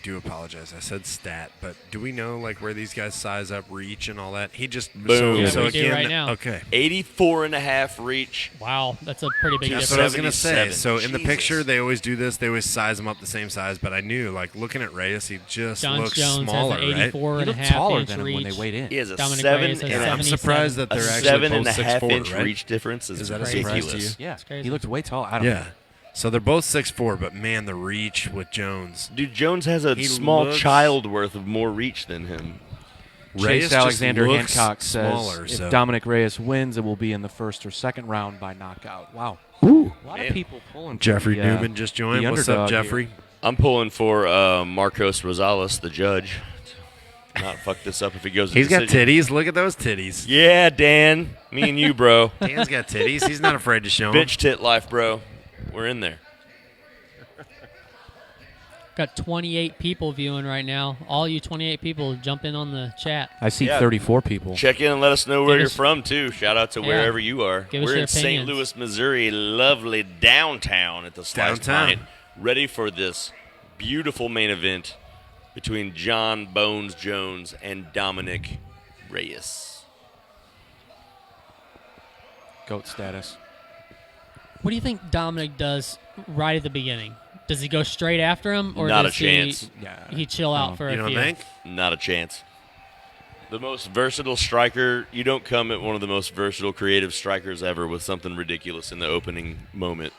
do apologize. I said stat, but do we know like where these guys size up reach and all that? He just Boom. Yeah, so we do again, right now. okay. 84.5 reach. Wow, that's a pretty big That's That's what I was difference. gonna say. 77. So in the Jesus. picture, they always do this. They always size them up the same size. But I knew, like looking at Reyes, he just John looks Jones smaller, has an right? 84 He and a looked half taller inch than him reach. when they weighed in. He has a Dominic 7 Reyes has and I'm 77. surprised that a they're actually 7.5 both 6'4", inch right? reach difference is Is that a crazy. surprise to ridiculous. you? Yeah, crazy. he looked way tall. I don't Yeah. know. So they're both 6'4", but man, the reach with Jones. Dude, Jones has a He small looks- child worth of more reach than him. Reyes Chase just Alexander looks Hancock says smaller, if so- Dominic Reyes wins, it will be in the first or second round by knockout. Wow. A lot Man. of people pulling for Jeffrey the, Newman just joined. the What's up, underdog here. Jeffrey? I'm pulling for Marcos Rosales, the judge. Not fuck this up if he goes to He's got decision. titties. Look at those titties. Yeah, Dan. Me and you, bro. Dan's got titties. He's not afraid to show them. Bitch tit life, bro. We're in there. Got 28 people viewing right now. All you 28 people, jump in on the chat. I see Yeah. 34 people. Check in and let us know where Give you're us- from, too. Shout out to Yeah. wherever you are. Give us We're your in St. opinions. Louis, Missouri, lovely downtown at the Slice Downtown. Pint, ready for this beautiful main event between John Bones Jones and Dominic Reyes. GOAT status. What do you think Dominic does right at the beginning? Does he go straight after him, or Not does a chance. He chill out for You a don't few? think? Not a chance. The most versatile striker, you don't come at one of the most versatile creative strikers ever with something ridiculous in the opening moment.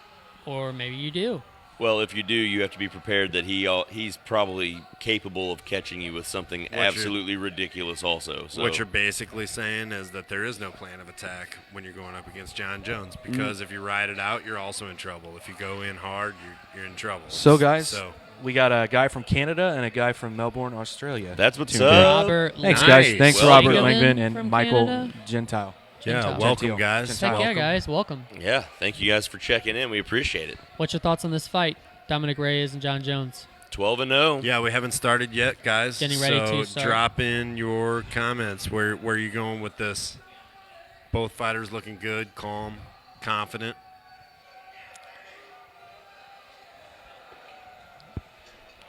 Or maybe you do. Well, if you do, you have to be prepared that he's probably capable of catching you with something you're- absolutely ridiculous also. So What you're basically saying is that there is no plan of attack when you're going up against John Jones, because if you ride it out, you're also in trouble. If you go in hard, you're in trouble. So, guys, So, we got a guy from Canada and a guy from Melbourne, Australia. That's what's tuned in. up. Robert, Thanks, Nice. guys. Thanks, Well, Robert you Langvin from and Michael Canada? Gentile. yeah, Gentile. welcome, Gentile. guys. Gentile. Heck yeah, Welcome. guys, welcome. Yeah, thank you guys for checking in. We appreciate it. What's your thoughts on this fight, Dominic Reyes and John Jones? 12-0. Yeah, we haven't started yet, guys. Getting ready so to start. drop in your comments. Where are you going with this? Both fighters looking good, calm, confident.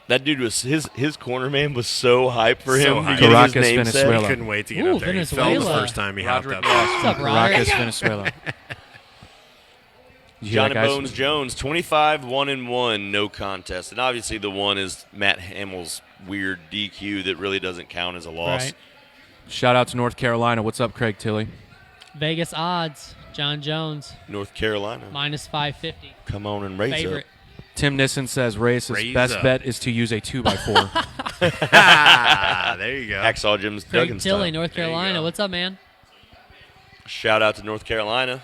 That dude was his corner man was so hyped for So him. hyped. to get his Caracas, name said. Venezuela. He couldn't wait to get Ooh, up there. He felt the Venezuela. first time he hopped Roderick up. Ross What's up, from Roderick? Caracas, Venezuela. You hear Johnny that, guys? Bones Jones, 25-1-1, no contest. And obviously the one is Matt Hamill's weird DQ that really doesn't count as a loss. Right. Shout out to North Carolina. What's up, Craig Tilley? Vegas odds, John Jones, North Carolina. minus 550. Come on and raise Favorite. Tim Nissen says Reyes' Raise best up. bet is to use a 2x4. Ah, there you go. up. Hacksaw Jim's Craig Duggan Tilley, style. North There you Carolina. go. What's up, man? Shout out to North Carolina.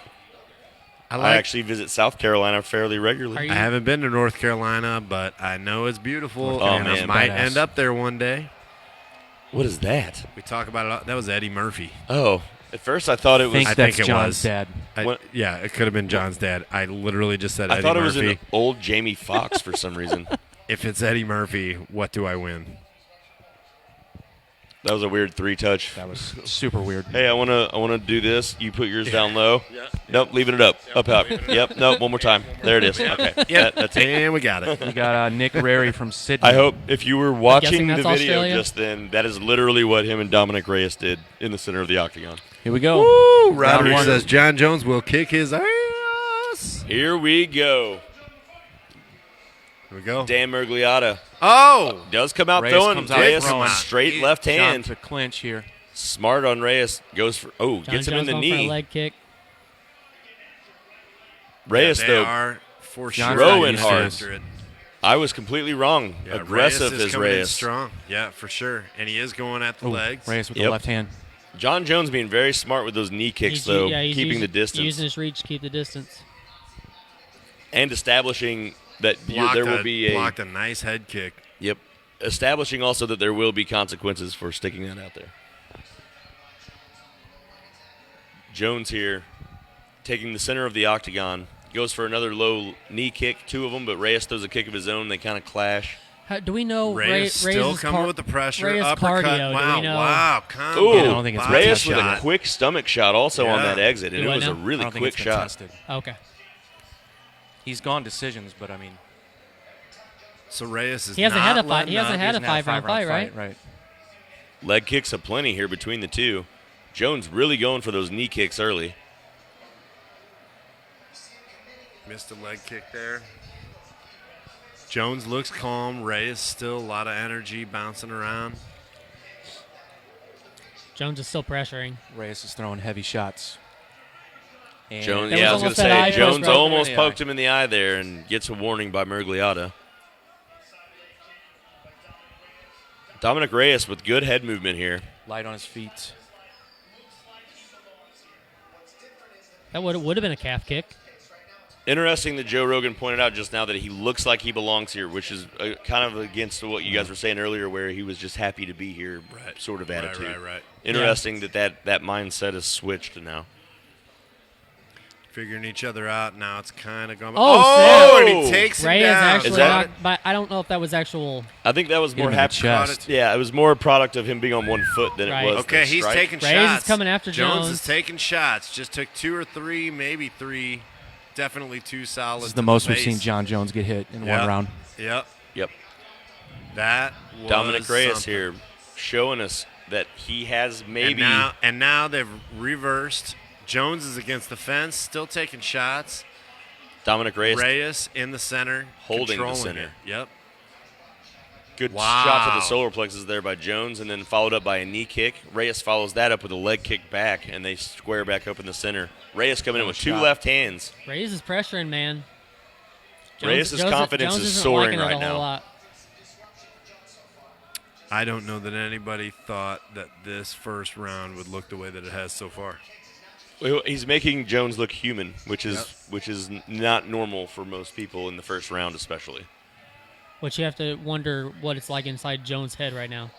I I actually visit South Carolina fairly regularly. Are you? I haven't been to North Carolina, but I know it's beautiful, Oh, and I man, might badass. end up there one day. What is that? We talk about it. That was Eddie Murphy. Oh, at first I thought it was. think I that's think it John's was. dad. What? Yeah, it could have been John's dad. I literally just said I Eddie thought it was Murphy. an old Jamie Foxx for some reason. If it's Eddie Murphy, what do I win? That was a weird 3-touch. That was super weird. Hey, I wanna do this. You put yours down low. Nope, leaving it up. Up. Yep. Nope. One more time. There it is. Okay. That's it. And we got it. We got Nick Rary from Sydney. I hope if you were watching the that's video Australia? just then, that is literally what him and Dominic Reyes did in the center of the octagon. Here we go. Woo! Round Roderick one. says John Jones will kick his ass. Here we go. Here we go. Dan Mergliata Oh! does come out Reyes throwing. comes out Reyes throwing. straight left John hand. to clinch here. Smart on Reyes. Goes for John gets him Jones in the going for a knee. leg kick. Reyes they though are for John's sure throwing not used to hard. this. after it. I was completely wrong. Yeah, Aggressive Reyes is as coming in Reyes. strong. Yeah, for sure. And he is going at the Ooh, legs. Reyes with Yep. the left hand. John Jones being very smart with those knee kicks, though, he's keeping using, the distance using his reach to keep the distance. and establishing that there will be blocked a nice head kick. Yep. Establishing also that there will be consequences for sticking that out there. Jones here, taking the center of the octagon, goes for another low knee kick, 2 of them, but Reyes throws a kick of his own. They kind of clash. Do we know Reyes still Reyes' coming with the pressure. Reyes' Uppercut. cardio, do Wow, we know? wow. Calm Ooh, I down. don't think it's Body Reyes with shot. a quick stomach shot also on Yeah. that exit, and Do it I was know? a I really don't think quick it's been shot. tested. Okay. He's gone decisions, but I mean, So Reyes is He hasn't not had a fight. letting He hasn't up. had a he's now 5-round fight, right? Right. Leg kicks aplenty here between the two. Jones really going for those knee kicks early. Missed a leg kick there. Jones looks calm. Reyes still a lot of energy bouncing around. Jones is still pressuring. Reyes is throwing heavy shots. And Jones, That yeah, I was was going to almost that eye say, post Jones right there. almost Yeah. poked him in the eye there and gets a warning by Murgliata. Dominic Reyes with good head movement here. light on his feet. That would have been a calf kick. Interesting that Joe Rogan pointed out just now that he looks like he belongs here, which is kind of against what you guys were saying earlier, where he was just happy to be here, sort of attitude. Right. Interesting that mindset has switched now. Figuring each other out. Now it's kind of going. Oh, and he takes him Reyes down. actually Is that- knocked, but I don't know if that was actual. I think that was Hit more him in the happy. chest. Yeah, it was more a product of him being on one foot than Right. it was. Okay, the he's strike. taking Reyes is shots. coming after Jones. is taking shots. Just took 2 or 3, maybe 3. Definitely 2 solid. This is the most we've seen John Jones get hit in one round. Yep. Yep. That was Dominic Reyes something. here showing us that he has maybe. And now they've reversed. Jones is against the fence, still taking shots. Dominic Reyes, Reyes in the center, holding the controlling center. it. Yep. good Wow. shot to the solar plexus there by Jones, and then followed up by a knee kick. Reyes follows that up with a leg kick back, and they square back up in the center. Reyes coming in with 2 left hands. Reyes is pressuring, man. Reyes' confidence Jones is isn't soaring liking it right a whole now. lot. I don't know that anybody thought that this first round would look the way that it has so far. Well, he's making Jones look human, which is Yep. not normal for most people in the first round, especially. Which you have to wonder what it's like inside Jones' head right now.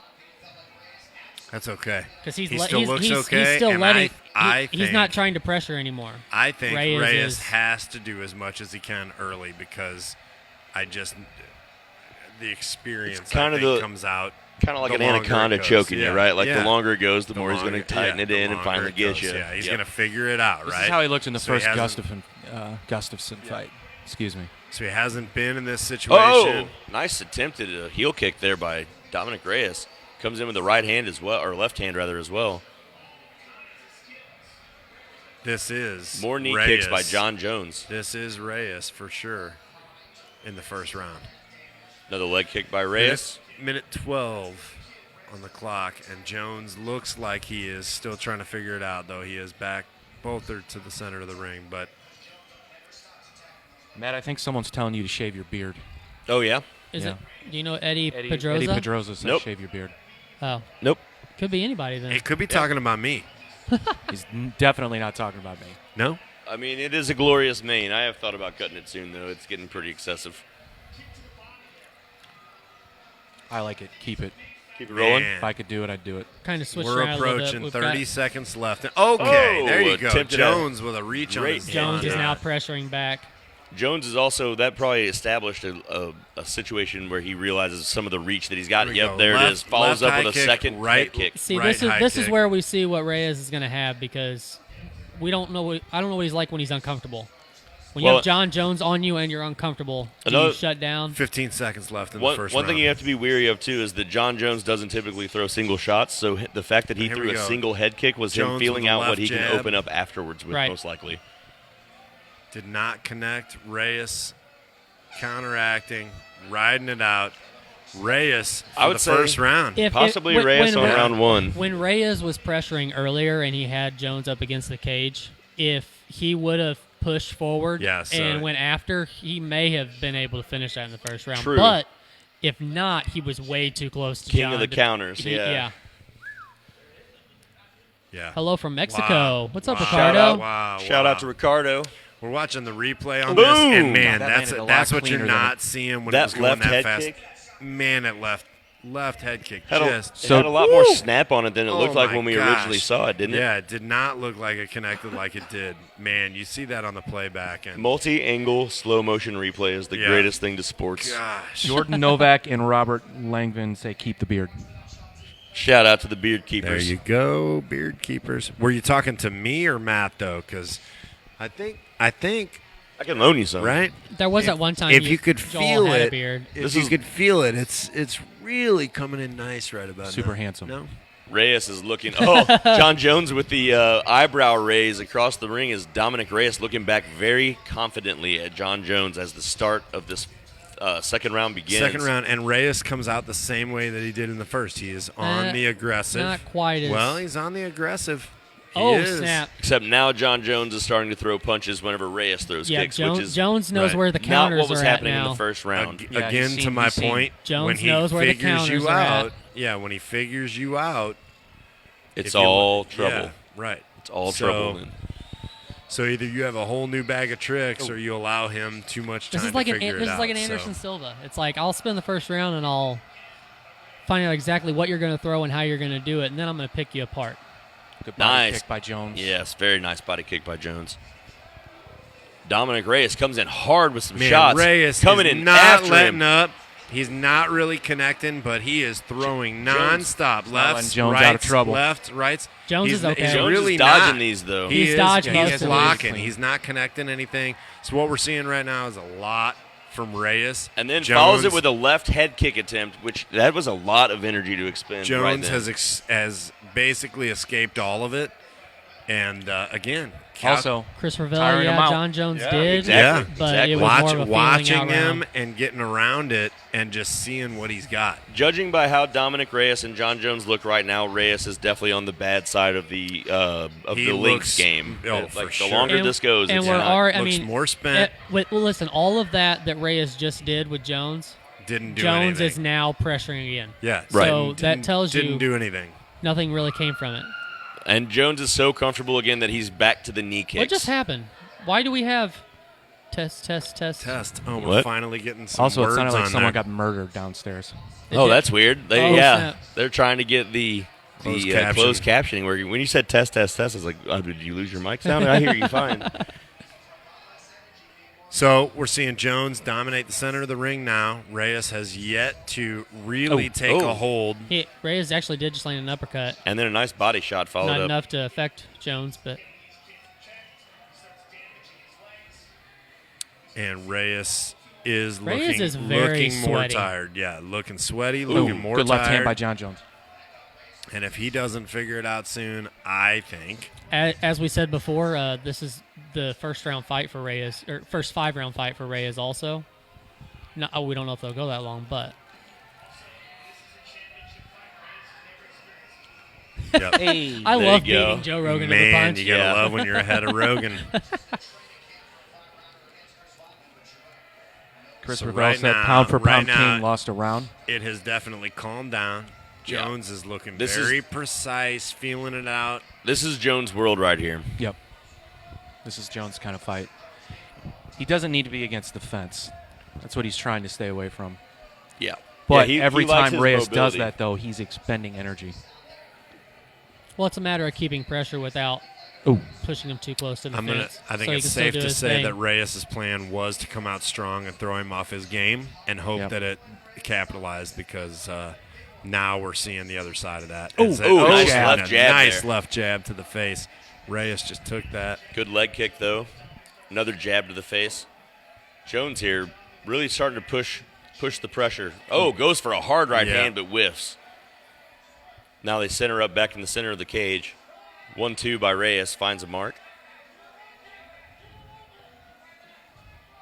That's okay. Because he still looks he's okay. still and letting. I he's think, not trying to pressure anymore. I think Reyes Reyes is- has to do as much as he can early because the experience It's kind I of think the- comes out. Kind of like the an longer anaconda it goes. choking you, Yeah. right? Like Yeah. the longer it goes, the more he's going to longer- tighten yeah, it the in and longer finally it get goes. you. Yeah, he's Yep. going to figure it out, This right? is how he looked in the So he first hasn't- Gustafson fight. Excuse me. So he hasn't been in this situation. Oh, nice attempt at a heel kick there by Dominic Reyes. Comes in with the right hand as well, or left hand rather as well. This is More knee Reyes. kicks by John Jones. This is Reyes for sure in the first round. Another leg kick by Reyes. Minute 12 on the clock, and Jones looks like he is still trying to figure it out, though he is back. Both are to the center of the ring, but Matt, I think someone's telling you to shave your beard. Oh, yeah? Is Yeah. it? Do you know Eddie Eddie Pedrosa? Pedrosa says Nope. shave your beard. Oh, Nope. could be anybody then. it could be talking about me. He's definitely not talking about me. No? I mean, it is a glorious mane. I have thought about cutting it soon, though. It's getting pretty excessive. I like it. Keep it. Keep it rolling. Man. If I could do it, I'd do it. Kind of switched We're around a little bit. approaching We've 30 got- seconds left. Okay, Oh, there you go. attempted Jones with a reach on great his Jones is hand. now pressuring back. Jones is also, that probably established a situation where he realizes some of the reach that he's got. Here we Yep, go. there it Left- is. Follows left up with high a kick, second right- head kick. See, Right this is kick. where we see what Reyes is going to have because we don't know. I don't know what he's like when he's uncomfortable. When you Well, have John Jones on you and you're uncomfortable, do Another- you shut down? 15 seconds left in the One first thing round. you have to be weary of, too, is that John Jones doesn't typically throw single shots, so the fact that he Here threw we a go. single head kick was him Jones feeling with a out what left he can jab. open up afterwards with, Right. most likely. Did not connect. Reyes counteracting, riding it out. Reyes for I would the say- first round. Possibly Reyes on round one. When Reyes was pressuring earlier and he had Jones up against the cage, if he would have pushed forward Yeah, so- and went after, he may have been able to finish that in the first round. True. But if not, he was way too close to King John of the to- counters, he- yeah. Yeah. Hello from Mexico. Wow. What's up, Wow. Ricardo? Wow. Shout out to Ricardo. We're watching the replay on Boom! this, and man, God, that that's landed a lot that's what you're cleaner than not it- seeing when That it was going left that head fast. kick? Man, that left head kick Had just it had a lot more snap on it than it looked like my when we gosh. originally saw it, didn't it? Yeah, it did not look like it connected like it did. Man, you see that on the playback, and Multi-angle slow motion replay is the Yeah. greatest thing to sports. gosh, Jordan Novak and Robert Langvin say keep the beard. Shout out to the beard there keepers. you go, beard keepers. Were you talking to me or Matt though? Because I think I can loan you some. right. There was that one time if you could Joel feel had a it, beard. if This you is- could feel it, it's really coming in nice right about now. Super handsome. No, Reyes is looking. Oh, John Jones with the eyebrow raise across the ring is Dominic Reyes looking back very confidently at John Jones as the start of this second round begins. second round, and Reyes comes out the same way that he did in the first. He is on the aggressive. Not quite as. Well, he's on the aggressive. He oh, is. snap. Except now John Jones is starting to throw punches whenever Reyes throws Yeah, kicks, which is Jones knows right. where the not counters what was are happening at in now. the first round. Yeah, Again, he's to seen- my he's seen. point, Jones when he knows where the figures counters you are out, at. yeah, when he figures you out, It's if you- all trouble. Yeah, right. It's all So- trouble. Then. So either you have a whole new bag of tricks, or you allow him too much time This is like to an figure it this out. is like an So- Anderson Silva. It's like I'll spend the first round and I'll find out exactly what you're going to throw and how you're going to do it, and then I'm going to pick you apart. Good body Nice. kick by Jones. Yes, very nice body kick by Jones. Dominic Reyes comes in hard with some Man, shots. Reyes coming is in not after letting him. up. He's not really connecting, but he is throwing nonstop. not Lefts, letting Jones rights, out of trouble. left, rights. Jones he's, is okay. He's Jones really is dodging not. these though. He He's is, dodged he most is of locking. these. He's not connecting anything. So what we're seeing right now is a lot from Reyes. And then Jones, follows it with a left head kick attempt, which that was a lot of energy to expend. right Jones then. has basically escaped all of it. And again, Also, Christopher Tiring Villa, him out. John Jones Yeah, did, exactly, but exactly. it was more of a feeling watching out him round. and getting around it and just seeing what he's got. Judging by how Dominic Reyes and John Jones look right now, Reyes is definitely on the bad side of the He Lynx looks- game. oh, Like for the sure. longer this goes, and it's we're not. already, I Looks mean, more spent. well, listen, all of that Reyes just did with Jones, Didn't do Jones anything. is now pressuring again. Yeah, Right. So that tells you didn't do anything. nothing really came from it. And Jones is so comfortable again that he's back to the knee kicks. What just happened? Why do we have test? Test. Oh, we're What? finally getting some also it words sounded like on someone there. got murdered downstairs. Oh, that's weird. Oh, snap. They're trying to get the Closed closed captioning. Where when you said test, I was like, oh, did you lose your mic sound? I hear you fine. So we're seeing Jones dominate the center of the ring now. Reyes has yet to really take a hold. Reyes actually did just land an uppercut. And then a nice body shot followed Not up. enough to affect Jones, but And Reyes is Reyes looking, is very looking more sweaty. tired. Yeah, looking sweaty, Ooh, looking more good tired. left hand by John Jones. And if he doesn't figure it out soon, I think as we said before, this is the first round fight for Reyes, or first 5-round fight for Reyes also. No, we don't know if they'll go that long, but yep. Hey. I There love you go. beating Joe Rogan to the Man, punch. you gotta Yeah. love when you're ahead of Rogan. Chris So Revel right said now- pound for right pound now- king lost a round. It has definitely calmed down. Yeah. Jones is looking This is- very precise, feeling it out. This is Jones' world right here. Yep. This is Jones' kind of fight. He doesn't need to be against the fence. That's what he's trying to stay away from. Yeah. But Yeah, he every likes time his Reyes does mobility. that, though, he's expending energy. Well, it's a matter of keeping pressure without Ooh. pushing him too close to the I fence. think so he it's can still safe do to his say thing. that Reyes' plan was to come out strong and throw him off his game and hope Yep. that it capitalized because now we're seeing the other side of that. Ooh, It's a- ooh, nice and left a jab nice there. left jab to the face. Reyes just took that. Good leg kick, though. Another jab to the face. Jones here really starting to push the pressure. Oh, goes for a hard right Yeah. hand, but whiffs. Now they center up back in the center of the cage. 1-2 by Reyes, finds a mark.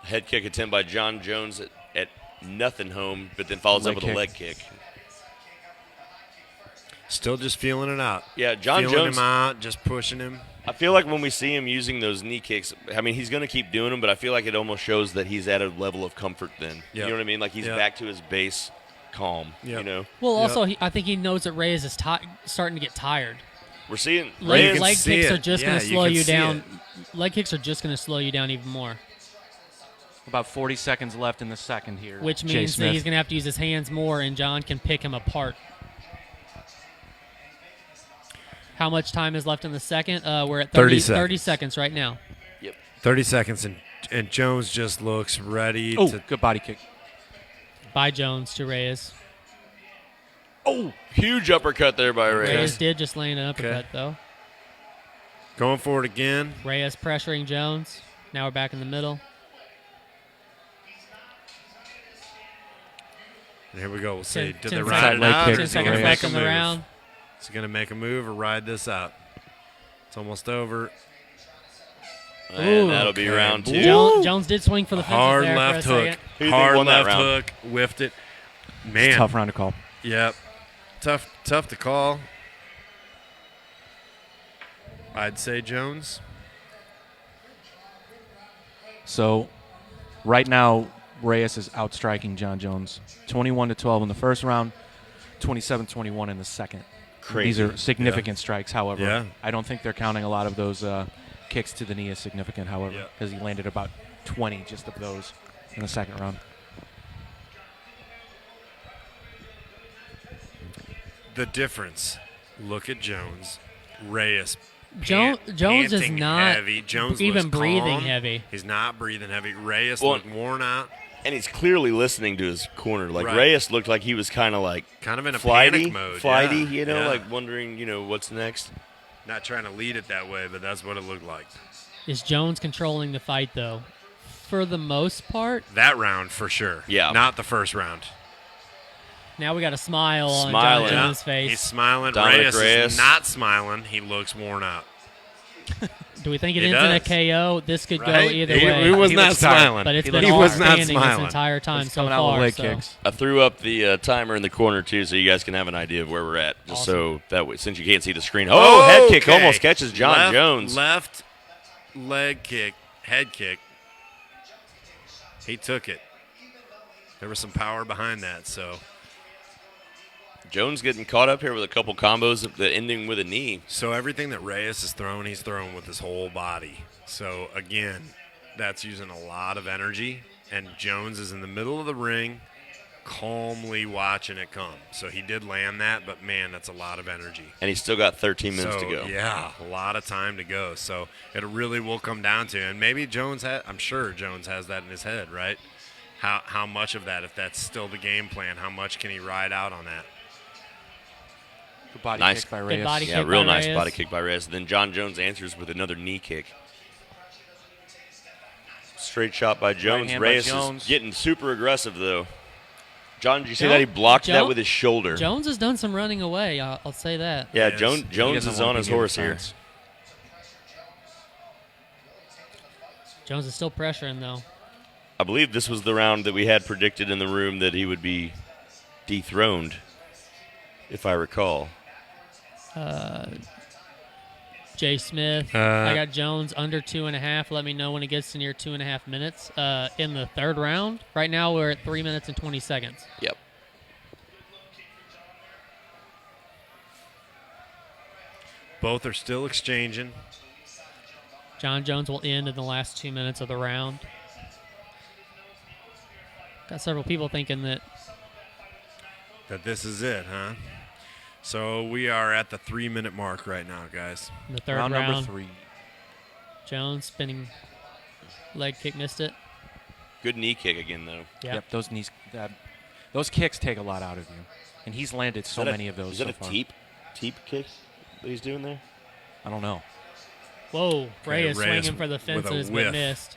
Head kick attempt by John Jones at nothing home, but then follows Leg up with a kick. leg kick. Still just feeling it out. Yeah, John feeling Jones. him out, just pushing him. I feel like when we see him using those knee kicks, I mean, he's going to keep doing them, but I feel like it almost shows that he's at a level of comfort then. You Yep. know what I mean? Like he's Yep. back to his base calm, Yep. you know? Well, Yep. also, I think he knows that Reyes is starting to get tired. We're seeing Leg, Reyes. leg see kicks it. are just Yeah, going to you slow can you see down. Leg kicks are just going to slow you down even more, About 40 seconds left in the second here. which Jay means that Smith. he's going to have to use his hands more, and John can pick him apart. How much time is left in the second? We're at 30 30 seconds. seconds right now. 30 seconds, and Jones just looks ready Oh, to. good body kick. By Jones to Reyes. Oh, huge uppercut there by Reyes. Reyes did just land an uppercut, Okay. though. Going for it again. Reyes pressuring Jones. Now we're back in the middle. And here we go. We'll see. Did they 10 ride it leg out? kick. Or 10 is he seconds gonna left make in a the move? round. Is he going to make a move or ride this out? It's almost over. And that'll be Okay. round two. Jones did swing for the fences Hard there left for a hook. second. Who do you think Hard won that left round? hook. Whiffed it. Man. Tough round to call. Yep. Tough to call. I'd say Jones. So, right now, Reyes is outstriking John Jones 21-12 in the first round, 27-21 in the second. Crazy. These are significant strikes, however. Yeah. I don't think they're counting a lot of those kicks to the knee as significant, however, Yeah. because he landed about 20 just of those in the second round. The difference. Look at Jones. Reyes. Jones is panting not heavy. Jones even looks breathing calm. heavy. He's not breathing heavy. Reyes Well- looked worn out. And he's clearly listening to his corner. Like Right. Reyes looked like he was kind of like Kind of in a flighty, panic mode. flighty, yeah. you know, Yeah. like wondering, what's next. Not trying to lead it that way, but that's what it looked like. Is Jones controlling the fight, though? For the most part. That round for sure. Yeah. Not the first round. Now we got a smile on Smiling. John Jones' He's face. smiling. Dominic Reyes Reyes. is not smiling. He looks worn out. Do we think it He ends in a does. KO? This could go Right? either He way. was He not looks tired. smiling. But it's He been looks- all was not standing this smiling. entire time He's so coming out with far. leg so. kicks. I threw up the timer in the corner too, so you guys can have an idea of where we're at. Just so that way, since you can't see the screen. Oh, head kick Okay. almost catches John Jones. Left leg kick, head kick. He took it. There was some power behind that, so Jones getting caught up here with a couple combos that ending with a knee. everything that Reyes is throwing, he's throwing with his whole body. So again, that's using a lot of energy, and Jones is in the middle of the ring, calmly watching it come. So he did land that, but man, that's a lot of energy. And he's still got 13 minutes to go. Yeah, a lot of time to go. So it really will come down to, and maybe I'm sure Jones has that in his head, right? How much of that, if that's still the game plan, how much can he ride out on that? Good body Nice. kick by Good Reyes. body Yeah, kick real by nice Reyes. body kick by Reyes. Then John Jones answers with another knee kick. Straight shot by Jones. hand by Reyes Jones. is getting super aggressive, though. John, did you see Jo- that? He blocked that Jo- with his shoulder. Jones has done some running away. I'll say that. Yeah, Yes. Jones He doesn't is want on to his be near horse the here. fence. Jones is still pressuring, though. I believe this was the round that we had predicted in the room that he would be dethroned, if I recall. Jay Smith. I got Jones under 2.5. Let me know when it gets to near 2.5 minutes. In the third round. Right now we're at 3 minutes and 20 seconds. Yep. Both are still exchanging. John Jones will end in the last 2 minutes of the round. Got several people thinking that That this is it, huh? So we are at the 3-minute mark right now, guys. in the third Round round, number 3. Jones spinning leg kick, missed it. Good knee kick again, though. Yeah. Yep, those knees, those kicks take a lot out of you, and he's landed so many of those Is so that far. a teep kick that he's doing there? I don't know. Whoa, Reyes Reyes swinging for the with a fences, but whiff. missed.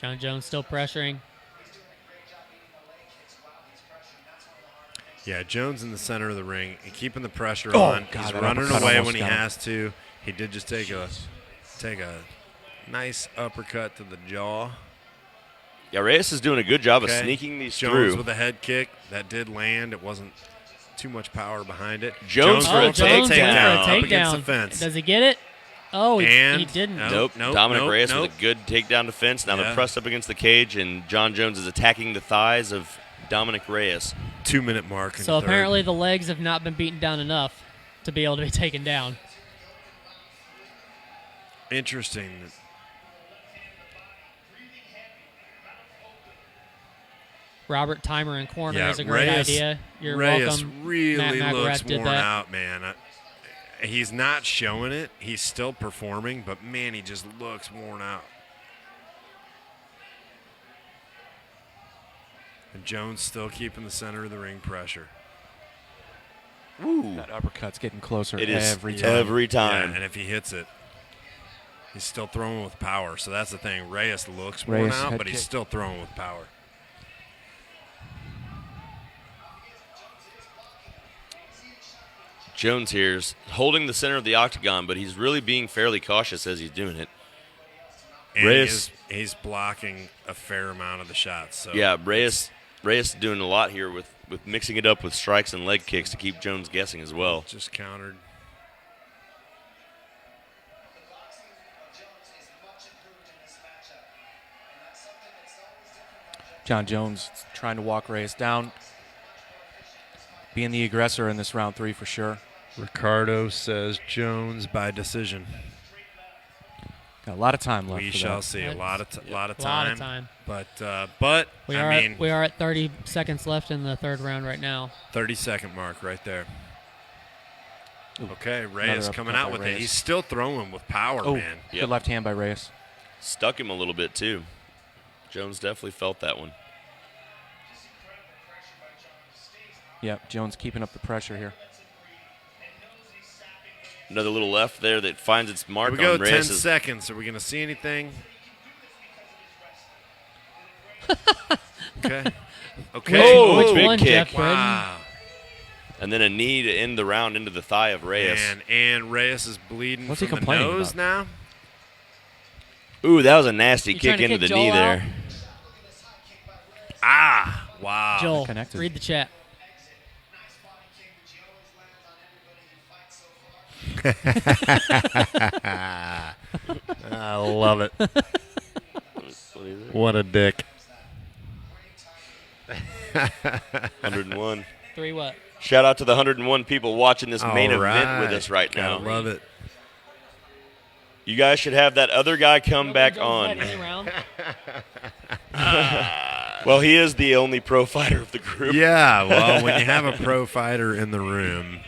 John Jones still pressuring. Yeah, Jones in the center of the ring and keeping the pressure Oh, on. God, He's that running uppercut away almost when he got him. has to. He did just take a nice uppercut to the jaw. Yeah, Reyes is doing a good job of Okay. sneaking these Jones through. with a head kick. That did land. It wasn't too much power behind it. Jones for a Jones went takedown. for a Up against the takedown. fence. Does he get it? Oh, he And didn't. Nope. Dominic Reyes with a good takedown defense. Now Yeah. they're pressed up against the cage, and John Jones is attacking the thighs of Dominic Reyes. 2-minute mark. In So the third. apparently the legs have not been beaten down enough to be able to be taken down. Interesting. Robert Timer in corner Yeah, is a great Reyes- idea. You're Reyes welcome. really Matt looks McGrath did worn that. out, man. He's not showing it. He's still performing, but man, he just looks worn out. And Jones still keeping the center of the ring pressure. Ooh. That uppercut's getting closer It is every time. every time. Yeah, and if he hits it, he's still throwing with power. So that's the thing. Reyes looks worn Reyes out, head but he's kick. still throwing with power. Jones here is holding the center of the octagon, but he's really being fairly cautious as he's doing it. And Reyes- he's blocking a fair amount of the shots. So Yeah, Reyes doing a lot here with mixing it up with strikes and leg kicks to keep Jones guessing as well. just countered. John Jones trying to walk Reyes down. Being the aggressor in this round 3 for sure. Ricardo says Jones by decision. Got a lot of time left. We for shall that. see. A lot of time. A lot of time. But We I are mean, we are at 30 seconds left in the third round right now. 30-second mark right there. Ooh, Okay, Reyes another coming uppercut out by with it. Reyes. He's still throwing with power, Oh, man. Yep. good left hand by Reyes. Stuck him a little bit too. Jones definitely felt that one. Yep, Jones keeping up the pressure here. Another little left there that finds its Here mark we go, on 10 Reyes. seconds. Are we going to see anything? Okay. Okay. Whoa, Which big one, kick. Jeff Britton? Wow. And then a knee to end the round into the thigh of Reyes. And Reyes is bleeding What's he from the complaining nose about? now. Ooh, that was a nasty You kick trying to into kick the knee Joel out? there. Ah, wow. Joel, connected. read the chat. I love it. What a dick. 101. 3 what? Shout out to the 101 people watching this main All event with right. us right now. Gotta love it. You guys should have that other guy come back Jones on. led any round? Well, he is the only pro fighter of the group. Yeah, well, when you have a pro fighter in the room,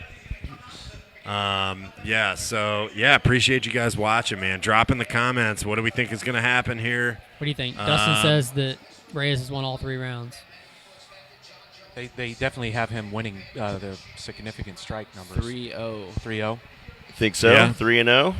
appreciate you guys watching, man. Drop in the comments. What do we think is going to happen here? What do you think? Dustin says that Reyes has won all 3 rounds. They definitely have him winning the significant strike numbers. 3-0. 3-0. Think so? Yeah. 3-0.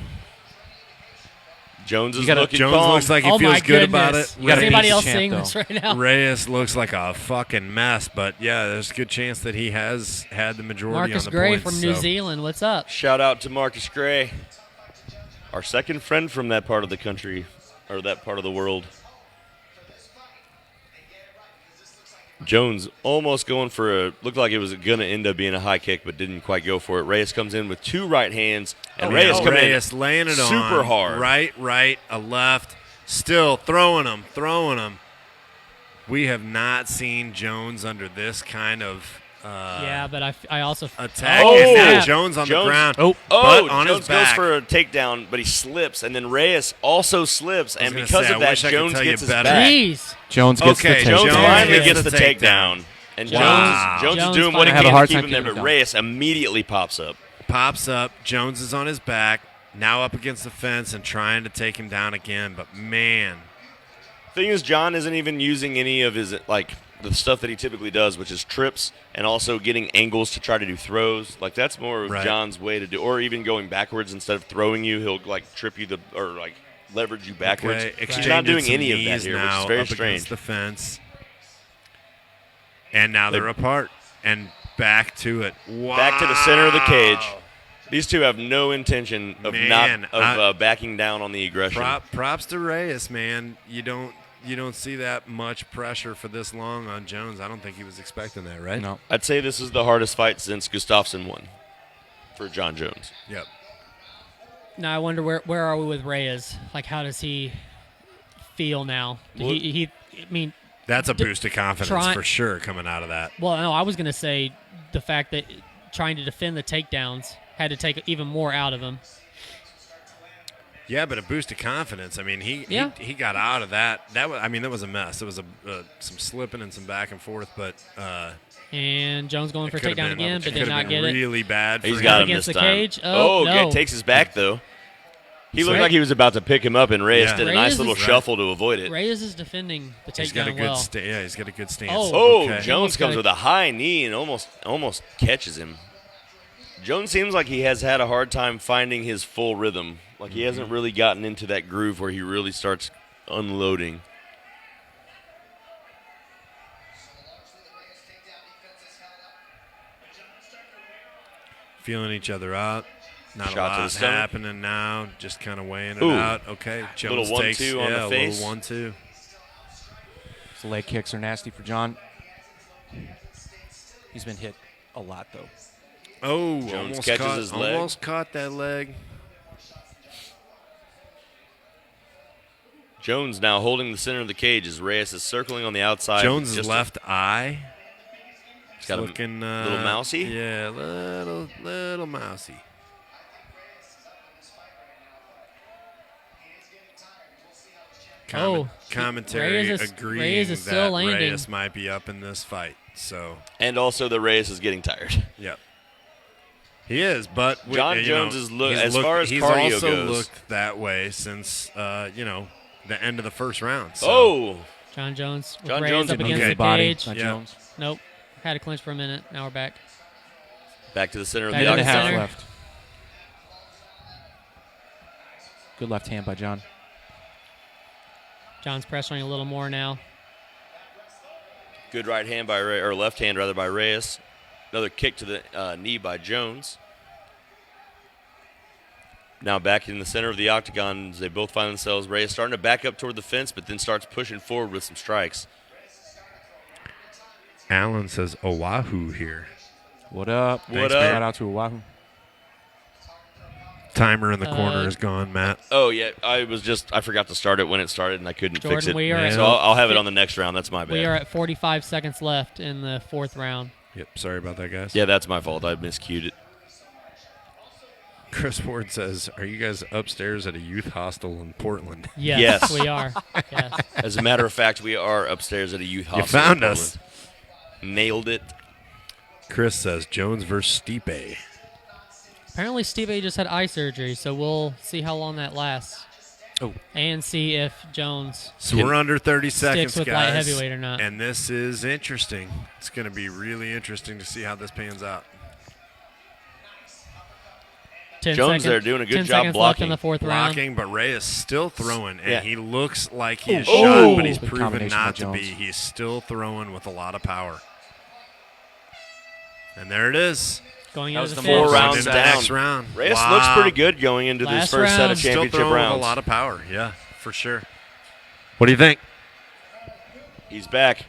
Jones is You gotta- looking Jones calm. looks like he Oh feels my good goodness. about it. You gotta Is beat anybody the else champ, seeing though. this right now? Reyes looks like a fucking mess, but yeah, there's a good chance that he has had the majority Marcus on the Gray points. from New so. Zealand. What's up? Shout out to Marcus Gray, our second friend from that part of the country, or that part of the world. Jones almost going for looked like it was going to end up being a high kick, but didn't quite go for it. Reyes comes in with 2 right hands, and Reyes coming Reyes laying it on. super hard. Right, a left. Still throwing them. We have not seen Jones under this kind of Yeah, but I also attack. Oh, and now yeah. Jones on the Jones- ground. Oh, but on Jones his back. goes for a takedown, but he slips, and then Reyes also slips, and gonna because say, of I that, wish I could Jones tell you gets his better. back. Jeez. Jones gets Okay, the Jones takedown. Jones finally gets gets the the takedown. takedown, and Wow. Jones is Jones doing what he finally- can I have a to hard keep time him there, keeping but him down. Reyes immediately pops up. Pops up. Jones is on his back. Now up against the fence and trying to take him down again. But man, Thing is, John isn't even using any of his the stuff that he typically does, which is trips and also getting angles to try to do throws. Like that's more of Right. John's way to do, or even going backwards instead of throwing you, he'll trip you or leverage you backwards. okay, He's not doing exchanging any some of that knees here, which now is very up strange. against the fence. And now they're apart and back to it. Wow. Back to the center of the cage. These two have no intention of Man, backing down on the aggression. Props to Reyes, man. You you don't see that much pressure for this long on Jones. I don't think he was expecting that, right? No. I'd say this is the hardest fight since Gustafsson won for John Jones. Yep. Now I wonder where are we with Reyes? Like, how does he feel now? Well- That's a boost of confidence try- for sure coming out of that. Well, no, I was going to say the fact that trying to defend the takedowns had to take even more out of him. Yeah, but a boost of confidence. I mean, he got out of that. That was a mess. It was some slipping and some back and forth, but And Jones going for a could've takedown been- again, it but did could've not been get it. really bad. For He's him. got him Against this the time. cage? Oh, no. Good. Takes his back, though. He looked like he was about to pick him up, and Reyes Yeah. did a Reyes nice little is- shuffle to avoid it. Reyes is defending the He's got a takedown good well. he's got a good stance. Oh, Okay. Jones Almost comes got with a high knee and almost catches him. Jones seems like he has had a hard time finding his full rhythm. Like he hasn't really gotten into that groove where he really starts unloading. Feeling each other out. Not Shot a to the lot stomach. happening now. Just kind of weighing it Ooh. out. Okay, Jones Little 1-2 takes on the a face. little 1-2. His leg kicks are nasty for John. He's been hit a lot, though. Oh, Jones almost catches caught, his leg. Almost caught that leg. Jones now holding the center of the cage as Reyes is circling on the outside. Jones' Just left eye. He's got looking a little mousy. Yeah, little mousy. Commentary Reyes agreeing is that still landing. Reyes might be up in this fight. So, And also the Reyes is getting tired. yep. He is, but John you Jones know, is he's as far as he's cardio also goes. looked that way since the end of the first round. So. Oh, John Jones. With John Reyes Jones up in against okay. the Body, cage. not Yeah. Jones. Nope. Had to clinch for a minute. Now we're back. back to the center of Back the to Minute and a the half center. left. Good left hand by John. John's pressuring a little more now. Good right hand by or left hand rather by Reyes. Another kick to the knee by Jones. Now back in the center of the octagon, they both find themselves. Reyes starting to back up toward the fence, but then starts pushing forward with some strikes. Allen says Oahu here. What up? What Thanks, up? Shout out to Oahu. Timer in the corner is gone, Matt. Oh yeah, I forgot to start it when it started, and I couldn't fix Jordan, it. we are at- So I'll have it on the next round. That's my bad. We are at 45 seconds left in the fourth round. Yep, sorry about that, guys. Yeah, that's my fault. I miscued it. Chris Ward says, "Are you guys upstairs at a youth hostel in Portland?" Yes, Yes. we are. Yes. As a matter of fact, we are upstairs at a youth hostel. found in us. Portland. Nailed it. Chris says Jones versus Stipe. Apparently, Stipe just had eye surgery, so we'll see how long that lasts. Oh. And see if Jones So we're under 30 seconds, with guys. light heavyweight or not. And this is interesting. It's going to be really interesting to see how this pans out. 10 Jones seconds, there doing a good 10 job seconds left in blocking. the fourth round. Blocking, but Ray is still throwing, and Yeah. he looks like he is Oh. shot, but he's Good proven combination not by to be. Jones. He's still throwing with a lot of power. And there it is. Going That into was the the fifth. Four Going rounds into the down. next round. Reyes Wow. looks pretty good going into this Last first set round. of Still championship throwing rounds. with a lot of power. Yeah, for sure. What do you think? He's back.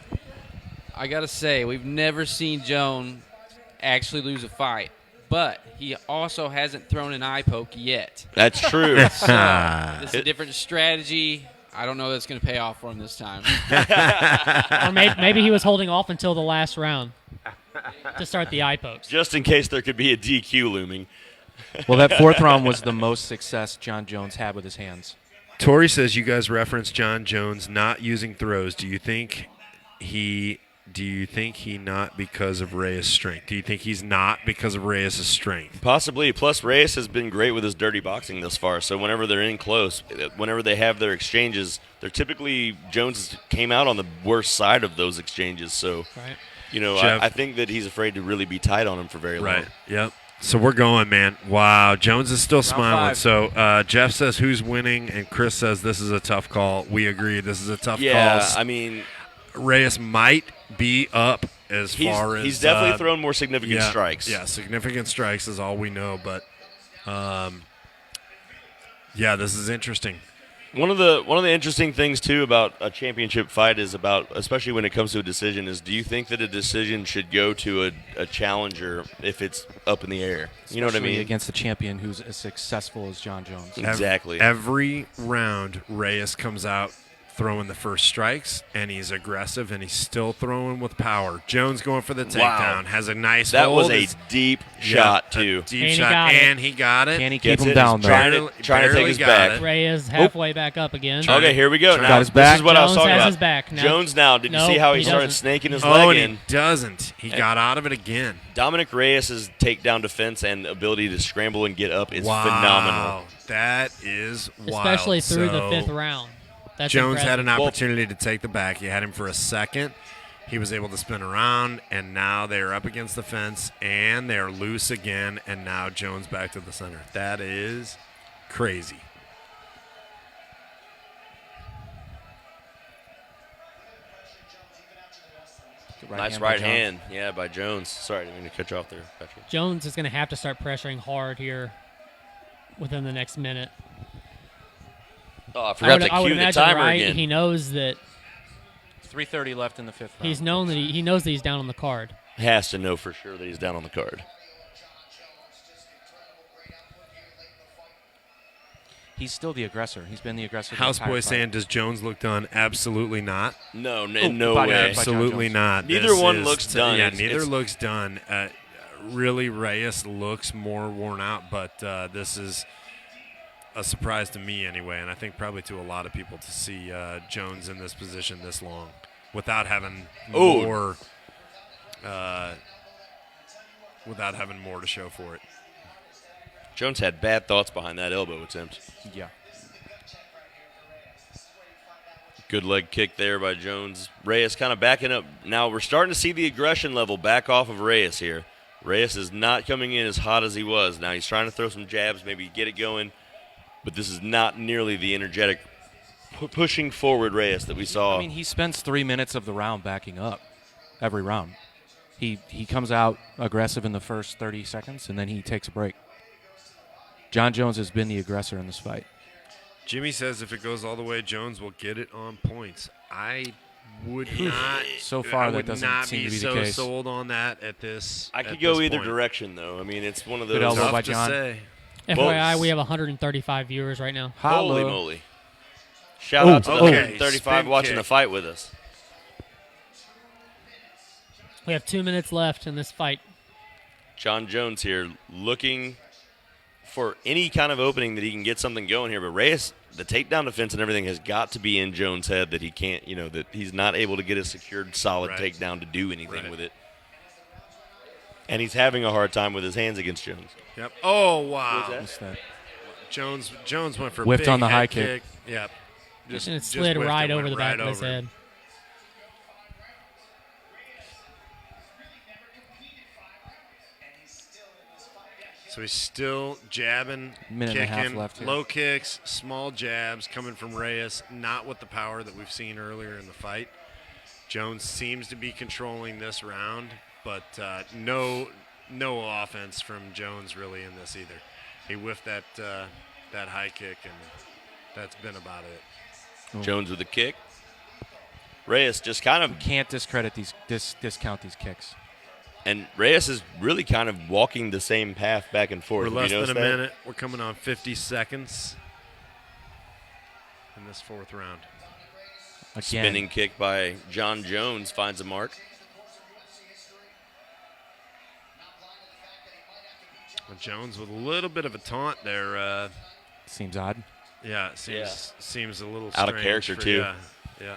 I gotta say, we've never seen Jones actually lose a fight, but he also hasn't thrown an eye poke yet. That's true. So it's a different strategy. I don't know that's going to pay off for him this time. Or maybe he was holding off until the last round to start the eye pokes. Just in case there could be a DQ looming. Well, that fourth round was the most success John Jones had with his hands. Tori says you guys referenced John Jones not using throws. Do you think he not because of Reyes' strength? Do you think he's not because of Reyes' strength? Possibly. Plus, Reyes has been great with his dirty boxing thus far. So whenever they're in close, whenever they have their exchanges, they're typically Jones came out on the worst side of those exchanges. So, Right. Jeff? I think that he's afraid to really be tight on him for very long. Yep. So we're going, man. Wow. Jones is still smiling. 5. So Jeff says who's winning, and Chris says this is a tough call. We agree. This is a tough Yeah, call. I mean, Reyes might be up as far as he's definitely thrown more significant strikes. Yeah, significant strikes is all we know. But, yeah, this is interesting. One of the interesting things too about a championship fight is about, especially when it comes to a decision, is do you think that a decision should go to a challenger if it's up in the air? You know what I Especially mean? against a champion who's as successful as John Jones. Exactly. Every round, Reyes comes out throwing the first strikes, and he's aggressive, and he's still throwing with power. Jones going for the takedown. Wow. Has a nice That hold. was a deep shot too. Deep And he shot, got it. and he got it. Can he keep Gets him it, down, he's though? trying to take Barely his got back. it. Reyes halfway back up again. Okay, here we go. Got Now, his back. this is what I was Jones talking has about. his back now. Jones now, did you No, see how he he started doesn't. snaking his Oh, leg and in? he doesn't. He got out of it again. Dominic Reyes' takedown defense and ability to scramble and get up is phenomenal. That is wild. Especially through the So, 5th round. That's Jones had impressive. an opportunity to take the back. You had him for a second. He was able to spin around, and now they're up against the fence, and they're loose again, and now Jones back to the center. That is crazy. Nice right hand, yeah, by Jones. Sorry, I didn't mean to cut you off there, Patrick. Jones is going to have to start pressuring hard here within the next minute. Oh, I forgot to I would cue the imagine, timer right? again. He knows that 3:30 left in the 5th round. he knows that he's down on the card. Has to know for sure that he's down on the card. He's still the aggressor. He's been the aggressor. the Houseboy entire saying, fight. does Jones look done? Absolutely not. No, Oh, no by- way. by John Absolutely Jones. not. Neither This one is looks done. Yeah, It's- neither it's- looks done. Really, Reyes looks more worn out, but this is a surprise to me anyway, and I think probably to a lot of people to see Jones in this position this long without having more. Without having more to show for it. Jones had bad thoughts behind that elbow attempt. Yeah. Good leg kick there by Jones. Reyes kind of backing up. Now we're starting to see the aggression level back off of Reyes here. Reyes is not coming in as hot as he was. Now he's trying to throw some jabs, maybe get it going, but this is not nearly the energetic pushing forward Reyes that we saw. I mean, he spends 3 minutes of the round backing up every round. He comes out aggressive in the first 30 seconds, and then he takes a break. John Jones has been the aggressor in this fight. Jimmy says if it goes all the way, Jones will get it on points. I would not. So far, I that would doesn't not seem to be the so case. sold on that at this. I at could go this either point. direction, though. I mean, it's one of those. Good elbow Tough by to John. say. FYI, Both. we have 135 viewers right now. Holy Holla. moly. Shout out to the Okay, 135 spin watching kick. the fight with us. We have 2 minutes left in this fight. John Jones here looking for any kind of opening that he can get something going here. But Reyes, the takedown defense and everything has got to be in Jones' head that he can't, that he's not able to get a secured, solid Right. takedown to do anything Right. with it. And he's having a hard time with his hands against Jones. Yep. Oh wow. What's that? What's that? Jones went for Whiffed big on the head high kick. Yep. And it just slid whiffed right it, over went the back right of his over. head. So he's still jabbing, Minute and a half kicking, left here. low kicks, small jabs coming from Reyes, not with the power that we've seen earlier in the fight. Jones seems to be controlling this round, but no offense from Jones really in this either. He whiffed that high kick, and that's been about it. Jones with a kick. Reyes just kind of, Can't discredit discount these kicks. and Reyes is really kind of walking the same path back and forth. We're Have you less than a noticed that? minute. We're coming on 50 seconds in this fourth round. Again, Spinning kick by John Jones finds a mark. Well, Jones with a little bit of a taunt there. seems odd. Yeah, it seems a little Out of strange character, for- too. Yeah.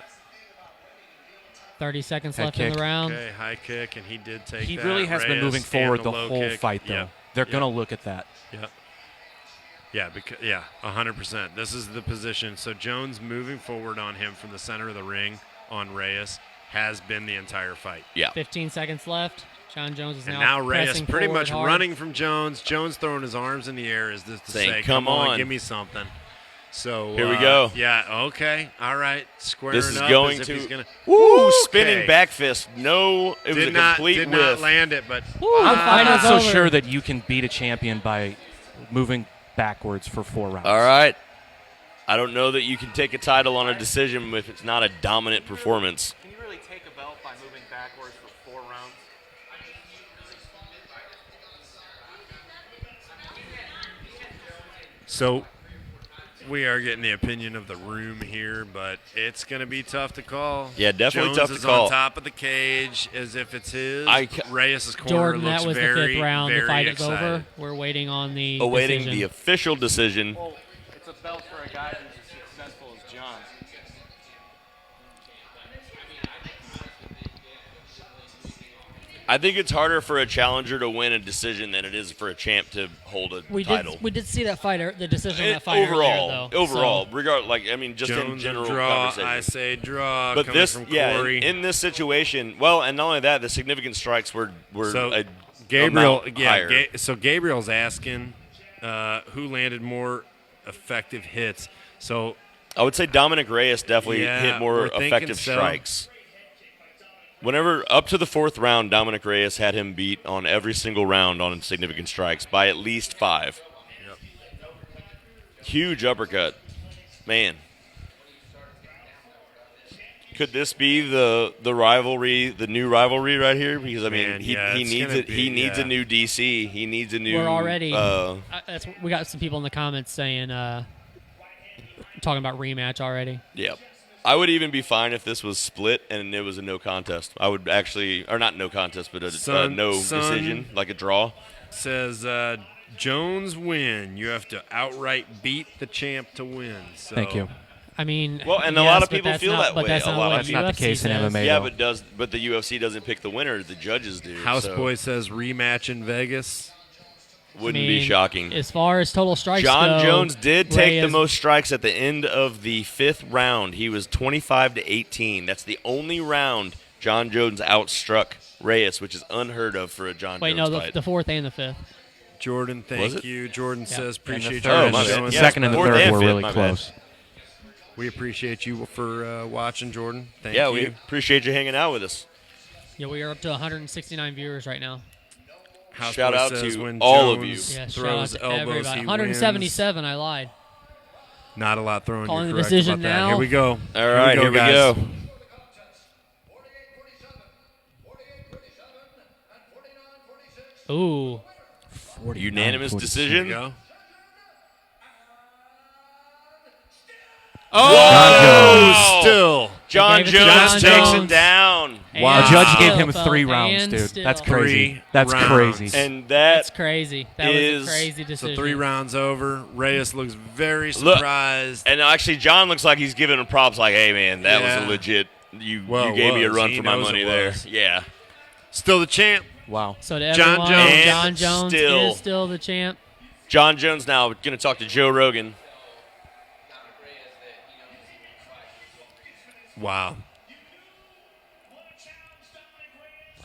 30 seconds Head left in kick. the round. Okay, high kick, and he did take He that. really has been Reyes moving and forward the low whole kick. fight, though. Yep. They're Yep. going to look at that. Yep. Yeah, 100%. This is the position. So Jones moving forward on him from the center of the ring on Reyes has been the entire fight. Yeah. 15 seconds left. John Jones is And now now Reyes pressing pretty forward much hard. running from Jones. Jones throwing his arms in the air as this to Saying, say, "Come on." give me something. So Here we go. Yeah, okay. All right. Squaring This is up going as if he's to. gonna, Woo! Okay. Spinning back fist. No, it was Did a not complete did whiff. not land it, but Woo, the fight I'm not is so over. sure that you can beat a champion by moving backwards for 4 rounds. All right. I don't know that you can take a title on a decision if it's not a dominant performance. Can you really take a belt by moving backwards for 4 rounds? So we are getting the opinion of the room here, but it's going to be tough to call. Yeah, definitely Jones tough to is call. on top of the cage as if it's his. Reyes' corner Jordan, looks that was very, the 5th round. The very fight is excited. over. We're waiting on the Awaiting decision. the official decision. Well, it's a belt for a guy who's as successful as John. I think it's harder for a challenger to win a decision than it is for a champ to hold a title. We did see that fighter, the decision of that fight overall, earlier, though. Just Jones in general draw, conversation. I say draw. But coming this, from yeah, Corey. in this situation, well, and not only that, the significant strikes were So a Gabriel, amount yeah. higher. So Gabriel's asking who landed more effective hits. So I would say Dominic Reyes definitely Yeah, hit more we're thinking effective so. strikes. Whenever up to the 4th round, Dominic Reyes had him beat on every single round on significant strikes by at least 5. Huge uppercut, man. Could this be the rivalry, the new rivalry right here? Because I mean, Man, he it's needs gonna it. He be, needs yeah. a new DC. He needs a new. We're already. We got some people in the comments saying, talking about rematch already. Yeah. I would even be fine if this was split and it was a no contest. I would actually, or not no contest, but a no decision, like a draw. says Jones win. You have to outright beat the champ to win. So. Thank you. I mean, Well, and a yes, lot of but people that's feel not- that but way. That's A not lot what of That's not the UFC case in says. MMA. Yeah, though. but the UFC doesn't pick the winner. The judges do. Houseboy so says rematch in Vegas. wouldn't I be mean, shocking. As far as total strikes John go, Jones did take the Reyes- most strikes at the end of the 5th round. He was 25-18. That's the only round John Jones outstruck Reyes, which is unheard of for a John Wait, Jones no, fight. the 4th and the 5th. Jordan, Was thank it? you. Jordan says And the appreciate third you my guys bad. showing Yeah, second and the fourth third and were fifth, really my bad. close. We appreciate you for watching, Jordan. Thank Yeah, you. we appreciate you hanging out with us. Yeah, we are up to 169 viewers right now. Houseboy Shout out says to when all of Jones you. Yeah, shout out throws to elbows, everybody. he 177, I lied. wins. Not a lot throwing. Calling You're the correct decision about that. now. Here we go. All right, here we guys. go. Ooh, Unanimous 46. Here we decision. go. Oh, Still. John They gave it to Jones John takes him Jones. down. Wow. The judge gave still, him though, 3 rounds, and dude. still. That's crazy. 3 That's rounds. crazy. And That's that crazy. That is- was a crazy decision. So 3 rounds over. Reyes looks very Look, surprised. and actually John looks like he's giving him props like, hey man, that Yeah. was a legit you Well, you gave me a was. run He for my knows money it there. was. Yeah. Still the champ. Wow. So to John everyone, Jones. John Jones Still- is still the champ. John Jones now going to talk to Joe Rogan. Wow.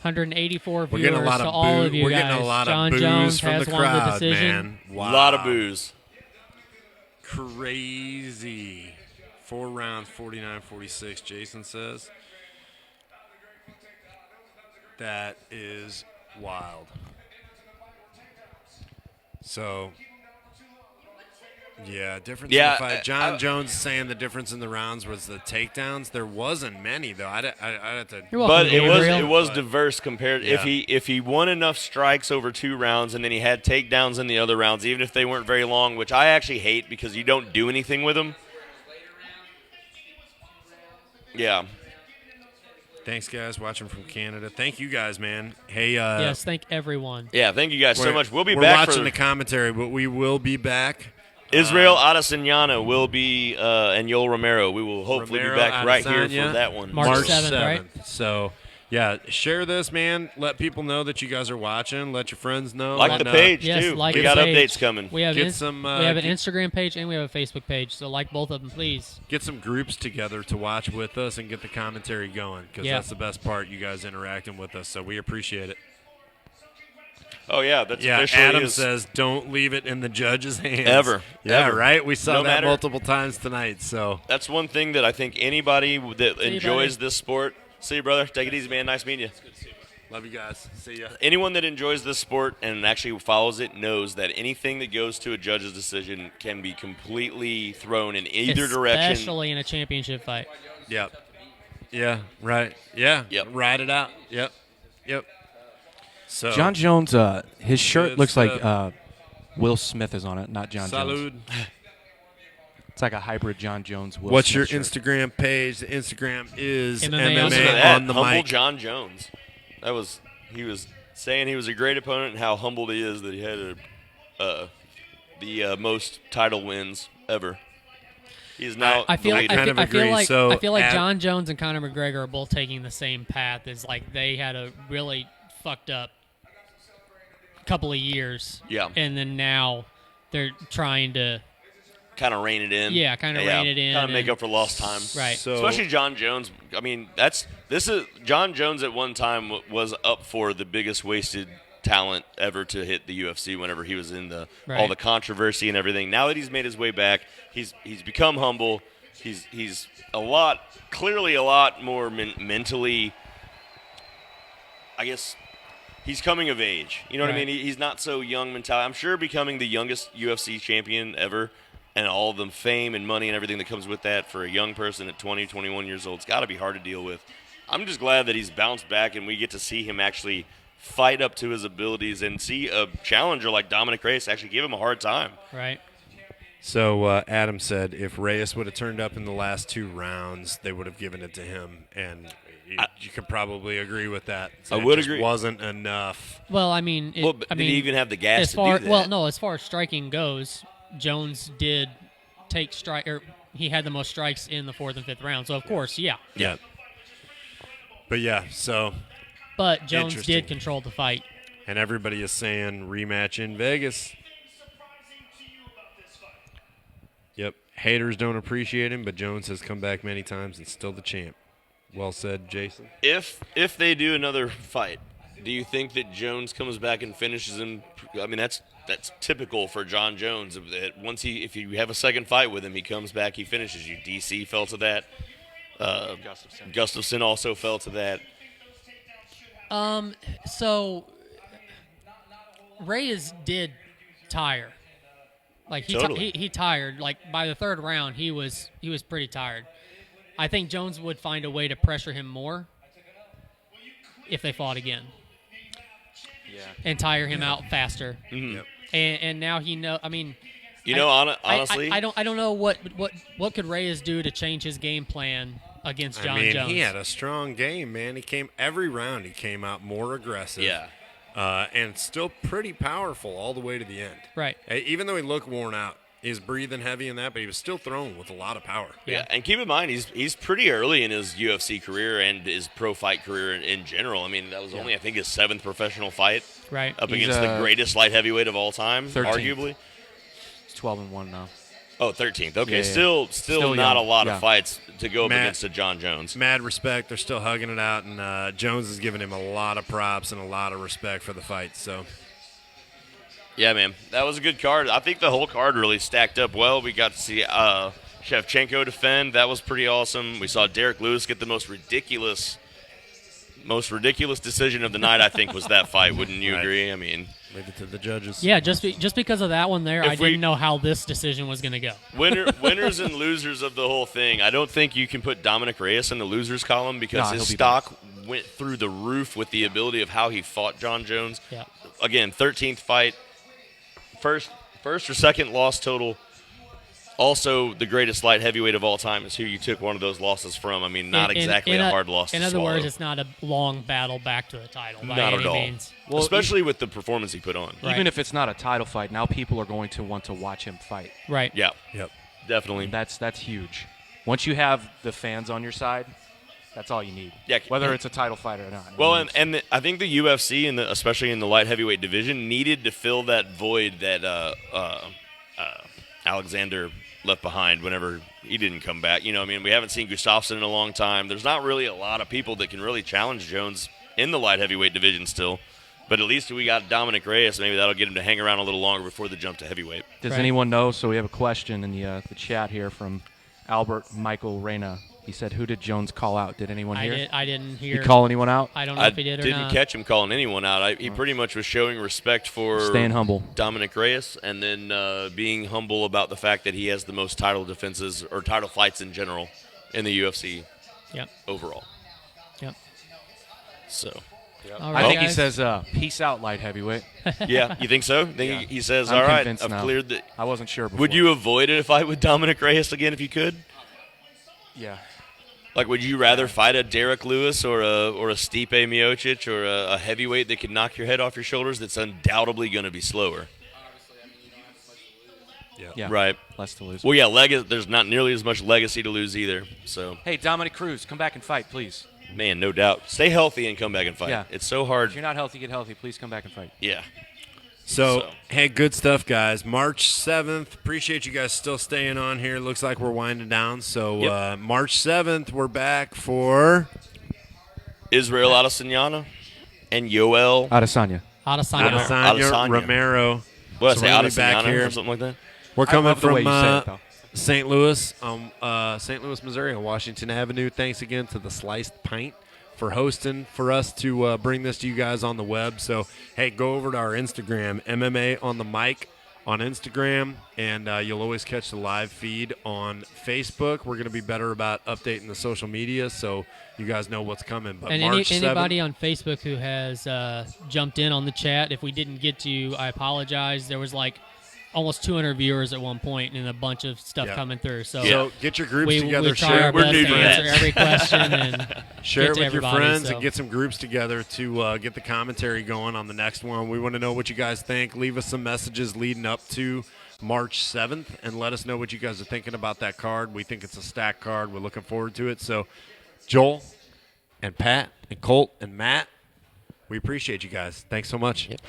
184 We're viewers getting a lot to of all boo- of you We're guys. getting a lot John of boos Jones from has the won the crowd, decision. man. Wow. A lot of booze. Crazy. 4 rounds, 49-46, Jason says. That is wild. So, yeah, difference in Yeah, the fight. John I- Jones saying the difference in the rounds was the takedowns. There wasn't many, though. I'd have to... You're welcome, But it Gabriel. was diverse compared. Yeah. If he won enough strikes over 2 rounds and then he had takedowns in the other rounds, even if they weren't very long, which I actually hate because you don't do anything with them. Yeah. Thanks, guys, watching from Canada. Thank you guys, man. Hey, Yes, thank everyone. Yeah, thank you guys so much. We'll be we're back watching for the commentary, but we will be back. Israel Adesanya will be and Yoel Romero. We will hopefully Romero be back right here Adesanya. for that one. March 7th, right? So, yeah, share this, man. Let people know that you guys are watching. Let your friends know. Like And, the page Yes, too. like we the got page. updates coming. We have Get we some, have an get- Instagram page and we have a Facebook page. So like both of them, please. Get some groups together to watch with us and get the commentary going because Yeah. that's the best part, you guys interacting with us. So we appreciate it. Oh yeah, that's Yeah, officially Adam is. says don't leave it in the judge's hands. Ever. Yeah, Ever. right? We saw No that matter- multiple times tonight. So That's one thing that I think anybody that See you, enjoys buddy. this sport. See you, brother. Take it easy, man. Nice meeting you. Love you guys. See ya. Anyone that enjoys this sport and actually follows it knows that anything that goes to a judge's decision can be completely thrown in either direction. Especially in a championship fight. Yep. Yeah. Right. Yeah. Yep. Ride it out. Yep. Yep. So John Jones, his shirt Good looks stuff. like Will Smith is on it, not John Salud. Jones. It's like a hybrid John Jones. Will What's your Smith shirt. Instagram page? The Instagram is MMA Listen to MMA that, on the humble mic. John Jones. He was saying he was a great opponent and how humbled he is that he had the most title wins ever. He's now. I feel I kind of agree. like So, I feel like Ad- John Jones and Conor McGregor are both taking the same path. Is like they had a really fucked up couple of years. Yeah. And then now they're trying to kind of rein it in. Yeah, kinda rein it in Kind of make and- up for lost time. Right. So, Especially John Jones. I mean, John Jones at one time was up for the biggest wasted talent ever to hit the UFC whenever he was in all Right. the controversy and everything. Now that he's made his way back, he's become humble. He's clearly a lot more mentally, I guess. He's coming of age. You know what I Right. mean? He's not so young mentality. I'm sure becoming the youngest UFC champion ever and all the fame and money and everything that comes with that for a young person at 20, 21 years old, it's got to be hard to deal with. I'm just glad that he's bounced back and we get to see him actually fight up to his abilities and see a challenger like Dominic Reyes actually give him a hard time. Right. So Adam said if Reyes would have turned up in the last 2 rounds, they would have given it to him, and you could probably agree with that. I It would just agree. Wasn't enough. Well, I mean, Did he even have the gas as to far do that? well, no, as far as striking goes, Jones did take strike, or he had the most strikes in the 4th and 5th round. So of course, yeah. Yeah. But yeah, so But Jones Interesting. did control the fight. and everybody is saying rematch in Vegas. Yep. Haters don't appreciate him, but Jones has come back many times and still the champ. Well said, Jason. If they do another fight, do you think that Jones comes back and finishes him? I mean, that's typical for John Jones. That if you have a second fight with him, he comes back, he finishes you. DC fell to that. Gustafson also fell to that. So Reyes did tire. Like Totally. he tired. Like by the 3rd round, he was pretty tired. I think Jones would find a way to pressure him more if they fought again. Yeah. And tire him out faster. Mm-hmm. Yep. And now he know. I mean, Honestly, I don't know what could Reyes do to change his game plan against John Jones. he had a strong game, man. He came every round. He came out more aggressive. yeah. And still pretty powerful all the way to the end. Right. Even though he looked worn out, he was breathing heavy in that, but he was still throwing with a lot of power. Yeah, and keep in mind he's pretty early in his UFC career and his pro fight career in general. I mean, that was only I think his 7th professional fight Right. up He's, against the greatest light heavyweight of all time, 13th. arguably. It's 12-1 now. Oh, 13th. Okay, Yeah, yeah. still not young. a lot Yeah. of fights to go up Matt- against a John Jones. Mad respect. They're still hugging it out, and Jones is giving him a lot of props and a lot of respect for the fight. So, Yeah, man, that was a good card. I think the whole card really stacked up well. We got to see Shevchenko defend. That was pretty awesome. We saw Derrick Lewis get the most ridiculous decision of the night. I think was that fight. Wouldn't you Right. agree? I mean, leave it to the judges. Yeah, just because of that one there, If I didn't know how this decision was going to go. winners and losers of the whole thing. I don't think you can put Dominic Reyes in the losers column because No, his he'll be stock went through the roof with the ability of how he fought John Jones. Yeah. Again, 13th fight, first or second loss total. Also, the greatest light heavyweight of all time is who you took one of those losses from. I mean, not exactly a hard loss In to other swallow. words, it's not a long battle back to the title by Not any at all. means. Well, especially with the performance he put on. Right. Even if it's not a title fight, now people are going to want to watch him fight. Right. Yeah, Yep. definitely. That's huge. Once you have the fans on your side, that's all you need. Yeah. Whether it's a title fight or not. Well, I think the UFC, especially in the light heavyweight division, needed to fill that void that Alexander left behind whenever he didn't come back. You know, I mean, we haven't seen Gustafsson in a long time. There's not really a lot of people that can really challenge Jones in the light heavyweight division still. But at least we got Dominic Reyes. Maybe that'll get him to hang around a little longer before the jump to heavyweight. Does Right. anyone know? So we have a question in the chat here from Albert Michael Reyna. He said, "Who did Jones call out? Did anyone hear? I didn't He hear. call anyone out? I don't know I if he did or didn't not. catch him calling anyone out. He pretty much was showing respect for Staying humble. Dominic Reyes, and then being humble about the fact that he has the most title defenses or title fights in general in the UFC Yep. overall. Yep. So, All I right, think he guys. says, "Peace out, light heavyweight." yeah, you think so? He says, I'm all right, convinced I've now. cleared the. I wasn't sure before. Would you avoid a fight with Dominic Reyes again if you could? Yeah. Like, would you rather fight a Derrick Lewis or a Stipe Miocic or a heavyweight that could knock your head off your shoulders that's undoubtedly going to be slower? Yeah. Right. Less to lose. Well, yeah, there's not nearly as much legacy to lose either. So, Hey, Dominic Cruz, come back and fight, please. man, no doubt. Stay healthy and come back and fight. Yeah. It's so hard. If you're not healthy, get healthy. Please come back and fight. Yeah. So, hey, good stuff, guys. March 7th. Appreciate you guys still staying on here. Looks like we're winding down. So, Yep. March 7th, we're back for Israel Adesanya and Yoel. Adesanya. Adesanya. Adesanya. Romero. What did So I we're say, gonna be back Adesanya here. or something like that? We're coming love the way from you say it, though. St. Louis, Missouri on Washington Avenue. Thanks again to the Sliced Pint for hosting for us to bring this to you guys on the web. So, hey, go over to our Instagram, MMA On The Mic on Instagram, and you'll always catch the live feed on Facebook. We're going to be better about updating the social media so you guys know what's coming. But And March 7th, anybody on Facebook who has jumped in on the chat, if we didn't get to you, I apologize. There was like almost 200 viewers at one point and a bunch of stuff Yeah. coming through. So So get your groups we together, try share our it with best new to to answer that. every question and Share get it to with your everybody, friends so. and get some groups together to get the commentary going on the next one. We want to know what you guys think. Leave us some messages leading up to March 7th and let us know what you guys are thinking about that card. We think it's a stacked card. We're looking forward to it. So, Joel and Pat and Colt and Matt, we appreciate you guys. Thanks so much. Yep.